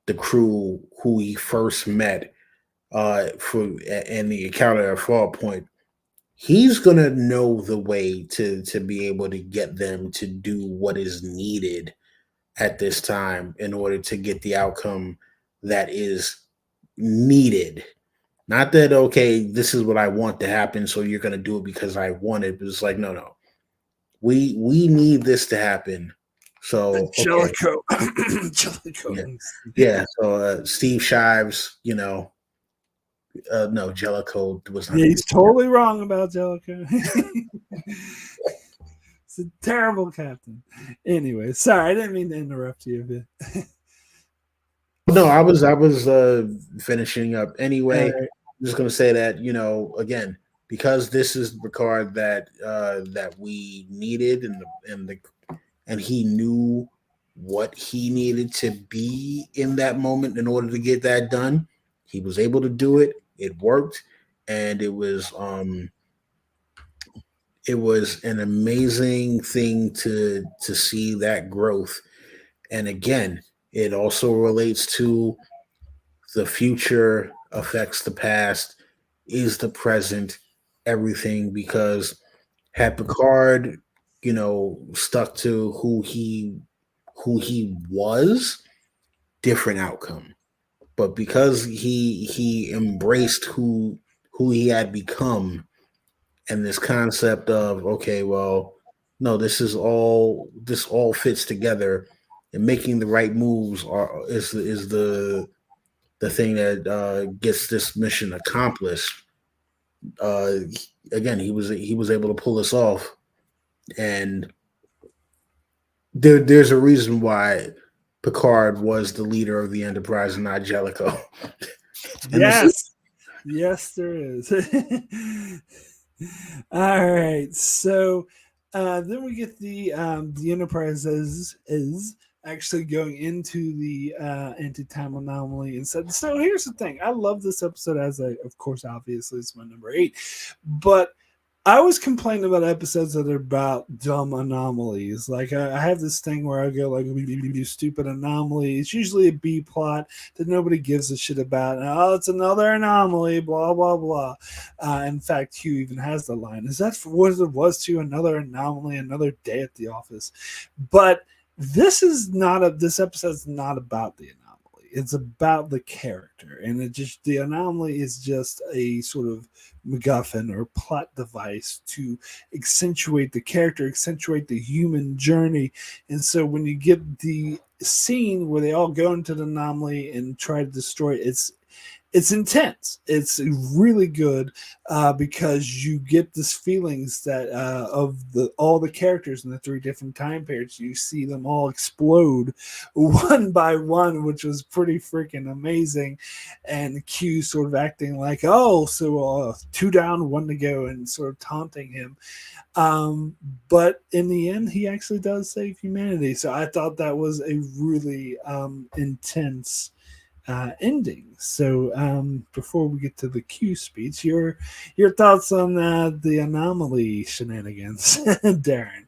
the crew who he first met for in the encounter at Fall Point. He's gonna know the way to be able to get them to do what is needed at this time in order to get the outcome that is needed. Not that, okay, this is what I want to happen, so you're gonna do it because I want it. But it's like, no, no, we need this to happen. So okay, Jellicoe. Jellicoe. yeah, yeah. So Steve Shives, no, Jellicoe was not. Yeah, he's totally wrong about Jellicoe. It's a terrible captain. Anyway, sorry, I didn't mean to interrupt you a bit. No, I was finishing up anyway. Right. I'm just gonna say that, again, because this is the card that we needed, and he knew what he needed to be in that moment in order to get that done. He was able to do it. It worked, and it was an amazing thing to see that growth. And again, it also relates to the future affects the past, is the present, everything, because had Picard, stuck to who he was, different outcome. But because he embraced who he had become, and this concept of, okay, well, no, this all fits together, and making the right moves is the thing that gets this mission accomplished. Uh, Again, he was able to pull this off, and there's a reason why Picard was the leader of the Enterprise and not Jellicoe. And this, Yes. Yes, there is. All right. So then we get the Enterprise is actually going into the anti-time anomaly and said. So here's the thing. I love this episode of course, obviously it's my number 8, but I always complain about episodes that are about dumb anomalies. Like I have this thing where I go like, stupid anomaly. It's usually a B plot that nobody gives a shit about. And, oh, it's another anomaly. Blah blah blah. In fact, Hugh even has the line: "Is that what it was to another anomaly? Another day at the office?" But this episode's not about the anomaly. It's about the character, and the anomaly is just a sort of MacGuffin or plot device to accentuate the character, accentuate the human journey. And so when you get the scene where they all go into the anomaly and try to destroy it, it's intense. It's really good because you get this feelings that of all the characters in the 3 different time periods. You see them all explode one by one, which was pretty freaking amazing. And Q sort of acting like, oh, so 2 down, 1 to go, and sort of taunting him. But in the end, he actually does save humanity. So I thought that was a really intense ending. So before we get to the Q speech, your thoughts on the anomaly shenanigans, Darren?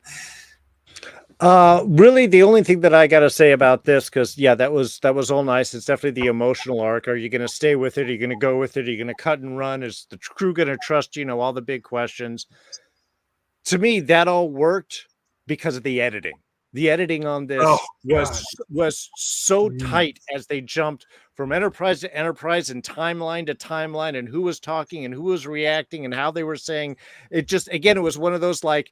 Really, the only thing that I got to say about this, because yeah, that was all nice. It's definitely the emotional arc. Are you going to stay with it? Are you going to go with it? Are you going to cut and run? Is the crew going to trust you? All the big questions. To me, that all worked because of the editing. The editing on this was so tight as they jumped from Enterprise to Enterprise and timeline to timeline, and who was talking and who was reacting and how they were saying it. Just again, it was one of those like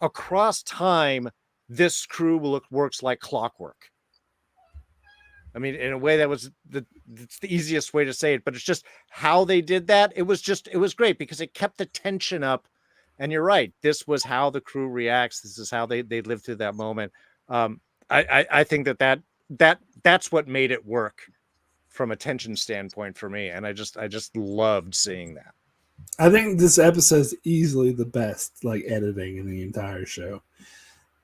across time, this crew works like clockwork. I mean, in a way that was it's the easiest way to say it, but it's just how they did that. It was great because it kept the tension up. And you're right. This was how the crew reacts. This is how they live through that moment. I think that that's what made it work from a tension standpoint for me, and I just loved seeing that. I think this episode is easily the best like editing in the entire show.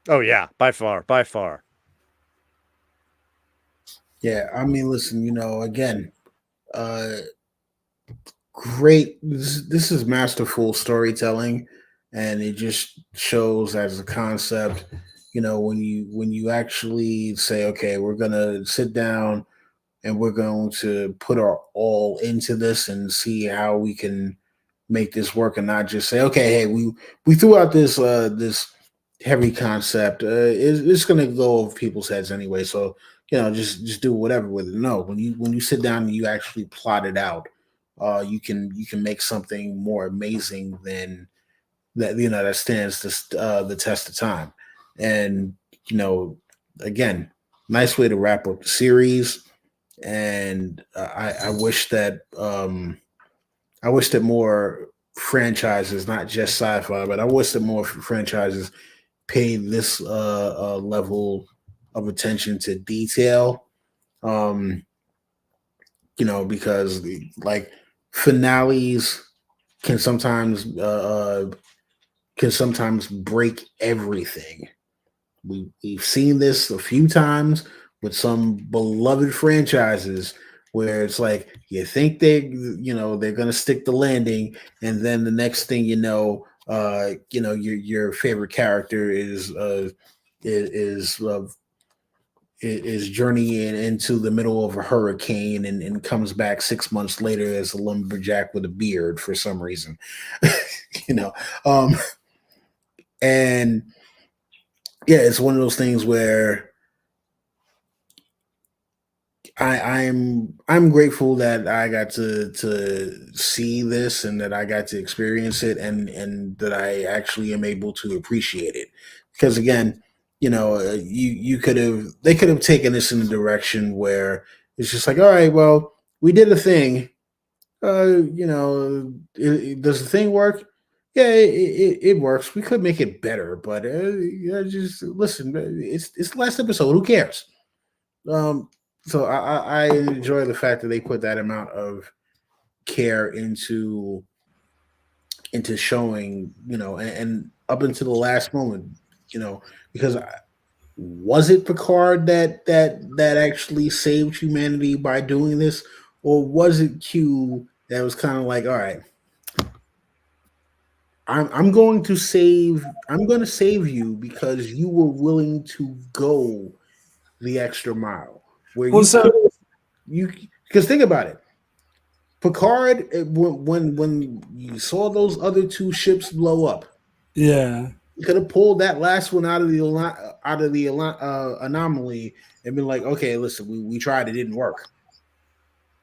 Oh yeah, by far, by far. Yeah, I mean, listen, again, uh, great. This is masterful storytelling, and it just shows as a concept. When you actually say, okay, we're gonna sit down and we're going to put our all into this and see how we can make this work, and not just say, okay, hey, we threw out this heavy concept. It's going to go over people's heads anyway, so just do whatever with it. No, when you sit down and you actually plot it out, you can make something more amazing than that. That stands the test of time. And you know, again, nice way to wrap up the series. And I wish that more franchises, not just sci-fi, but I wish that more franchises paid this level of attention to detail. Um, because like finales can sometimes break everything. We've seen this a few times with some beloved franchises where it's like you think they're gonna stick the landing, and then the next thing your favorite character is is journeying into the middle of a hurricane, and comes back 6 months later as a lumberjack with a beard for some reason. you know um and yeah, it's one of those things where I'm grateful that I got to see this, and that I got to experience it, and that I actually am able to appreciate it. Because again, you could have they could have taken this in a direction where it's just like, all right, well, we did a thing. Does the thing work? Yeah, it works. We could make it better, but just listen. It's the last episode. Who cares? Um, so I enjoy the fact that they put that amount of care into showing, and up until the last moment, because was it Picard that actually saved humanity by doing this, or was it Q that was kind of like, all right, I'm going to save you because you were willing to go the extra mile, where Well, you so could you because think about it. Picard, when you saw those other two ships blow up, yeah. you could have pulled that last one out of the anomaly and been like, okay, listen, we tried, it didn't work.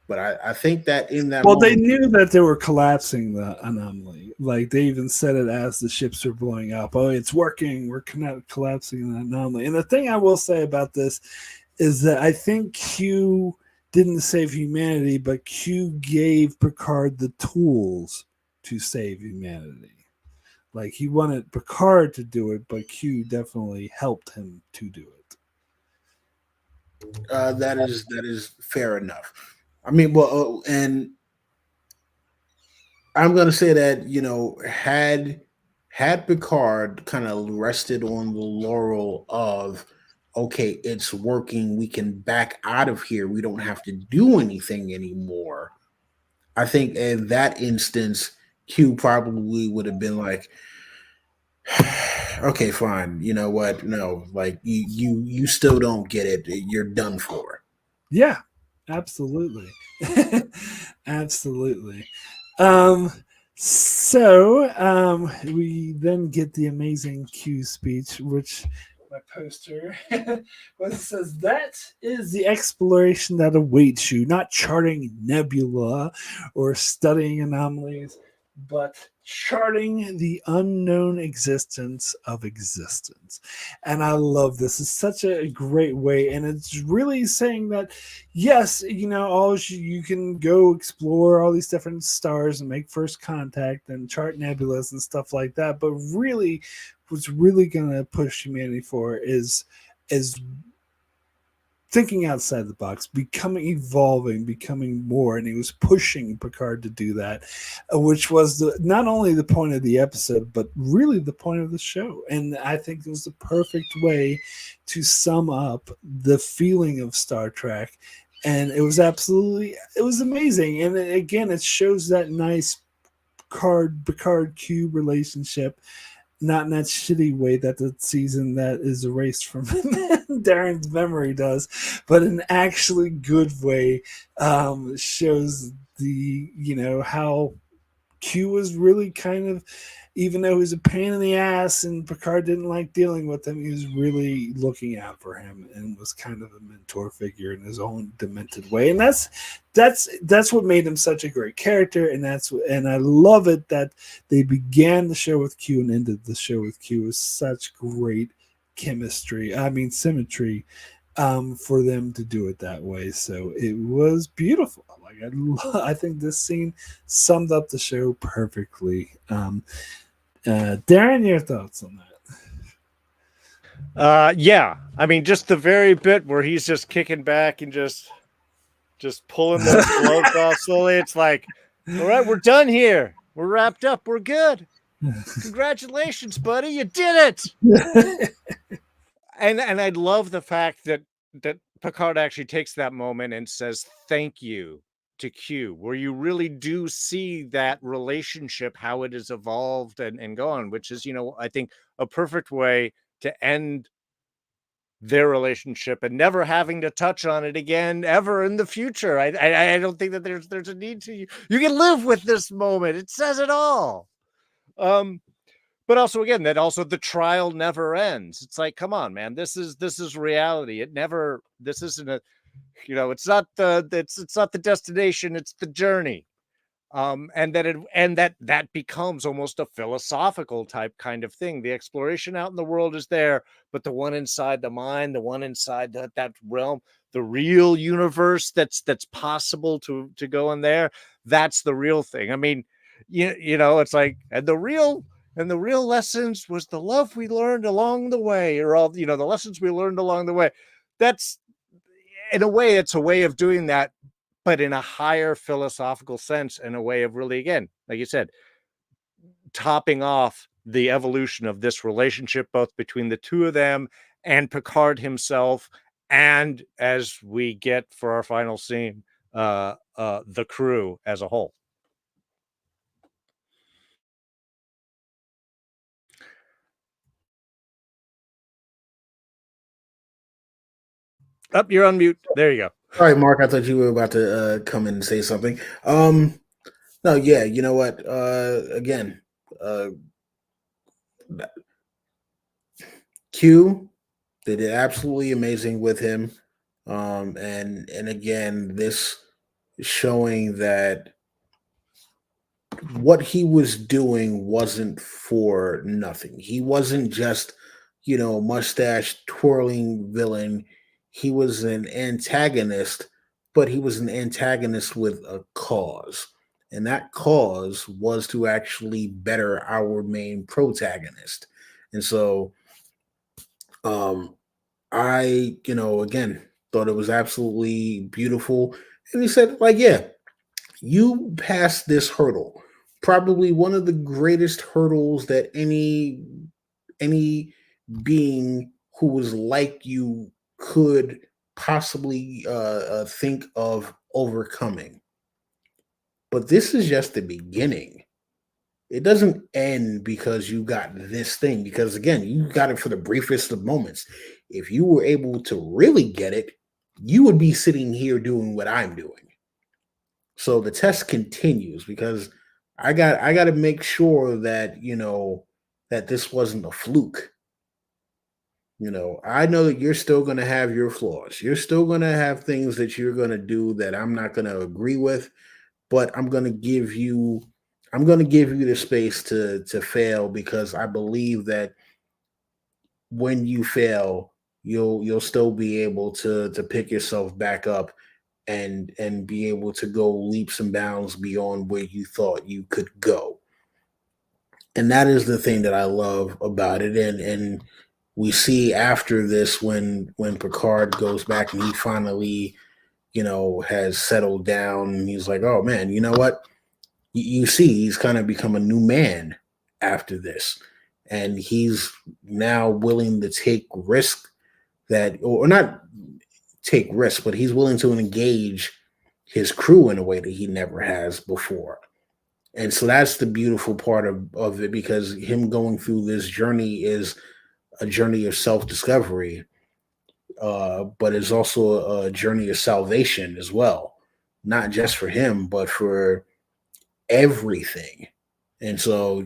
But I think that in that Well, they moment, knew that they were collapsing the anomaly. Like they even said it as the ships were blowing up. Oh, it's working. We're collapsing the anomaly. And the thing I will say about this is that I think Q didn't save humanity, but Q gave Picard the tools to save humanity. Like he wanted Picard to do it, but Q definitely helped him to do it. that is fair enough. I mean, well, and I'm gonna say that had Picard kind of rested on the laurel of, okay, it's working, we can back out of here, we don't have to do anything anymore. I think in that instance, Q probably would have been like, okay, fine, you know what? No, like you still don't get it. You're done for. Yeah, absolutely. Absolutely. Um, we then get the amazing Q speech, which my poster what it says that is the exploration that awaits you, not charting nebula or studying anomalies, but charting the unknown existence of existence. And I love this. It's such a great way, and it's really saying that yes, you can go explore all these different stars and make first contact and chart nebulas and stuff like that, but really what's really going to push humanity for is thinking outside the box, evolving, becoming more, and he was pushing Picard to do that, which was not only the point of the episode, but really the point of the show. And I think it was the perfect way to sum up the feeling of Star Trek. And it was amazing. And again, it shows that nice Picard Q relationship, not in that shitty way that the season that is erased from Darren's memory does, but an actually good way. Shows how Q was really kind of, even though he was a pain in the ass and Picard didn't like dealing with him, he was really looking out for him and was kind of a mentor figure in his own demented way. And that's what made him such a great character. And I love it that they began the show with Q and ended the show with Q with such great chemistry. I mean symmetry. For them to do it that way, so it was beautiful. Like I think this scene summed up the show perfectly. Darren, your thoughts on that? Yeah, I mean, just the very bit where he's just kicking back and just pulling those gloves off slowly. It's like, all right, we're done here. We're wrapped up. We're good. Congratulations, buddy, you did it. and I love the fact that Picard actually takes that moment and says thank you to Q, where you really do see that relationship, how it has evolved and gone, which is, I think a perfect way to end their relationship and never having to touch on it again ever in the future. I don't think that there's a need to. You can live with this moment. It says it all. But also, again, that also the trial never ends. It's like, come on, man, this is reality. This isn't a, it's not the destination, it's the journey. And that becomes almost a philosophical type kind of thing. The exploration out in the world is there, but the one inside the mind, the one inside that realm, the real universe that's possible to go in there, that's the real thing. I mean, it's like, and the real lessons was the love we learned along the way, or all, the lessons we learned along the way. That's, in a way, it's a way of doing that, but in a higher philosophical sense, in a way of really, again, like you said, topping off the evolution of this relationship, both between the two of them and Picard himself. And as we get for our final scene, the crew as a whole. You're on mute. There you go. All right, Mark, I thought you were about to come in and say something. No, yeah, you know what? Again, Q, they did absolutely amazing with him. And again, this showing that what he was doing wasn't for nothing. He wasn't just, mustache twirling villain. He was an antagonist, but he was an antagonist with a cause. And that cause was to actually better our main protagonist. And so I, again, thought it was absolutely beautiful. And he said, like, yeah, you passed this hurdle. Probably one of the greatest hurdles that any being who was like you could possibly think of overcoming. But this is just the beginning. It doesn't end because you got this thing, because again, you got it for the briefest of moments. If you were able to really get it, you would be sitting here doing what I'm doing. So the test continues, because I got to make sure that, that this wasn't a fluke. I know that you're still going to have your flaws. You're still going to have things that you're going to do that I'm not going to agree with, but I'm going to give you the space to fail, because I believe that when you fail, you'll still be able to pick yourself back up and be able to go leaps and bounds beyond where you thought you could go. And that is the thing that I love about it. And we see after this when Picard goes back and he finally, has settled down and he's like, oh man, you know what? You see, he's kind of become a new man after this. And he's now willing to take risk that, or not take risk, but he's willing to engage his crew in a way that he never has before. And so that's the beautiful part of it, because him going through this journey is a journey of self discovery, but it's also a journey of salvation as well, not just for him, but for everything. And so,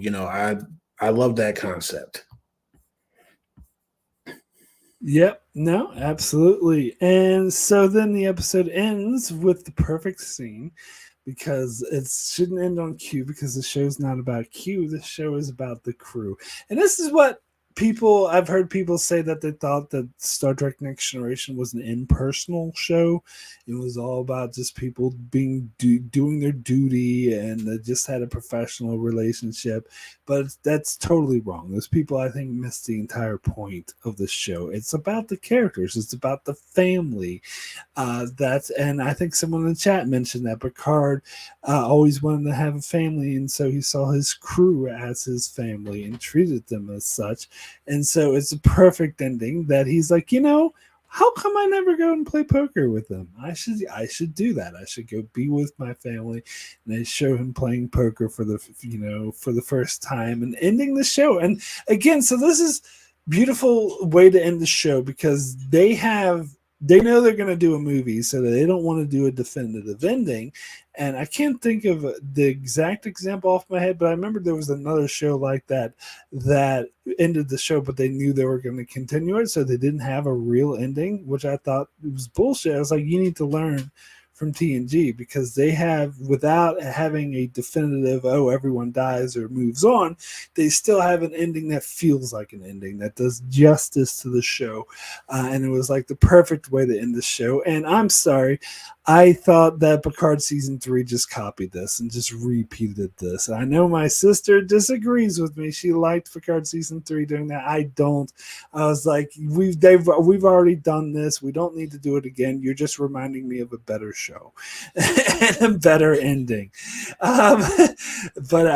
I love that concept. Yep, no, absolutely. And so then the episode ends with the perfect scene, because it shouldn't end on Q, because the show's not about Q. The show is about the crew. And this is what I've heard people say, that they thought that Star Trek Next Generation was an impersonal show. It was all about just people doing their duty, and they just had a professional relationship. But that's totally wrong. Those people, I think, missed the entire point of the show. It's about the characters. It's about the family. And I think someone in the chat mentioned that Picard always wanted to have a family, and so he saw his crew as his family and treated them as such. And so it's a perfect ending that he's like, how come I never go and play poker with them? I should do that. I should go be with my family. And they show him playing poker for the first time and ending the show. And again, so this is beautiful way to end the show, because they know they're going to do a movie, so they don't want to do a definitive ending. And I can't think of the exact example off my head, but I remember there was another show like that ended the show, but they knew they were going to continue it, so they didn't have a real ending, which I thought was bullshit. I was like, you need to learn from TNG, because they have, without having a definitive, everyone dies or moves on, they still have an ending that feels like an ending, that does justice to the show. And it was like the perfect way to end the show. And I'm sorry, I thought that Picard season 3 just copied this and just repeated this. And I know my sister disagrees with me. She liked Picard season 3 doing that. I don't. I was like, we've already done this. We don't need to do it again. You're just reminding me of a better show and a better ending. But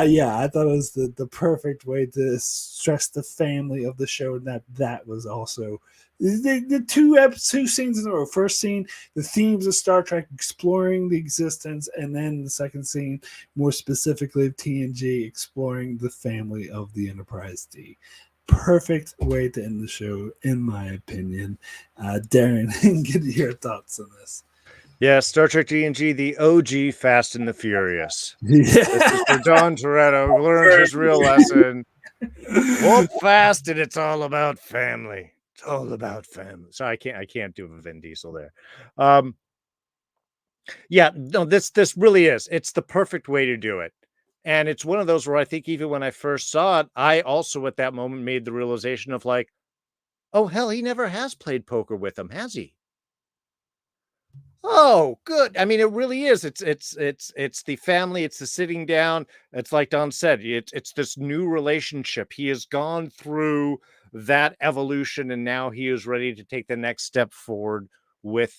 yeah, I thought it was the perfect way to stress the family of the show, and that was also the two scenes in a row. First scene, the themes of Star Trek exploring the existence, and then the second scene, more specifically of TNG exploring the family of the Enterprise D. Perfect way to end the show, in my opinion. Darrin, get your thoughts on this. Yeah, Star Trek TNG, the OG Fast and the Furious. Yeah. This is where Don Toretto learned his real lesson. Walk fast, and it's all about family. It's all about family. So I can't do a Vin Diesel there. Yeah, no, this really is. It's the perfect way to do it. And it's one of those where I think even when I first saw it, I also at that moment made the realization of like, oh hell, he never has played poker with him, has he? Oh, good. I mean, it really is. It's the family. It's the sitting down. It's like Don said. It's this new relationship. He has gone through that evolution, and now he is ready to take the next step forward with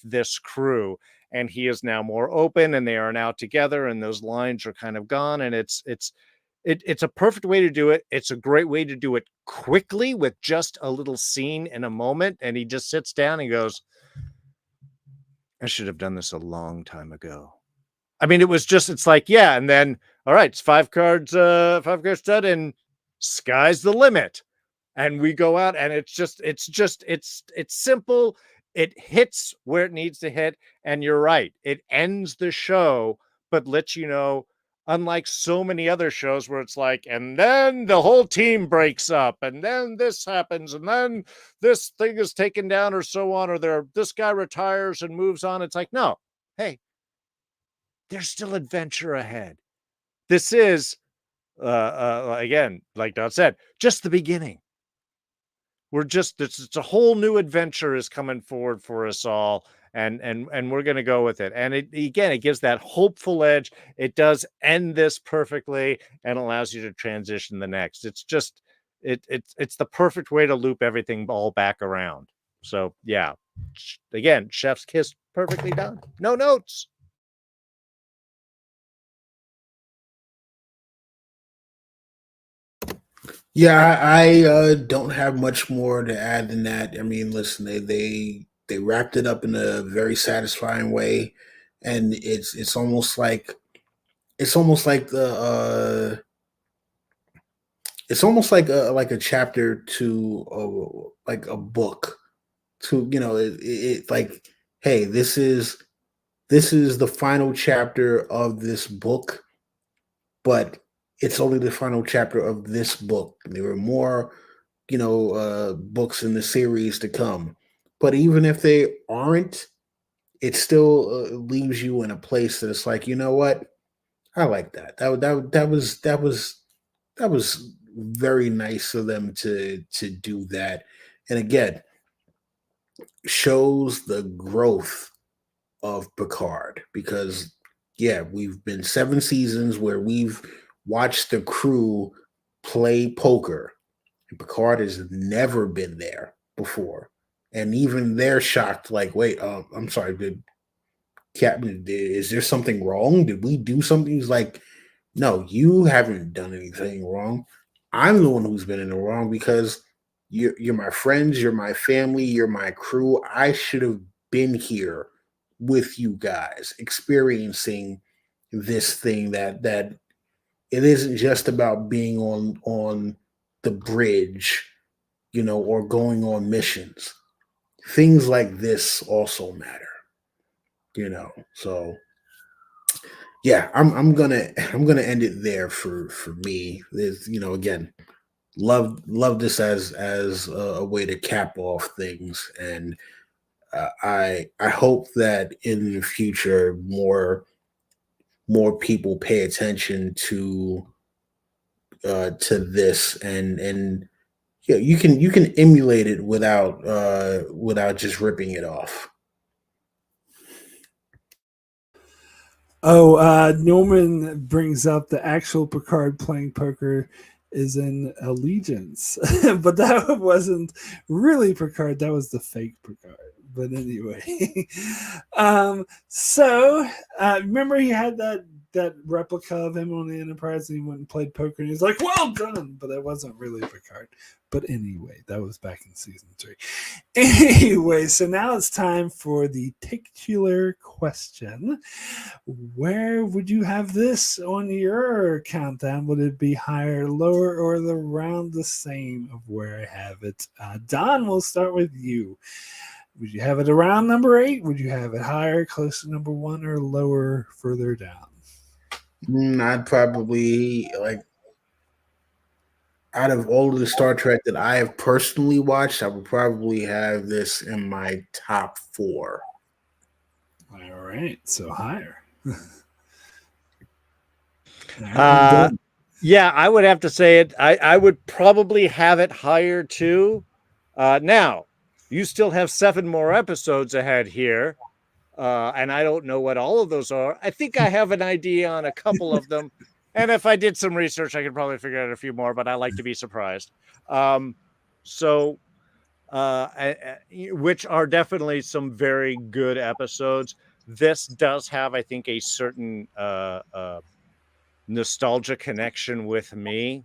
this crew. And he is now more open, and they are now together, and those lines are kind of gone. And it's a perfect way to do it. It's a great way to do it quickly with just a little scene in a moment. And he just sits down and goes, I should have done this a long time ago. I mean, it's like, yeah. And then, all right, it's 5 cards done, and sky's the limit. And we go out, and it's simple. It hits where it needs to hit. And you're right. It ends the show, but lets you know, unlike so many other shows where it's like, and then the whole team breaks up, and then this happens, and then this thing is taken down, or so on, or this guy retires and moves on. It's like, no, hey, there's still adventure ahead. This is, again, like Don said, just the beginning. It's a whole new adventure is coming forward for us all, and we're going to go with it. And it gives that hopeful edge. It does end this perfectly and allows you to transition the next. it's the perfect way to loop everything all back around. So yeah, again, chef's kiss, perfectly done. No notes. Yeah, I don't have much more to add than that. I mean, listen, they wrapped it up in a very satisfying way, and it's almost like it's almost like a chapter to like a book to like, hey, this is the final chapter of this book, but it's only the final chapter of this book. There were more, books in the series to come. But even if they aren't, it still leaves you in a place that it's like, you know what? I like that. That was very nice of them to do that. And again, shows the growth of Picard because yeah, we've been 7 seasons where we've watched the crew play poker, and Picard has never been there before, and even they're shocked. Like, wait, I'm sorry, did Captain? Is there something wrong? Did we do something? He's like, no, you haven't done anything wrong. I'm the one who's been in the wrong because you're my friends, you're my family, you're my crew. I should have been here with you guys, experiencing this thing that it isn't just about being on the bridge, or going on missions. Things like this also matter, So yeah, I'm gonna end it there for me. There's again, love this as a way to cap off things, and I hope that in the future more people pay attention to this, and yeah, you can emulate it without just ripping it off. Oh, Norman brings up the actual Picard playing poker is in Allegiance, but that wasn't really Picard. That was the fake Picard. But anyway, so remember he had that replica of him on the Enterprise, and he went and played poker, and he's like, "Well done," but that wasn't really Picard. But anyway, that was back in season 3. Anyway, so now it's time for the titular question. Where would you have this on your countdown? Would it be higher, lower, or around the same of where I have it? Don, we'll start with you. Would you have it around number 8? Would you have it higher, close to number 1, or lower, further down? I'd probably like out of all of the Star Trek that I have personally watched, I would probably have this in my top 4. All right, so higher. Yeah, I would have to say it. I would probably have it higher too. Now, you still have 7 more episodes ahead here, and I don't know what all of those are. I think I have an idea on a couple of them, and if I did some research, I could probably figure out a few more. But I like to be surprised. So, which are definitely some very good episodes. This does have, I think, a certain nostalgia connection with me,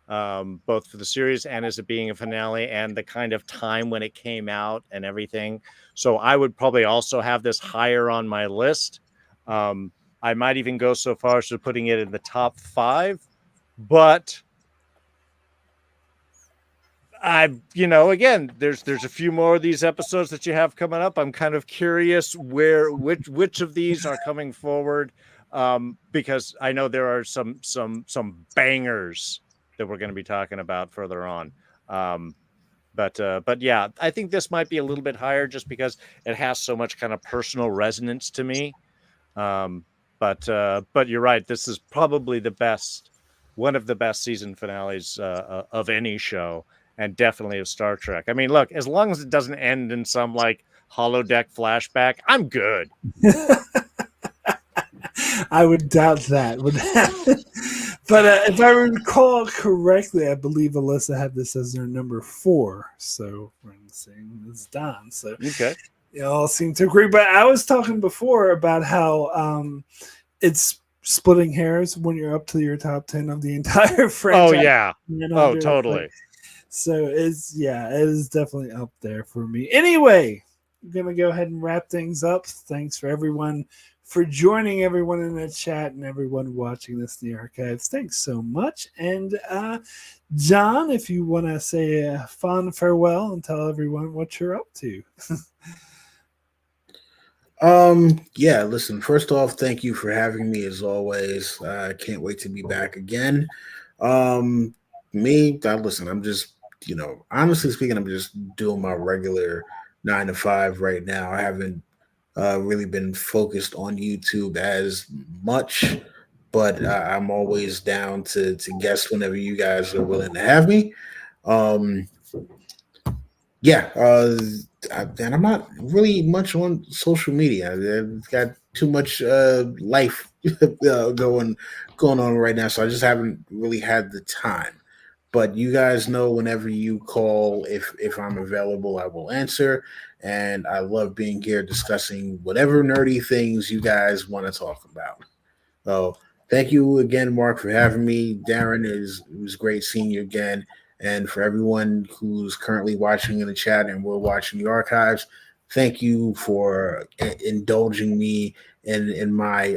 both for the series and as it being a finale and the kind of time when it came out and everything. So I would probably also have this higher on my list. I might even go so far as to putting it in the top 5, but again, there's a few more of these episodes that you have coming up. I'm kind of curious which of these are coming forward, because I know there are some bangers that we're going to be talking about further on. But yeah, I think this might be a little bit higher just because it has so much kind of personal resonance to me. But you're right. This is probably one of the best season finales of any show, and definitely of Star Trek. I mean, look, as long as it doesn't end in some like holodeck flashback, I'm good. I would doubt that would happen. But if I recall correctly, I believe Alyssa had this as her number 4. So we're in the same as Don. So Okay. you all seem to agree. But I was talking before about how it's splitting hairs when you're up to your top 10 of the entire franchise. Oh yeah. Oh, 100. totally. So it is definitely up there for me. Anyway, I'm gonna go ahead and wrap things up. Thanks for everyone for joining, everyone in the chat and everyone watching this in the archives. Thanks so much. And John, if you want to say a fond farewell and tell everyone what you're up to. Yeah, listen, first off, thank you for having me as always. I can't wait to be back again. Listen, I'm just, honestly speaking, I'm just doing my regular 9 to 5 right now. I haven't really been focused on YouTube as much, but I'm always down to guest whenever you guys are willing to have me. Um, yeah, and I'm not really much on social media. I've got too much life going on right now, so I just haven't really had the time. But you guys know whenever you call, if I'm available, I will answer. And I love being here discussing whatever nerdy things you guys want to talk about. So thank you again, Mark, for having me. Darrin, it was great seeing you again. And for everyone who's currently watching in the chat and we're watching the archives, thank you for indulging me in my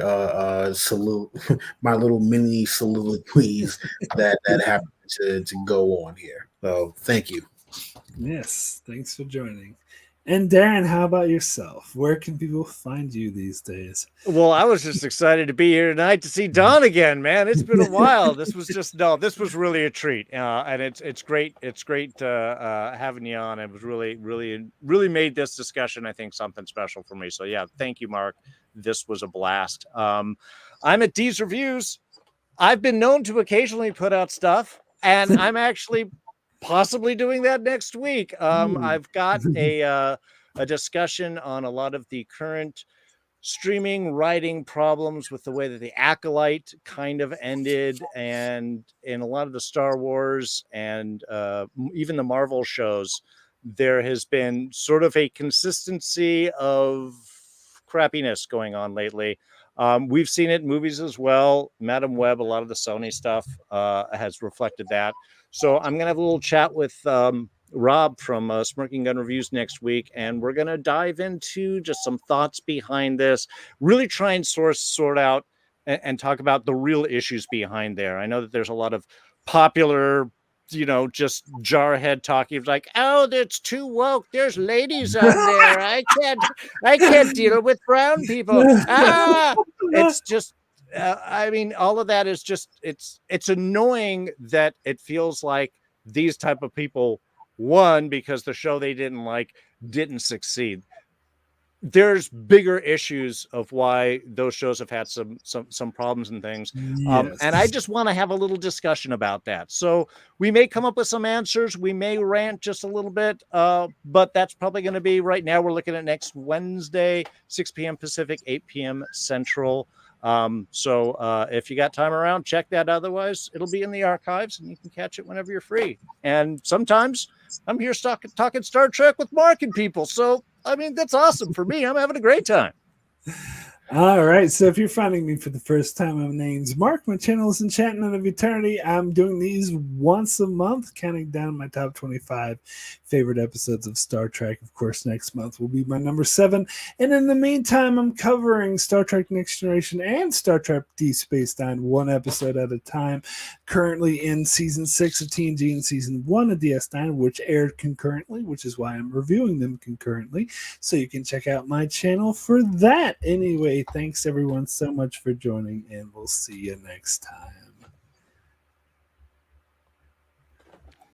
my little mini soliloquies that happen to go on here. So thank you. Yes, thanks for joining. And Darrin, how about yourself? Where can people find you these days? Well, I was just excited to be here tonight to see Don again, man. It's been a while. This was really a treat, and it's great. It's great having you on. It was really made this discussion, I think, something special for me. So yeah, thank you, Mark. This was a blast. I'm at D's Reviews. I've been known to occasionally put out stuff, and I'm actually possibly doing that next week. I've got a discussion on a lot of the current streaming writing problems with the way that the Acolyte kind of ended, and in a lot of the Star Wars and even the Marvel shows, there has been sort of a consistency of crappiness going on lately. We've seen it in movies as well. Madam Web, a lot of the Sony stuff has reflected that. So I'm going to have a little chat with Rob from Smirking Gun Reviews next week, and we're going to dive into just some thoughts behind this, really try and sort out and talk about the real issues behind there. I know that there's a lot of popular, just jarhead talking like, oh, that's too woke. There's ladies on there. I can't deal with brown people. It's just, I mean, all of that is just, it's annoying that it feels like these type of people won because the show they didn't like didn't succeed. There's bigger issues of why those shows have had some problems and things. Yes. And I just want to have a little discussion about that. So we may come up with some answers. We may rant just a little bit, but that's probably going to be right now. We're looking at next Wednesday, 6 p.m. Pacific, 8 p.m. Central. So if you got time around, check that. Otherwise, it'll be in the archives and you can catch it whenever you're free. And sometimes I'm here talking Star Trek with Mark and people. So, I mean, that's awesome for me. I'm having a great time. All right. So if you're finding me for the first time, my name's Mark. My channel is Enchantment of Eternity. I'm doing these once a month, counting down my top 25 favorite episodes of Star Trek. Of course, next month will be my number 7. And in the meantime, I'm covering Star Trek Next Generation and Star Trek Deep Space Nine, one episode at a time. Currently in season 6 of TNG and season 1 of DS9, which aired concurrently, which is why I'm reviewing them concurrently. So you can check out my channel for that. Anyway, thanks everyone so much for joining, and we'll see you next time.